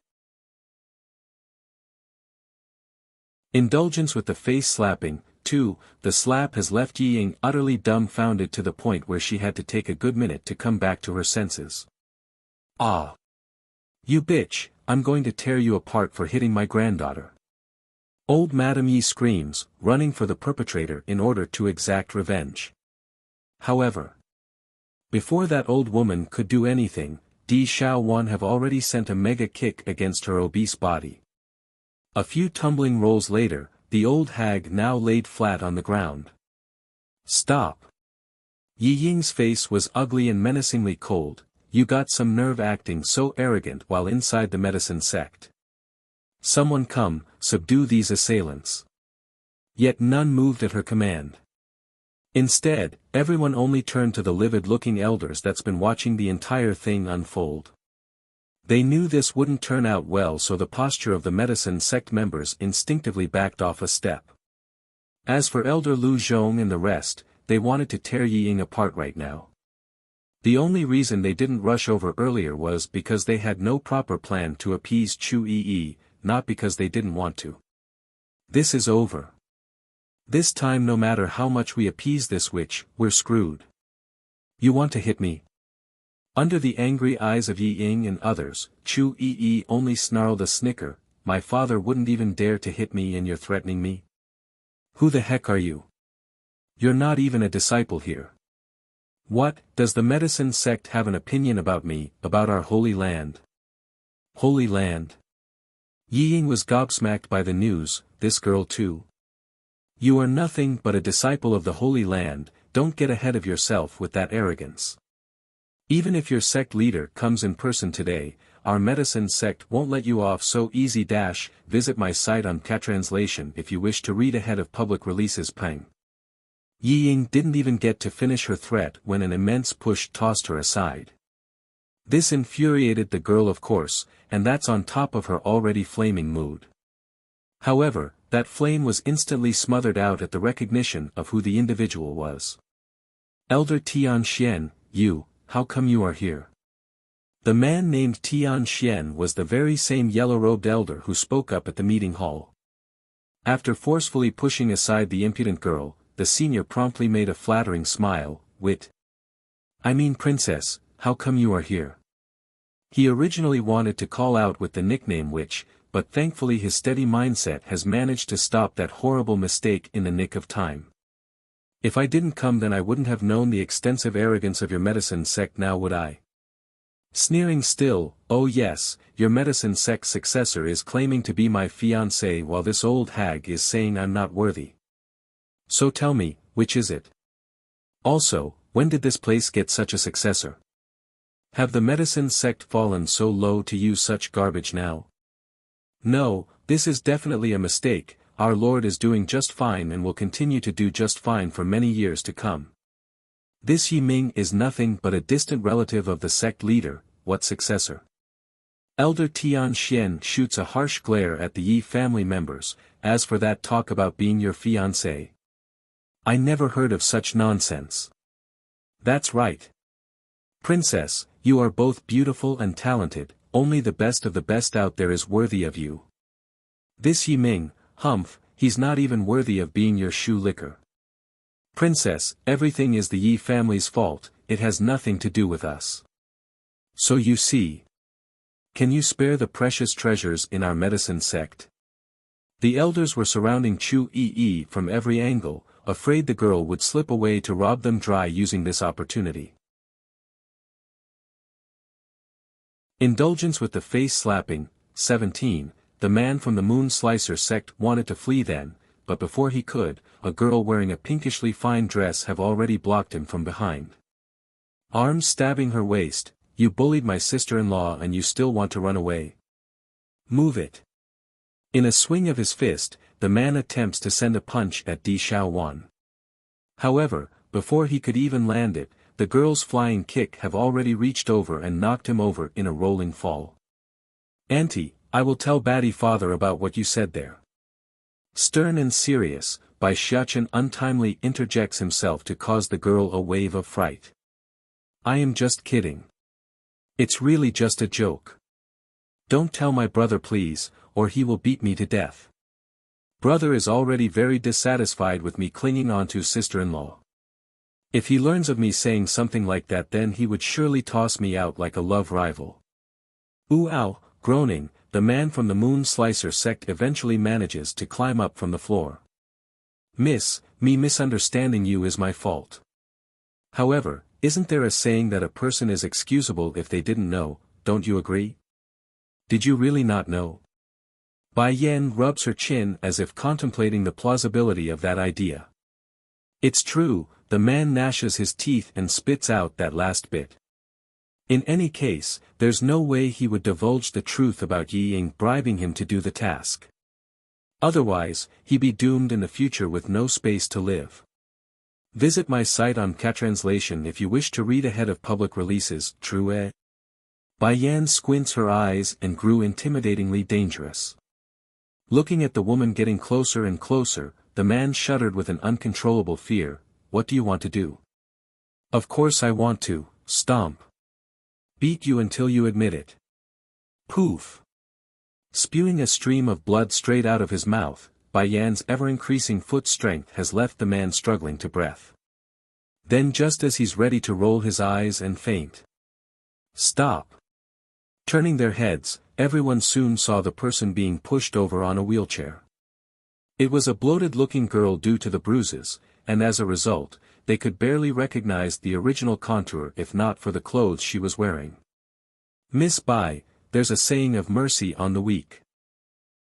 Indulgence with the face slapping. 2. The slap has left Yi Ying utterly dumbfounded to the point where she had to take a good minute to come back to her senses. Ah! You bitch, I'm going to tear you apart for hitting my granddaughter. Old Madame Yi screams, running for the perpetrator in order to exact revenge. However, before that old woman could do anything, Di Xiaowan have already sent a mega kick against her obese body. A few tumbling rolls later, the old hag now laid flat on the ground. Stop! Yi Ying's face was ugly and menacingly cold. You got some nerve acting so arrogant while inside the medicine sect. Someone come, subdue these assailants. Yet none moved at her command. Instead, everyone only turned to the livid-looking elders that's been watching the entire thing unfold. They knew this wouldn't turn out well, so the posture of the medicine sect members instinctively backed off a step. As for Elder Lu Zhong and the rest, they wanted to tear Yi Ying apart right now. The only reason they didn't rush over earlier was because they had no proper plan to appease Chu Yi, not because they didn't want to. This is over. This time, no matter how much we appease this witch, we're screwed. You want to hit me? Under the angry eyes of Yi Ying and others, Chu Yi only snarled a snicker. My father wouldn't even dare to hit me and you're threatening me? Who the heck are you? You're not even a disciple here. What, does the medicine sect have an opinion about me, about our holy land? Holy land? Yi Ying was gobsmacked by the news. This girl too. You are nothing but a disciple of the Holy Land. Don't get ahead of yourself with that arrogance. Even if your sect leader comes in person today, our medicine sect won't let you off so easy. Visit my site on Catranslation if you wish to read ahead of public releases. Peng. Yi Ying didn't even get to finish her threat when an immense push tossed her aside. This infuriated the girl, of course, and that's on top of her already flaming mood. However, that flame was instantly smothered out at the recognition of who the individual was. Elder Tian Xian, you, how come you are here? The man named Tian Xian was the very same yellow-robed elder who spoke up at the meeting hall. After forcefully pushing aside the impudent girl, the senior promptly made a flattering smile. I mean princess, how come you are here? He originally wanted to call out with the nickname witch, but thankfully his steady mindset has managed to stop that horrible mistake in the nick of time. If I didn't come, then I wouldn't have known the extensive arrogance of your medicine sect, now would I? Sneering still, oh yes, your medicine sect successor is claiming to be my fiancé while this old hag is saying I'm not worthy. So tell me, which is it? Also, when did this place get such a successor? Have the medicine sect fallen so low to use such garbage now? No, this is definitely a mistake. Our Lord is doing just fine and will continue to do just fine for many years to come. This Yi Ming is nothing but a distant relative of the sect leader. What successor? Elder Tian Xian shoots a harsh glare at the Yi family members. As for that talk about being your fiancé, I never heard of such nonsense. That's right. Princess, you are both beautiful and talented. Only the best of the best out there is worthy of you. This Yi Ming, humph, he's not even worthy of being your shoe licker. Princess, everything is the Yi family's fault, it has nothing to do with us. So you see. Can you spare the precious treasures in our medicine sect? The elders were surrounding Chu Yi from every angle, afraid the girl would slip away to rob them dry using this opportunity. Indulgence with the face slapping. 17. The man from the Moon Slicer sect wanted to flee then, but before he could, a girl wearing a pinkishly fine dress have already blocked him from behind. Arms stabbing her waist. You bullied my sister-in-law and you still want to run away? Move it. In a swing of his fist, the man attempts to send a punch at Di Xiaowan. However, before he could even land it, the girl's flying kick have already reached over and knocked him over in a rolling fall. Auntie, I will tell Batty father about what you said there. Stern and serious, Bai Xiachen untimely interjects himself to cause the girl a wave of fright. I am just kidding. It's really just a joke. Don't tell my brother please, or he will beat me to death. Brother is already very dissatisfied with me clinging on to sister-in-law. If he learns of me saying something like that then he would surely toss me out like a love rival. Ooh ow, groaning, the man from the Moon Slicer sect eventually manages to climb up from the floor. Miss, me misunderstanding you is my fault. However, isn't there a saying that a person is excusable if they didn't know, don't you agree? Did you really not know? Bai Yan rubs her chin as if contemplating the plausibility of that idea. It's true, the man gnashes his teeth and spits out that last bit. In any case, there's no way he would divulge the truth about Yi Ying bribing him to do the task. Otherwise, he'd be doomed in the future with no space to live. Visit my site on Catranslation if you wish to read ahead of public releases, true. Bai Yan squints her eyes and grew intimidatingly dangerous. Looking at the woman getting closer and closer, the man shuddered with an uncontrollable fear. What do you want to do? Of course I want to, stomp. Beat you until you admit it. Poof. Spewing a stream of blood straight out of his mouth, Bai Yan's ever-increasing foot strength has left the man struggling to breath. Then just as he's ready to roll his eyes and faint. Stop. Turning their heads, everyone soon saw the person being pushed over on a wheelchair. It was a bloated-looking girl due to the bruises, and as a result, they could barely recognize the original contour if not for the clothes she was wearing. Miss Bai, there's a saying of mercy on the weak.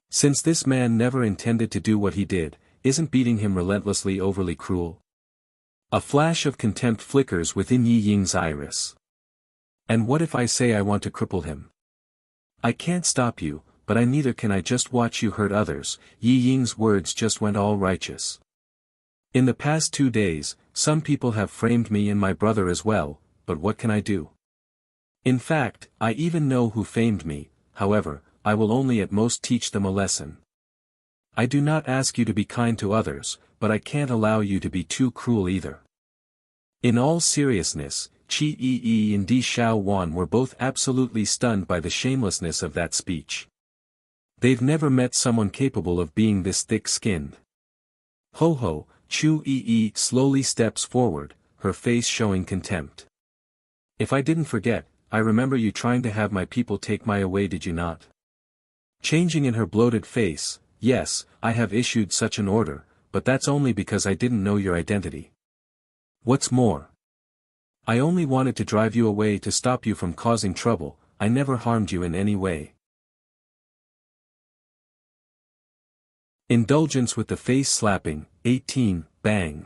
Since this man never intended to do what he did, isn't beating him relentlessly overly cruel? A flash of contempt flickers within Yi Ying's iris. And what if I say I want to cripple him? I can't stop you, but neither can I just watch you hurt others. Yi Ying's words just went all righteous. In the past 2 days, some people have framed me and my brother as well, but what can I do? In fact, I even know who famed me, however, I will only at most teach them a lesson. I do not ask you to be kind to others, but I can't allow you to be too cruel either. In all seriousness, Qi Yi and Di Xiaowan were both absolutely stunned by the shamelessness of that speech. They've never met someone capable of being this thick-skinned. Ho ho, Chu Yi slowly steps forward, her face showing contempt. If I didn't forget, I remember you trying to have my people take my away, did you not? Changing in her bloated face, yes, I have issued such an order, but that's only because I didn't know your identity. What's more, I only wanted to drive you away to stop you from causing trouble, I never harmed you in any way. Indulgence with the face slapping. 18, bang.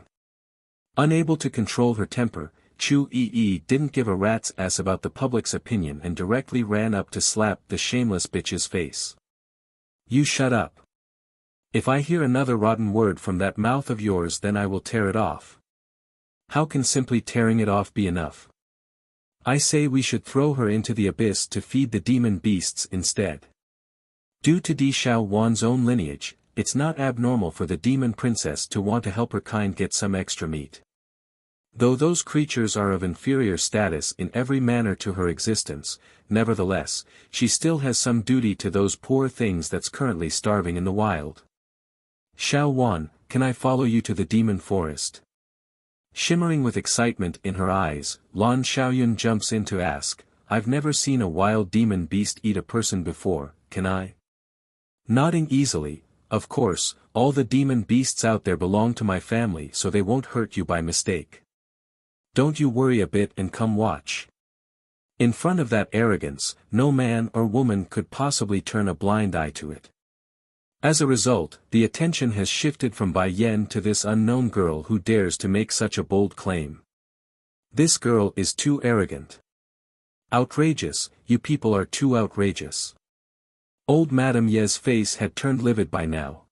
Unable to control her temper, Chu Yi didn't give a rat's ass about the public's opinion and directly ran up to slap the shameless bitch's face. You shut up. If I hear another rotten word from that mouth of yours then I will tear it off. How can simply tearing it off be enough? I say we should throw her into the abyss to feed the demon beasts instead. Due to Di Xiaowan's own lineage, it's not abnormal for the demon princess to want to help her kind get some extra meat. Though those creatures are of inferior status in every manner to her existence, nevertheless, she still has some duty to those poor things that's currently starving in the wild. Xiaowan, can I follow you to the demon forest? Shimmering with excitement in her eyes, Lan Xiaoyun jumps in to ask, I've never seen a wild demon beast eat a person before, can I? Nodding easily, Of course, all the demon beasts out there belong to my family, so they won't hurt you by mistake. Don't you worry a bit and come watch. In front of that arrogance, no man or woman could possibly turn a blind eye to it. As a result, the attention has shifted from Bai Yan to this unknown girl who dares to make such a bold claim. This girl is too arrogant. Outrageous, you people are too outrageous. Old Madame Ye's face had turned livid by now.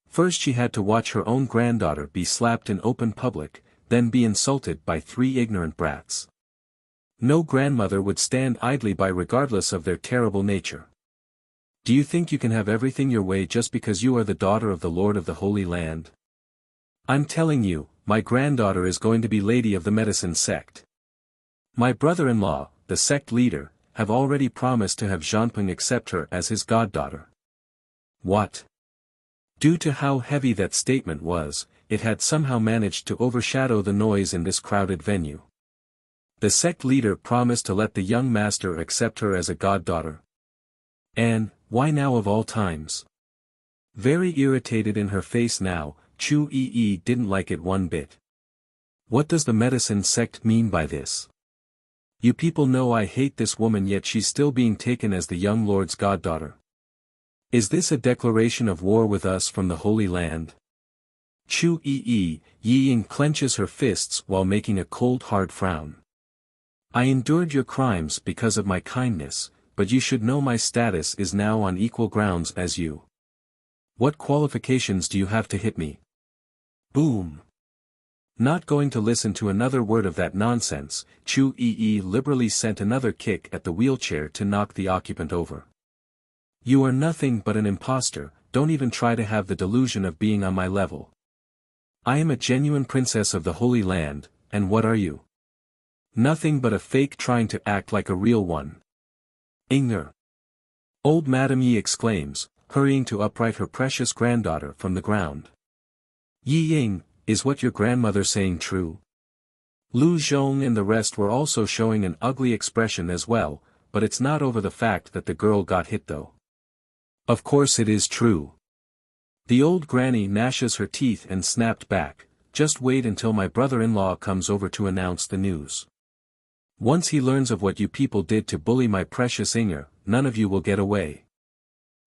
First she had to watch her own granddaughter be slapped in open public, then be insulted by 3 ignorant brats. No grandmother would stand idly by regardless of their terrible nature. Do you think you can have everything your way just because you are the daughter of the Lord of the Holy Land? I'm telling you, my granddaughter is going to be lady of the medicine sect. My brother-in-law, the sect leader, have already promised to have Zhanpeng accept her as his goddaughter. What? Due to how heavy that statement was, it had somehow managed to overshadow the noise in this crowded venue. The sect leader promised to let the young master accept her as a goddaughter. And, why now of all times? Very irritated in her face now, Chu Yi didn't like it one bit. What does the medicine sect mean by this? You people know I hate this woman, yet she's still being taken as the young lord's goddaughter. Is this a declaration of war with us from the Holy Land? Chu Yi Ying clenches her fists while making a cold hard frown. I endured your crimes because of my kindness, but you should know my status is now on equal grounds as you. What qualifications do you have to hit me? Boom. Not going to listen to another word of that nonsense, Chu Yi liberally sent another kick at the wheelchair to knock the occupant over. You are nothing but an imposter, don't even try to have the delusion of being on my level. I am a genuine princess of the Holy Land, and what are you? Nothing but a fake trying to act like a real one. Inger. Old Madame Yi exclaims, hurrying to upright her precious granddaughter from the ground. Yi Ying, is what your grandmother saying true? Lu Zhong and the rest were also showing an ugly expression as well, but it's not over the fact that the girl got hit though. Of course it is true. The old granny gnashes her teeth and snapped back, just wait until my brother-in-law comes over to announce the news. Once he learns of what you people did to bully my precious Inger, none of you will get away.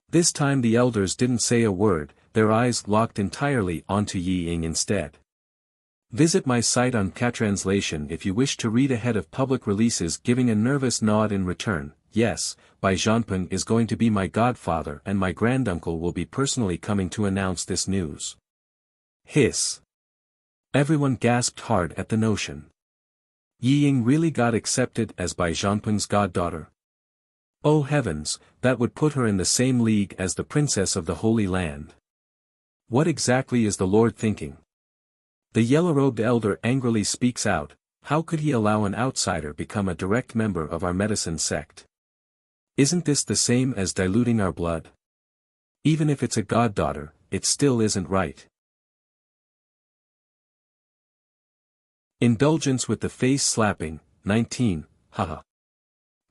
This time the elders didn't say a word, their eyes locked entirely onto Yi Ying instead. Visit my site on Catranslation if you wish to read ahead of public releases, giving a nervous nod in return. Yes, Bai Zhanpeng is going to be my godfather and my granduncle will be personally coming to announce this news. Hiss. Everyone gasped hard at the notion. Yi Ying really got accepted as Bai Zhanpeng's goddaughter. Oh heavens, that would put her in the same league as the princess of the Holy Land. What exactly is the Lord thinking? The yellow-robed elder angrily speaks out, how could he allow an outsider become a direct member of our medicine sect? Isn't this the same as diluting our blood? Even if it's a goddaughter, it still isn't right. Indulgence with the face slapping, 19, haha.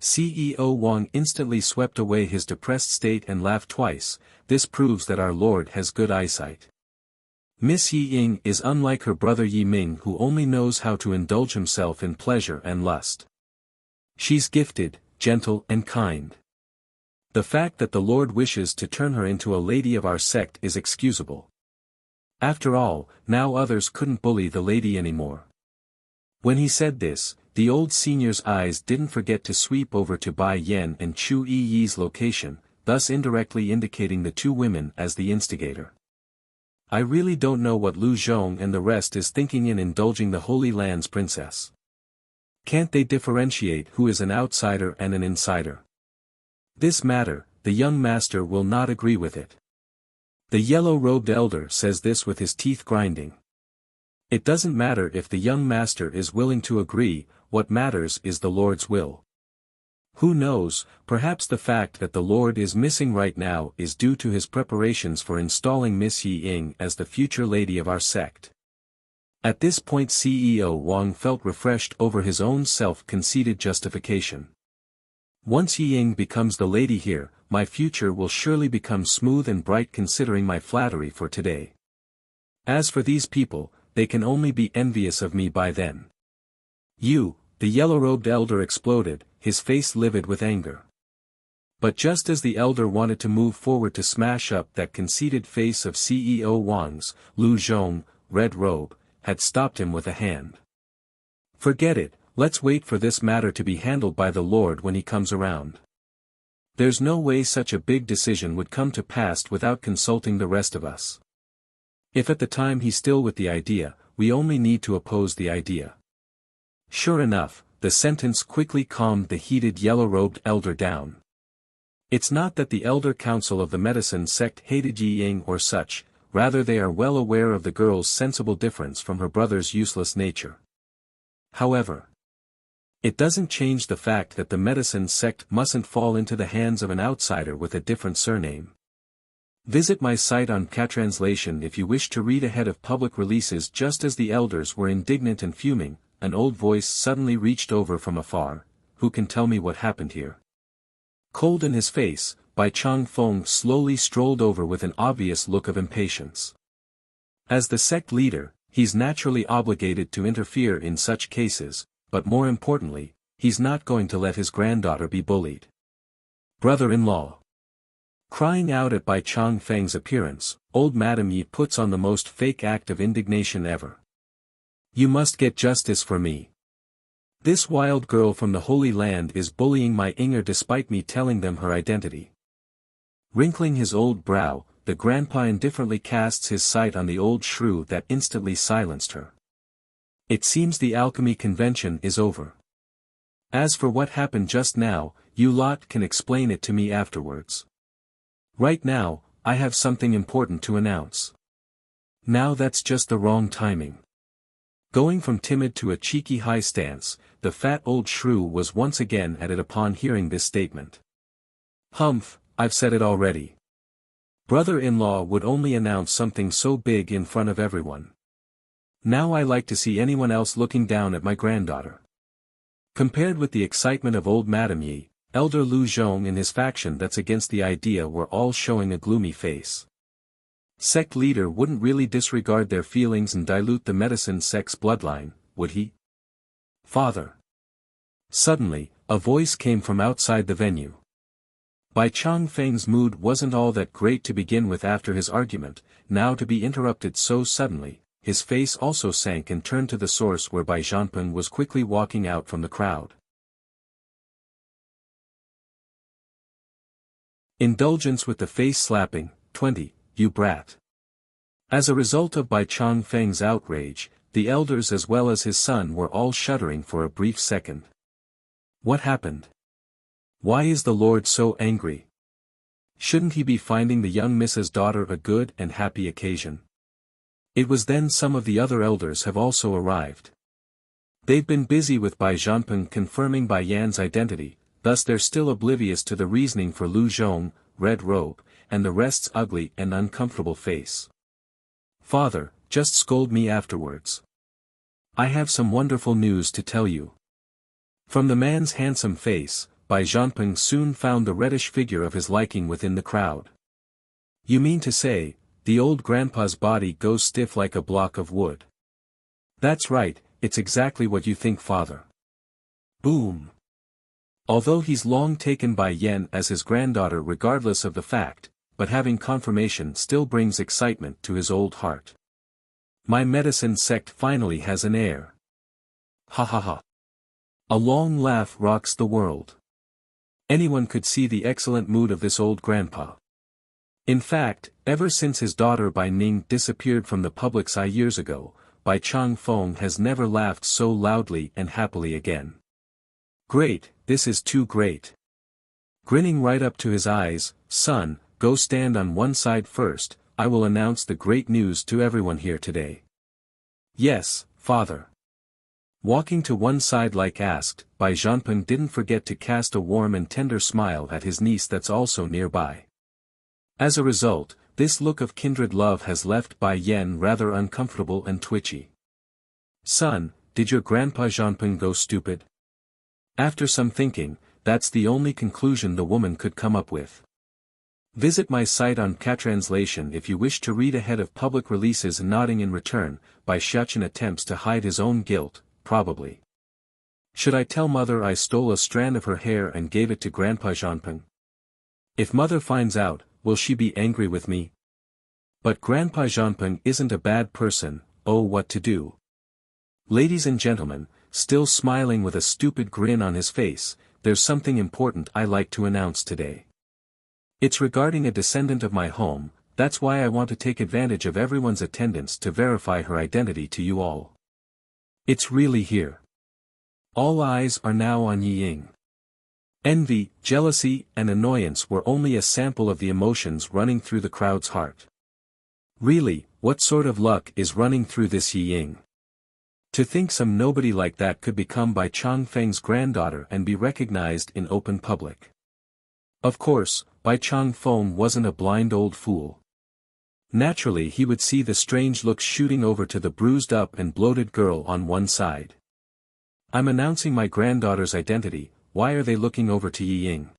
CEO Wang instantly swept away his depressed state and laughed twice, this proves that our Lord has good eyesight. Miss Yi Ying is unlike her brother Yi Ming, who only knows how to indulge himself in pleasure and lust. She's gifted, gentle and kind. The fact that the Lord wishes to turn her into a lady of our sect is excusable. After all, now others couldn't bully the lady anymore. When he said this, the old senior's eyes didn't forget to sweep over to Bai Yan and Chu Yi's location, thus indirectly indicating the two women as the instigator. I really don't know what Lu Zhong and the rest is thinking in indulging the Holy Land's princess. Can't they differentiate who is an outsider and an insider? This matter, the young master will not agree with it. The yellow-robed elder says this with his teeth grinding. It doesn't matter if the young master is willing to agree, what matters is the Lord's will. Who knows, perhaps the fact that the Lord is missing right now is due to his preparations for installing Miss Yi Ying as the future lady of our sect. At this point CEO Wang felt refreshed over his own self-conceited justification. Once Yi Ying becomes the lady here, my future will surely become smooth and bright considering my flattery for today. As for these people, they can only be envious of me by then. You, the yellow-robed elder exploded, his face livid with anger. But just as the elder wanted to move forward to smash up that conceited face of CEO Wang's, Lu Zhong, red robe, had stopped him with a hand. Forget it, let's wait for this matter to be handled by the Lord when he comes around. There's no way such a big decision would come to pass without consulting the rest of us. If at the time he's still with the idea, we only need to oppose the idea. Sure enough, the sentence quickly calmed the heated yellow-robed elder down. It's not that the elder council of the medicine sect hated Yi Ying or such, rather they are well aware of the girl's sensible difference from her brother's useless nature. However, it doesn't change the fact that the medicine sect mustn't fall into the hands of an outsider with a different surname. Visit my site on Catranslation if you wish to read ahead of public releases. Just as the elders were indignant and fuming, an old voice suddenly reached over from afar. Who can tell me what happened here? Cold in his face, Bai Changfeng slowly strolled over with an obvious look of impatience. As the sect leader, he's naturally obligated to interfere in such cases, but more importantly, he's not going to let his granddaughter be bullied. Brother-in-law. Crying out at Bai Changfeng's appearance, old Madame Yi puts on the most fake act of indignation ever. You must get justice for me. This wild girl from the Holy Land is bullying my Inger despite me telling them her identity. Wrinkling his old brow, the grandpa indifferently casts his sight on the old shrew that instantly silenced her. It seems the alchemy convention is over. As for what happened just now, you lot can explain it to me afterwards. Right now, I have something important to announce. Now that's just the wrong timing. Going from timid to a cheeky high stance, the fat old shrew was once again at it upon hearing this statement. Humph, I've said it already. Brother-in-law would only announce something so big in front of everyone. Now I like to see anyone else looking down at my granddaughter. Compared with the excitement of old Madame Yi, Elder Lu Zhong and his faction that's against the idea were all showing a gloomy face. Sect leader wouldn't really disregard their feelings and dilute the medicine sect's bloodline, would he? Father. Suddenly, a voice came from outside the venue. Bai Changfeng's mood wasn't all that great to begin with after his argument, now to be interrupted so suddenly, his face also sank and turned to the source where Bai Zhanpeng was quickly walking out from the crowd. Indulgence with the face slapping, 20, you brat. As a result of Bai Changfeng's outrage, the elders as well as his son were all shuddering for a brief second. What happened? Why is the Lord so angry? Shouldn't he be finding the young Mrs. daughter a good and happy occasion? It was then some of the other elders have also arrived. They've been busy with Bai Zhanpeng confirming Bai Yan's identity, thus they're still oblivious to the reasoning for Lu Zhong, red robe, and the rest's ugly and uncomfortable face. Father, just scold me afterwards. I have some wonderful news to tell you. From the man's handsome face, Bai Zhanpeng soon found the reddish figure of his liking within the crowd. You mean to say, the old grandpa's body goes stiff like a block of wood? That's right, it's exactly what you think, father. Boom. Although he's long taken Bai Yan as his granddaughter regardless of the fact, but having confirmation still brings excitement to his old heart. My medicine sect finally has an heir. Ha ha ha. A long laugh rocks the world. Anyone could see the excellent mood of this old grandpa. In fact, ever since his daughter Bai Ning disappeared from the public's eye years ago, Bai Changfeng has never laughed so loudly and happily again. Great, this is too great. Grinning right up to his eyes, son, go stand on one side first, I will announce the great news to everyone here today. Yes, father. Walking to one side like asked, Bai Zhanpeng didn't forget to cast a warm and tender smile at his niece that's also nearby. As a result, this look of kindred love has left Bai Yan rather uncomfortable and twitchy. Son, did your grandpa Zhanpeng go stupid? After some thinking, that's the only conclusion the woman could come up with. Visit my site on Catranslation if you wish to read ahead of public releases. Nodding in return, Bai Xiachen attempts to hide his own guilt, probably. Should I tell mother I stole a strand of her hair and gave it to Grandpa Zhanpeng? If mother finds out, will she be angry with me? But Grandpa Zhanpeng isn't a bad person. Oh, what to do? Ladies and gentlemen, still smiling with a stupid grin on his face, there's something important I like to announce today. It's regarding a descendant of my home, that's why I want to take advantage of everyone's attendance to verify her identity to you all. It's really here. All eyes are now on Yi Ying. Envy, jealousy, and annoyance were only a sample of the emotions running through the crowd's heart. Really, what sort of luck is running through this Yi Ying? To think some nobody like that could become Bai Changfeng's granddaughter and be recognized in open public. Of course, Bai Changfeng wasn't a blind old fool. Naturally he would see the strange looks shooting over to the bruised up and bloated girl on one side. I'm announcing my granddaughter's identity, why are they looking over to Yi Ying?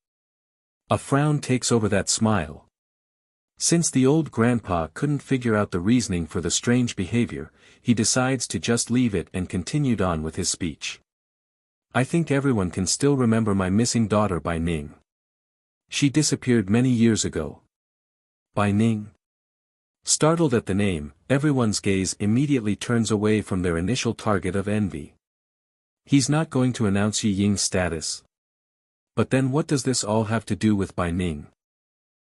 A frown takes over that smile. Since the old grandpa couldn't figure out the reasoning for the strange behavior, he decides to just leave it and continued on with his speech. I think everyone can still remember my missing daughter Bai Ning. She disappeared many years ago. Bai Ning? Startled at the name, everyone's gaze immediately turns away from their initial target of envy. He's not going to announce Yi Ying's status. But then what does this all have to do with Bai Ning?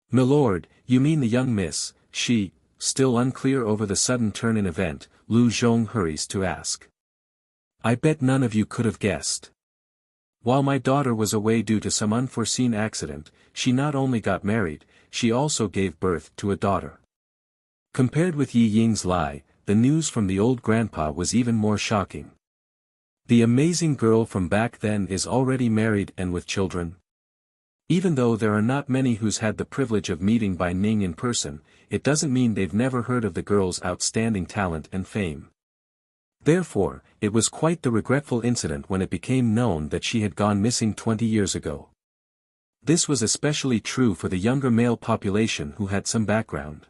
Milord, you mean the young miss, she, still unclear over the sudden turn in event, Lu Zhong hurries to ask. I bet none of you could have guessed. While my daughter was away due to some unforeseen accident, she not only got married, she also gave birth to a daughter. Compared with Yi Ying's lie, the news from the old grandpa was even more shocking. The amazing girl from back then is already married and with children. Even though there are not many who's had the privilege of meeting Bai Ning in person, it doesn't mean they've never heard of the girl's outstanding talent and fame. Therefore, it was quite the regretful incident when it became known that she had gone missing 20 years ago. This was especially true for the younger male population who had some background.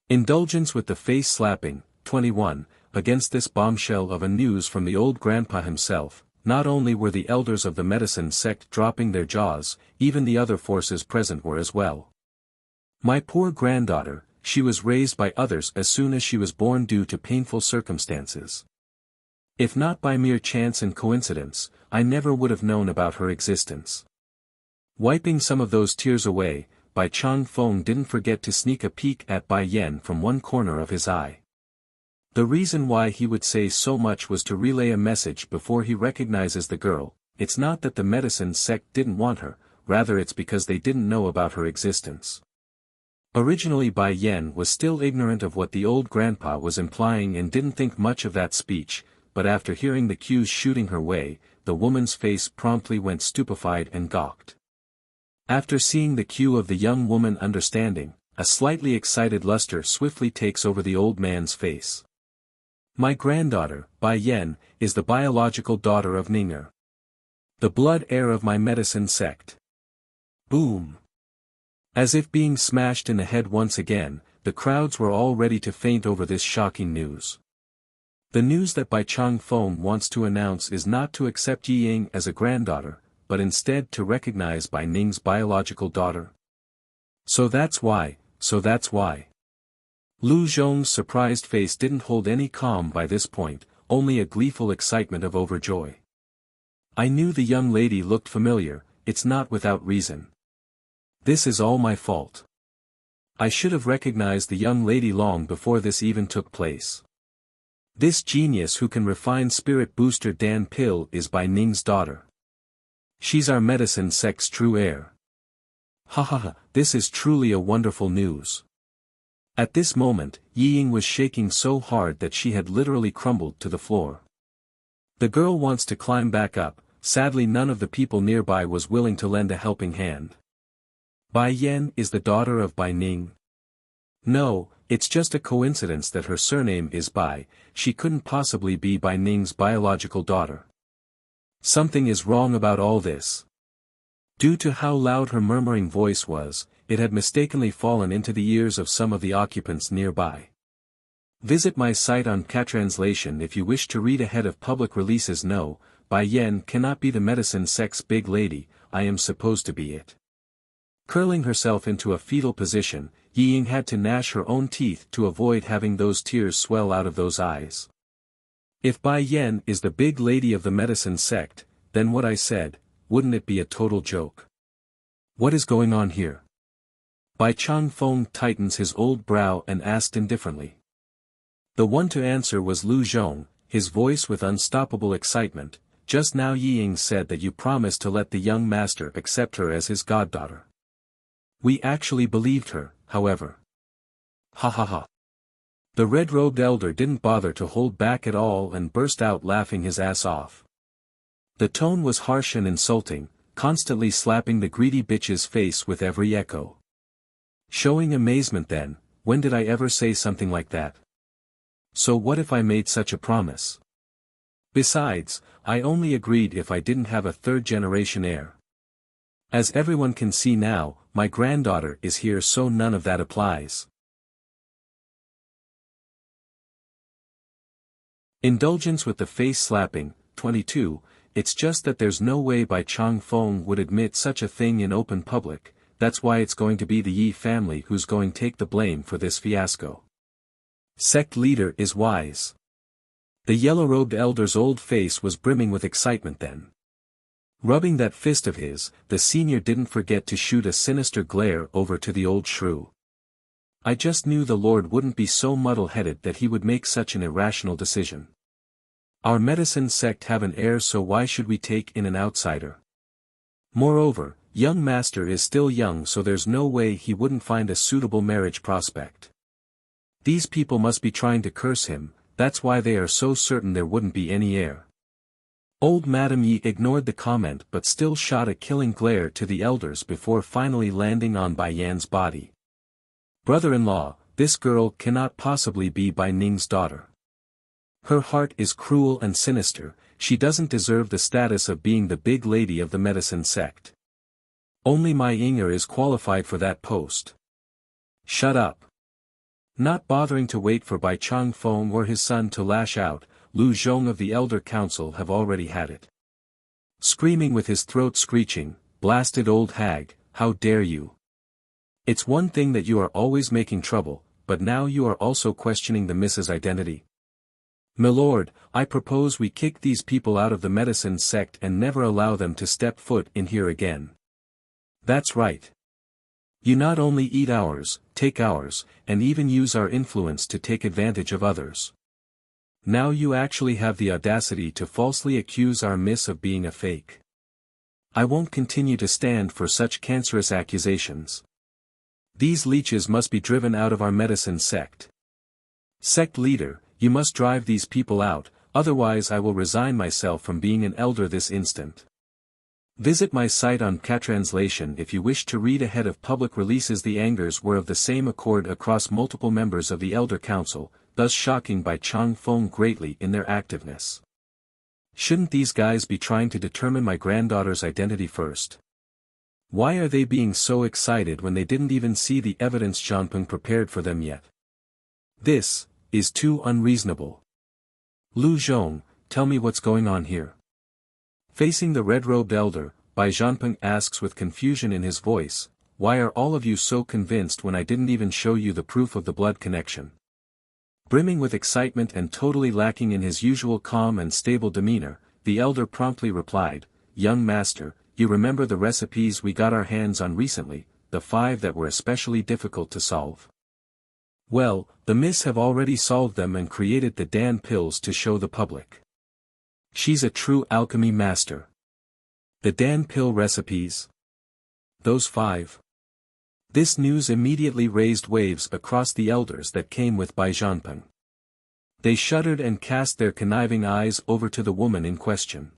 Indulgence with the face slapping, 21, against this bombshell of a news from the old grandpa himself. Not only were the elders of the medicine sect dropping their jaws, even the other forces present were as well. My poor granddaughter, she was raised by others as soon as she was born due to painful circumstances. If not by mere chance and coincidence, I never would have known about her existence. Wiping some of those tears away, Bai Changfeng didn't forget to sneak a peek at Bai Yan from one corner of his eye. The reason why he would say so much was to relay a message before he recognizes the girl. It's not that the medicine sect didn't want her, rather it's because they didn't know about her existence. Originally Bai Yan was still ignorant of what the old grandpa was implying and didn't think much of that speech, but after hearing the cues shooting her way, the woman's face promptly went stupefied and gawked. After seeing the cue of the young woman understanding, a slightly excited luster swiftly takes over the old man's face. My granddaughter, Bai Yan, is the biological daughter of Ninger. The blood heir of my medicine sect. Boom! As if being smashed in the head once again, the crowds were all ready to faint over this shocking news. The news that Bai Changfeng wants to announce is not to accept Yi Ying as a granddaughter, but instead to recognize Bai Ning's biological daughter. So that's why. Lu Zhong's surprised face didn't hold any calm by this point, only a gleeful excitement of overjoy. I knew the young lady looked familiar, it's not without reason. This is all my fault. I should have recognized the young lady long before this even took place. This genius who can refine spirit booster Dan pill is Bai Ning's daughter. She's our medicine sect's true heir. Ha ha ha, this is truly a wonderful news. At this moment, Yi Ying was shaking so hard that she had literally crumbled to the floor. The girl wants to climb back up, sadly none of the people nearby was willing to lend a helping hand. Bai Yan is the daughter of Bai Ning. No, it's just a coincidence that her surname is Bai, she couldn't possibly be Bai Ning's biological daughter. Something is wrong about all this. Due to how loud her murmuring voice was, it had mistakenly fallen into the ears of some of the occupants nearby. Visit my site on Catranslation if you wish to read ahead of public releases. No, Bai Yan cannot be the medicine sect's big lady, I am supposed to be it. Curling herself into a fetal position, Yi Ying had to gnash her own teeth to avoid having those tears swell out of those eyes. If Bai Yan is the big lady of the medicine sect, then what I said, wouldn't it be a total joke? What is going on here? Bai Changfeng tightens his old brow and asked indifferently. The one to answer was Lu Zhong, his voice with unstoppable excitement. Just now Yi Ying said that you promised to let the young master accept her as his goddaughter. We actually believed her, however. Ha ha ha. The red-robed elder didn't bother to hold back at all and burst out laughing his ass off. The tone was harsh and insulting, constantly slapping the greedy bitch's face with every echo. Showing amazement then, when did I ever say something like that? So what if I made such a promise? Besides, I only agreed if I didn't have a third-generation heir. As everyone can see now, my granddaughter is here, so none of that applies. Indulgence with the face slapping. 22, it's just that there's no way Bai Changfeng would admit such a thing in open public, that's why it's going to be the Yi family who's going to take the blame for this fiasco. Sect leader is wise. The yellow-robed elder's old face was brimming with excitement then. Rubbing that fist of his, the senior didn't forget to shoot a sinister glare over to the old shrew. I just knew the Lord wouldn't be so muddle-headed that he would make such an irrational decision. Our medicine sect have an heir, so why should we take in an outsider? Moreover, young master is still young, so there's no way he wouldn't find a suitable marriage prospect. These people must be trying to curse him, that's why they are so certain there wouldn't be any heir. Old Madame Yi ignored the comment but still shot a killing glare to the elders before finally landing on Bai Yan's body. Brother-in-law, this girl cannot possibly be Bai Ning's daughter. Her heart is cruel and sinister, she doesn't deserve the status of being the big lady of the medicine sect. Only Mai Yinger is qualified for that post. Shut up. Not bothering to wait for Bai Changfeng or his son to lash out, Lu Zhong of the Elder Council have already had it. Screaming with his throat screeching, blasted old hag, how dare you? It's one thing that you are always making trouble, but now you are also questioning the Mrs. identity. Milord, I propose we kick these people out of the medicine sect and never allow them to step foot in here again. That's right. You not only eat ours, take ours, and even use our influence to take advantage of others. Now you actually have the audacity to falsely accuse our miss of being a fake. I won't continue to stand for such cancerous accusations. These leeches must be driven out of our medicine sect. Sect leader, you must drive these people out, otherwise I will resign myself from being an elder this instant. Visit my site on Catranslation if you wish to read ahead of public releases. The angers were of the same accord across multiple members of the Elder Council, thus shocking Bai Changfeng greatly in their activeness. Shouldn't these guys be trying to determine my granddaughter's identity first? Why are they being so excited when they didn't even see the evidence Zhanpeng prepared for them yet? This is too unreasonable. Lu Zhong, tell me what's going on here. Facing the red-robed elder, Bai Zhanpeng asks with confusion in his voice, why are all of you so convinced when I didn't even show you the proof of the blood connection? Brimming with excitement and totally lacking in his usual calm and stable demeanor, the elder promptly replied, young master, you remember the recipes we got our hands on recently, the 5 that were especially difficult to solve. Well, the miss have already solved them and created the Dan pills to show the public. She's a true alchemy master. The Dan pill recipes? Those 5. This news immediately raised waves across the elders that came with Bai Zhanpeng. They shuddered and cast their conniving eyes over to the woman in question.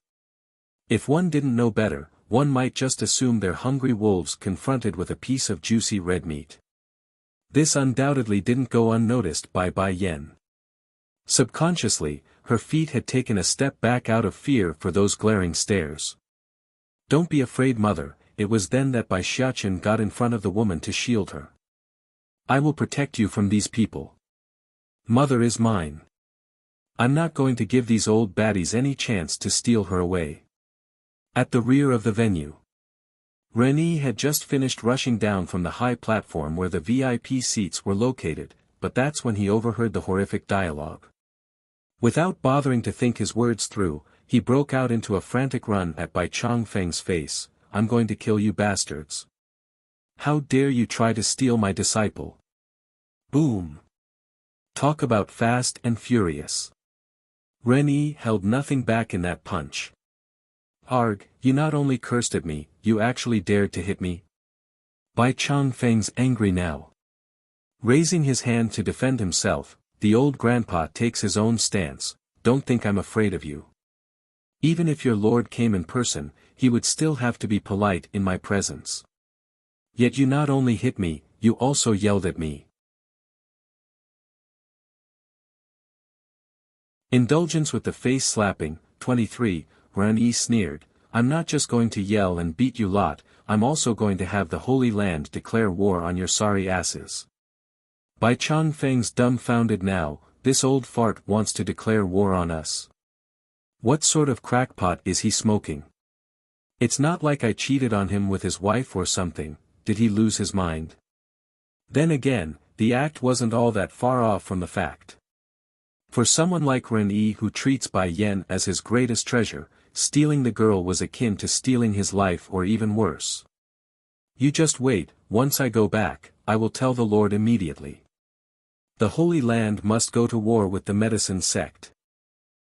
If one didn't know better, one might just assume they're hungry wolves confronted with a piece of juicy red meat. This undoubtedly didn't go unnoticed by Bai Yan. Subconsciously, her feet had taken a step back out of fear for those glaring stares. "Don't be afraid, mother." It was then that Bai Xiachen got in front of the woman to shield her. "I will protect you from these people. Mother is mine. I'm not going to give these old baddies any chance to steal her away." At the rear of the venue, Rennie had just finished rushing down from the high platform where the VIP seats were located, but that's when he overheard the horrific dialogue. Without bothering to think his words through, he broke out into a frantic run at Bai Changfeng's face. "I'm going to kill you bastards. How dare you try to steal my disciple?" Boom! Talk about fast and furious. Rennie held nothing back in that punch. "Arg, you not only cursed at me, you actually dared to hit me?" Bai Changfeng's angry now. Raising his hand to defend himself, the old grandpa takes his own stance. "Don't think I'm afraid of you. Even if your lord came in person, he would still have to be polite in my presence. Yet you not only hit me, you also yelled at me." Indulgence with the face slapping. 23, Rennie sneered. "I'm not just going to yell and beat you lot, I'm also going to have the Holy Land declare war on your sorry asses." Bai Changfeng's dumbfounded now. "This old fart wants to declare war on us. What sort of crackpot is he smoking? It's not like I cheated on him with his wife or something. Did he lose his mind?" Then again, the act wasn't all that far off from the fact. For someone like Rennie who treats Bai Yan as his greatest treasure, stealing the girl was akin to stealing his life or even worse. "You just wait, once I go back, I will tell the Lord immediately. The Holy Land must go to war with the medicine sect."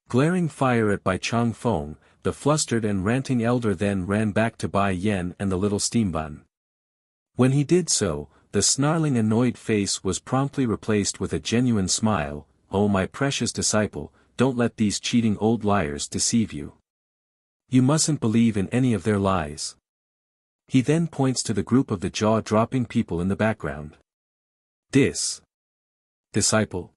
Glaring fire at Bai Changfeng, the flustered and ranting elder then ran back to Bai Yan and the little steambun. When he did so, the snarling annoyed face was promptly replaced with a genuine smile. "Oh my precious disciple, don't let these cheating old liars deceive you. You mustn't believe in any of their lies." He then points to the group of the jaw-dropping people in the background. Disciple.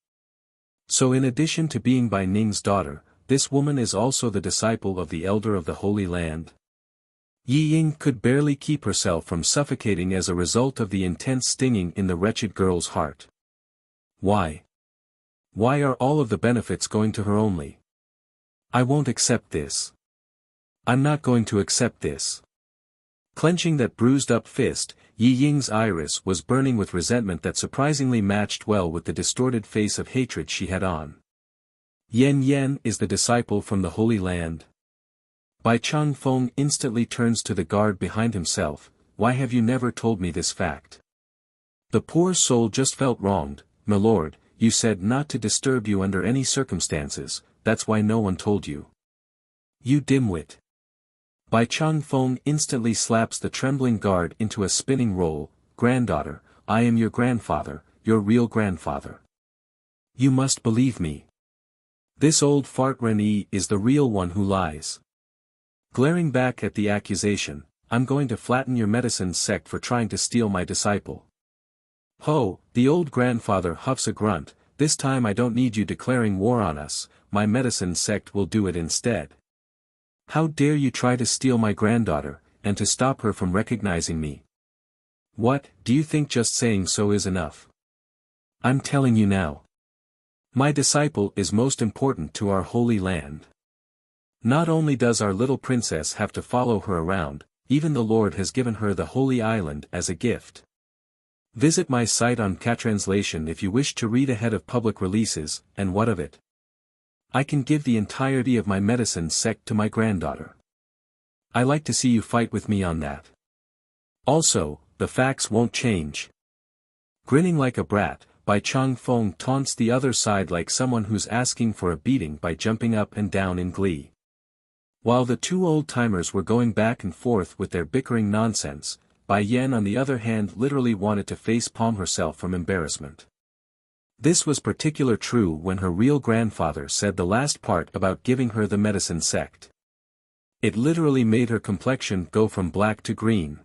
So in addition to being Bai Ning's daughter, this woman is also the disciple of the elder of the Holy Land. Yi Ying could barely keep herself from suffocating as a result of the intense stinging in the wretched girl's heart. Why? Why are all of the benefits going to her only? I won't accept this. I'm not going to accept this. Clenching that bruised-up fist, Yi Ying's iris was burning with resentment that surprisingly matched well with the distorted face of hatred she had on. Yan Yan is the disciple from the Holy Land. Bai Changfeng instantly turns to the guard behind himself. "Why have you never told me this fact?" The poor soul just felt wronged. "My lord, you said not to disturb you under any circumstances, that's why no one told you." "You dimwit." Bai Changfeng instantly slaps the trembling guard into a spinning roll. "Granddaughter, I am your grandfather, your real grandfather. You must believe me. This old fart Rennie is the real one who lies." Glaring back at the accusation, "I'm going to flatten your medicine sect for trying to steal my disciple." "Ho," the old grandfather huffs a grunt, "this time I don't need you declaring war on us, my medicine sect will do it instead. How dare you try to steal my granddaughter, and to stop her from recognizing me? What, do you think just saying so is enough? I'm telling you now. My disciple is most important to our Holy Land. Not only does our little princess have to follow her around, even the Lord has given her the Holy Island as a gift. Visit my site on Catranslation if you wish to read ahead of public releases, and what of it? I can give the entirety of my medicine sect to my granddaughter. I like to see you fight with me on that. Also, the facts won't change." Grinning like a brat, Bai Changfeng taunts the other side like someone who's asking for a beating by jumping up and down in glee. While the two old-timers were going back and forth with their bickering nonsense, Bai Yan on the other hand literally wanted to face-palm herself from embarrassment. This was particularly true when her real grandfather said the last part about giving her the medicine sect. It literally made her complexion go from black to green.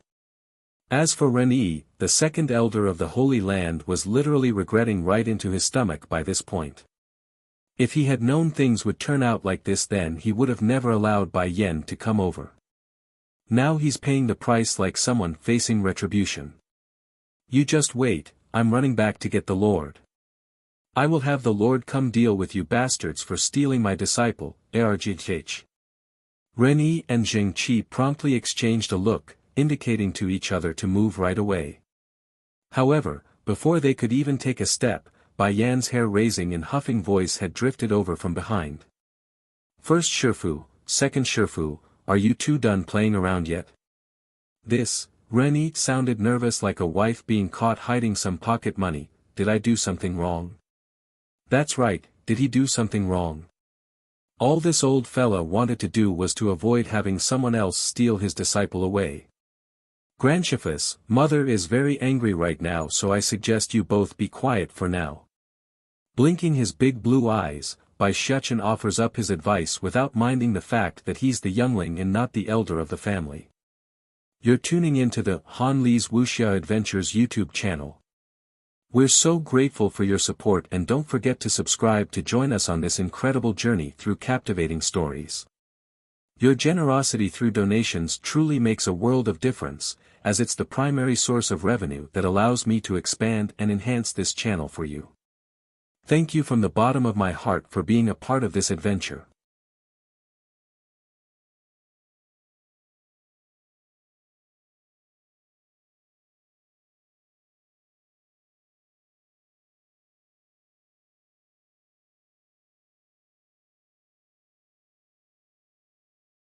As for Rennie, the second elder of the Holy Land was literally regretting right into his stomach by this point. If he had known things would turn out like this, then he would have never allowed Bai Yan to come over. Now he's paying the price like someone facing retribution. You just wait, I'm running back to get the Lord. I will have the Lord come deal with you bastards for stealing my disciple, Argh. Ren Yi and Zheng Qi promptly exchanged a look, indicating to each other to move right away. However, before they could even take a step, Bai Yan's hair-raising and huffing voice had drifted over from behind. First Shifu, second Shifu, are you two done playing around yet? This, Ren Yi sounded nervous like a wife being caught hiding some pocket money. Did I do something wrong? That's right, did he do something wrong? All this old fella wanted to do was to avoid having someone else steal his disciple away. Grandchiefess, mother is very angry right now, so I suggest you both be quiet for now. Blinking his big blue eyes, Bai Shuchen offers up his advice without minding the fact that he's the youngling and not the elder of the family. You're tuning into the Han Li's Wuxia Adventures YouTube channel. We're so grateful for your support, and don't forget to subscribe to join us on this incredible journey through captivating stories. Your generosity through donations truly makes a world of difference, as it's the primary source of revenue that allows me to expand and enhance this channel for you. Thank you from the bottom of my heart for being a part of this adventure.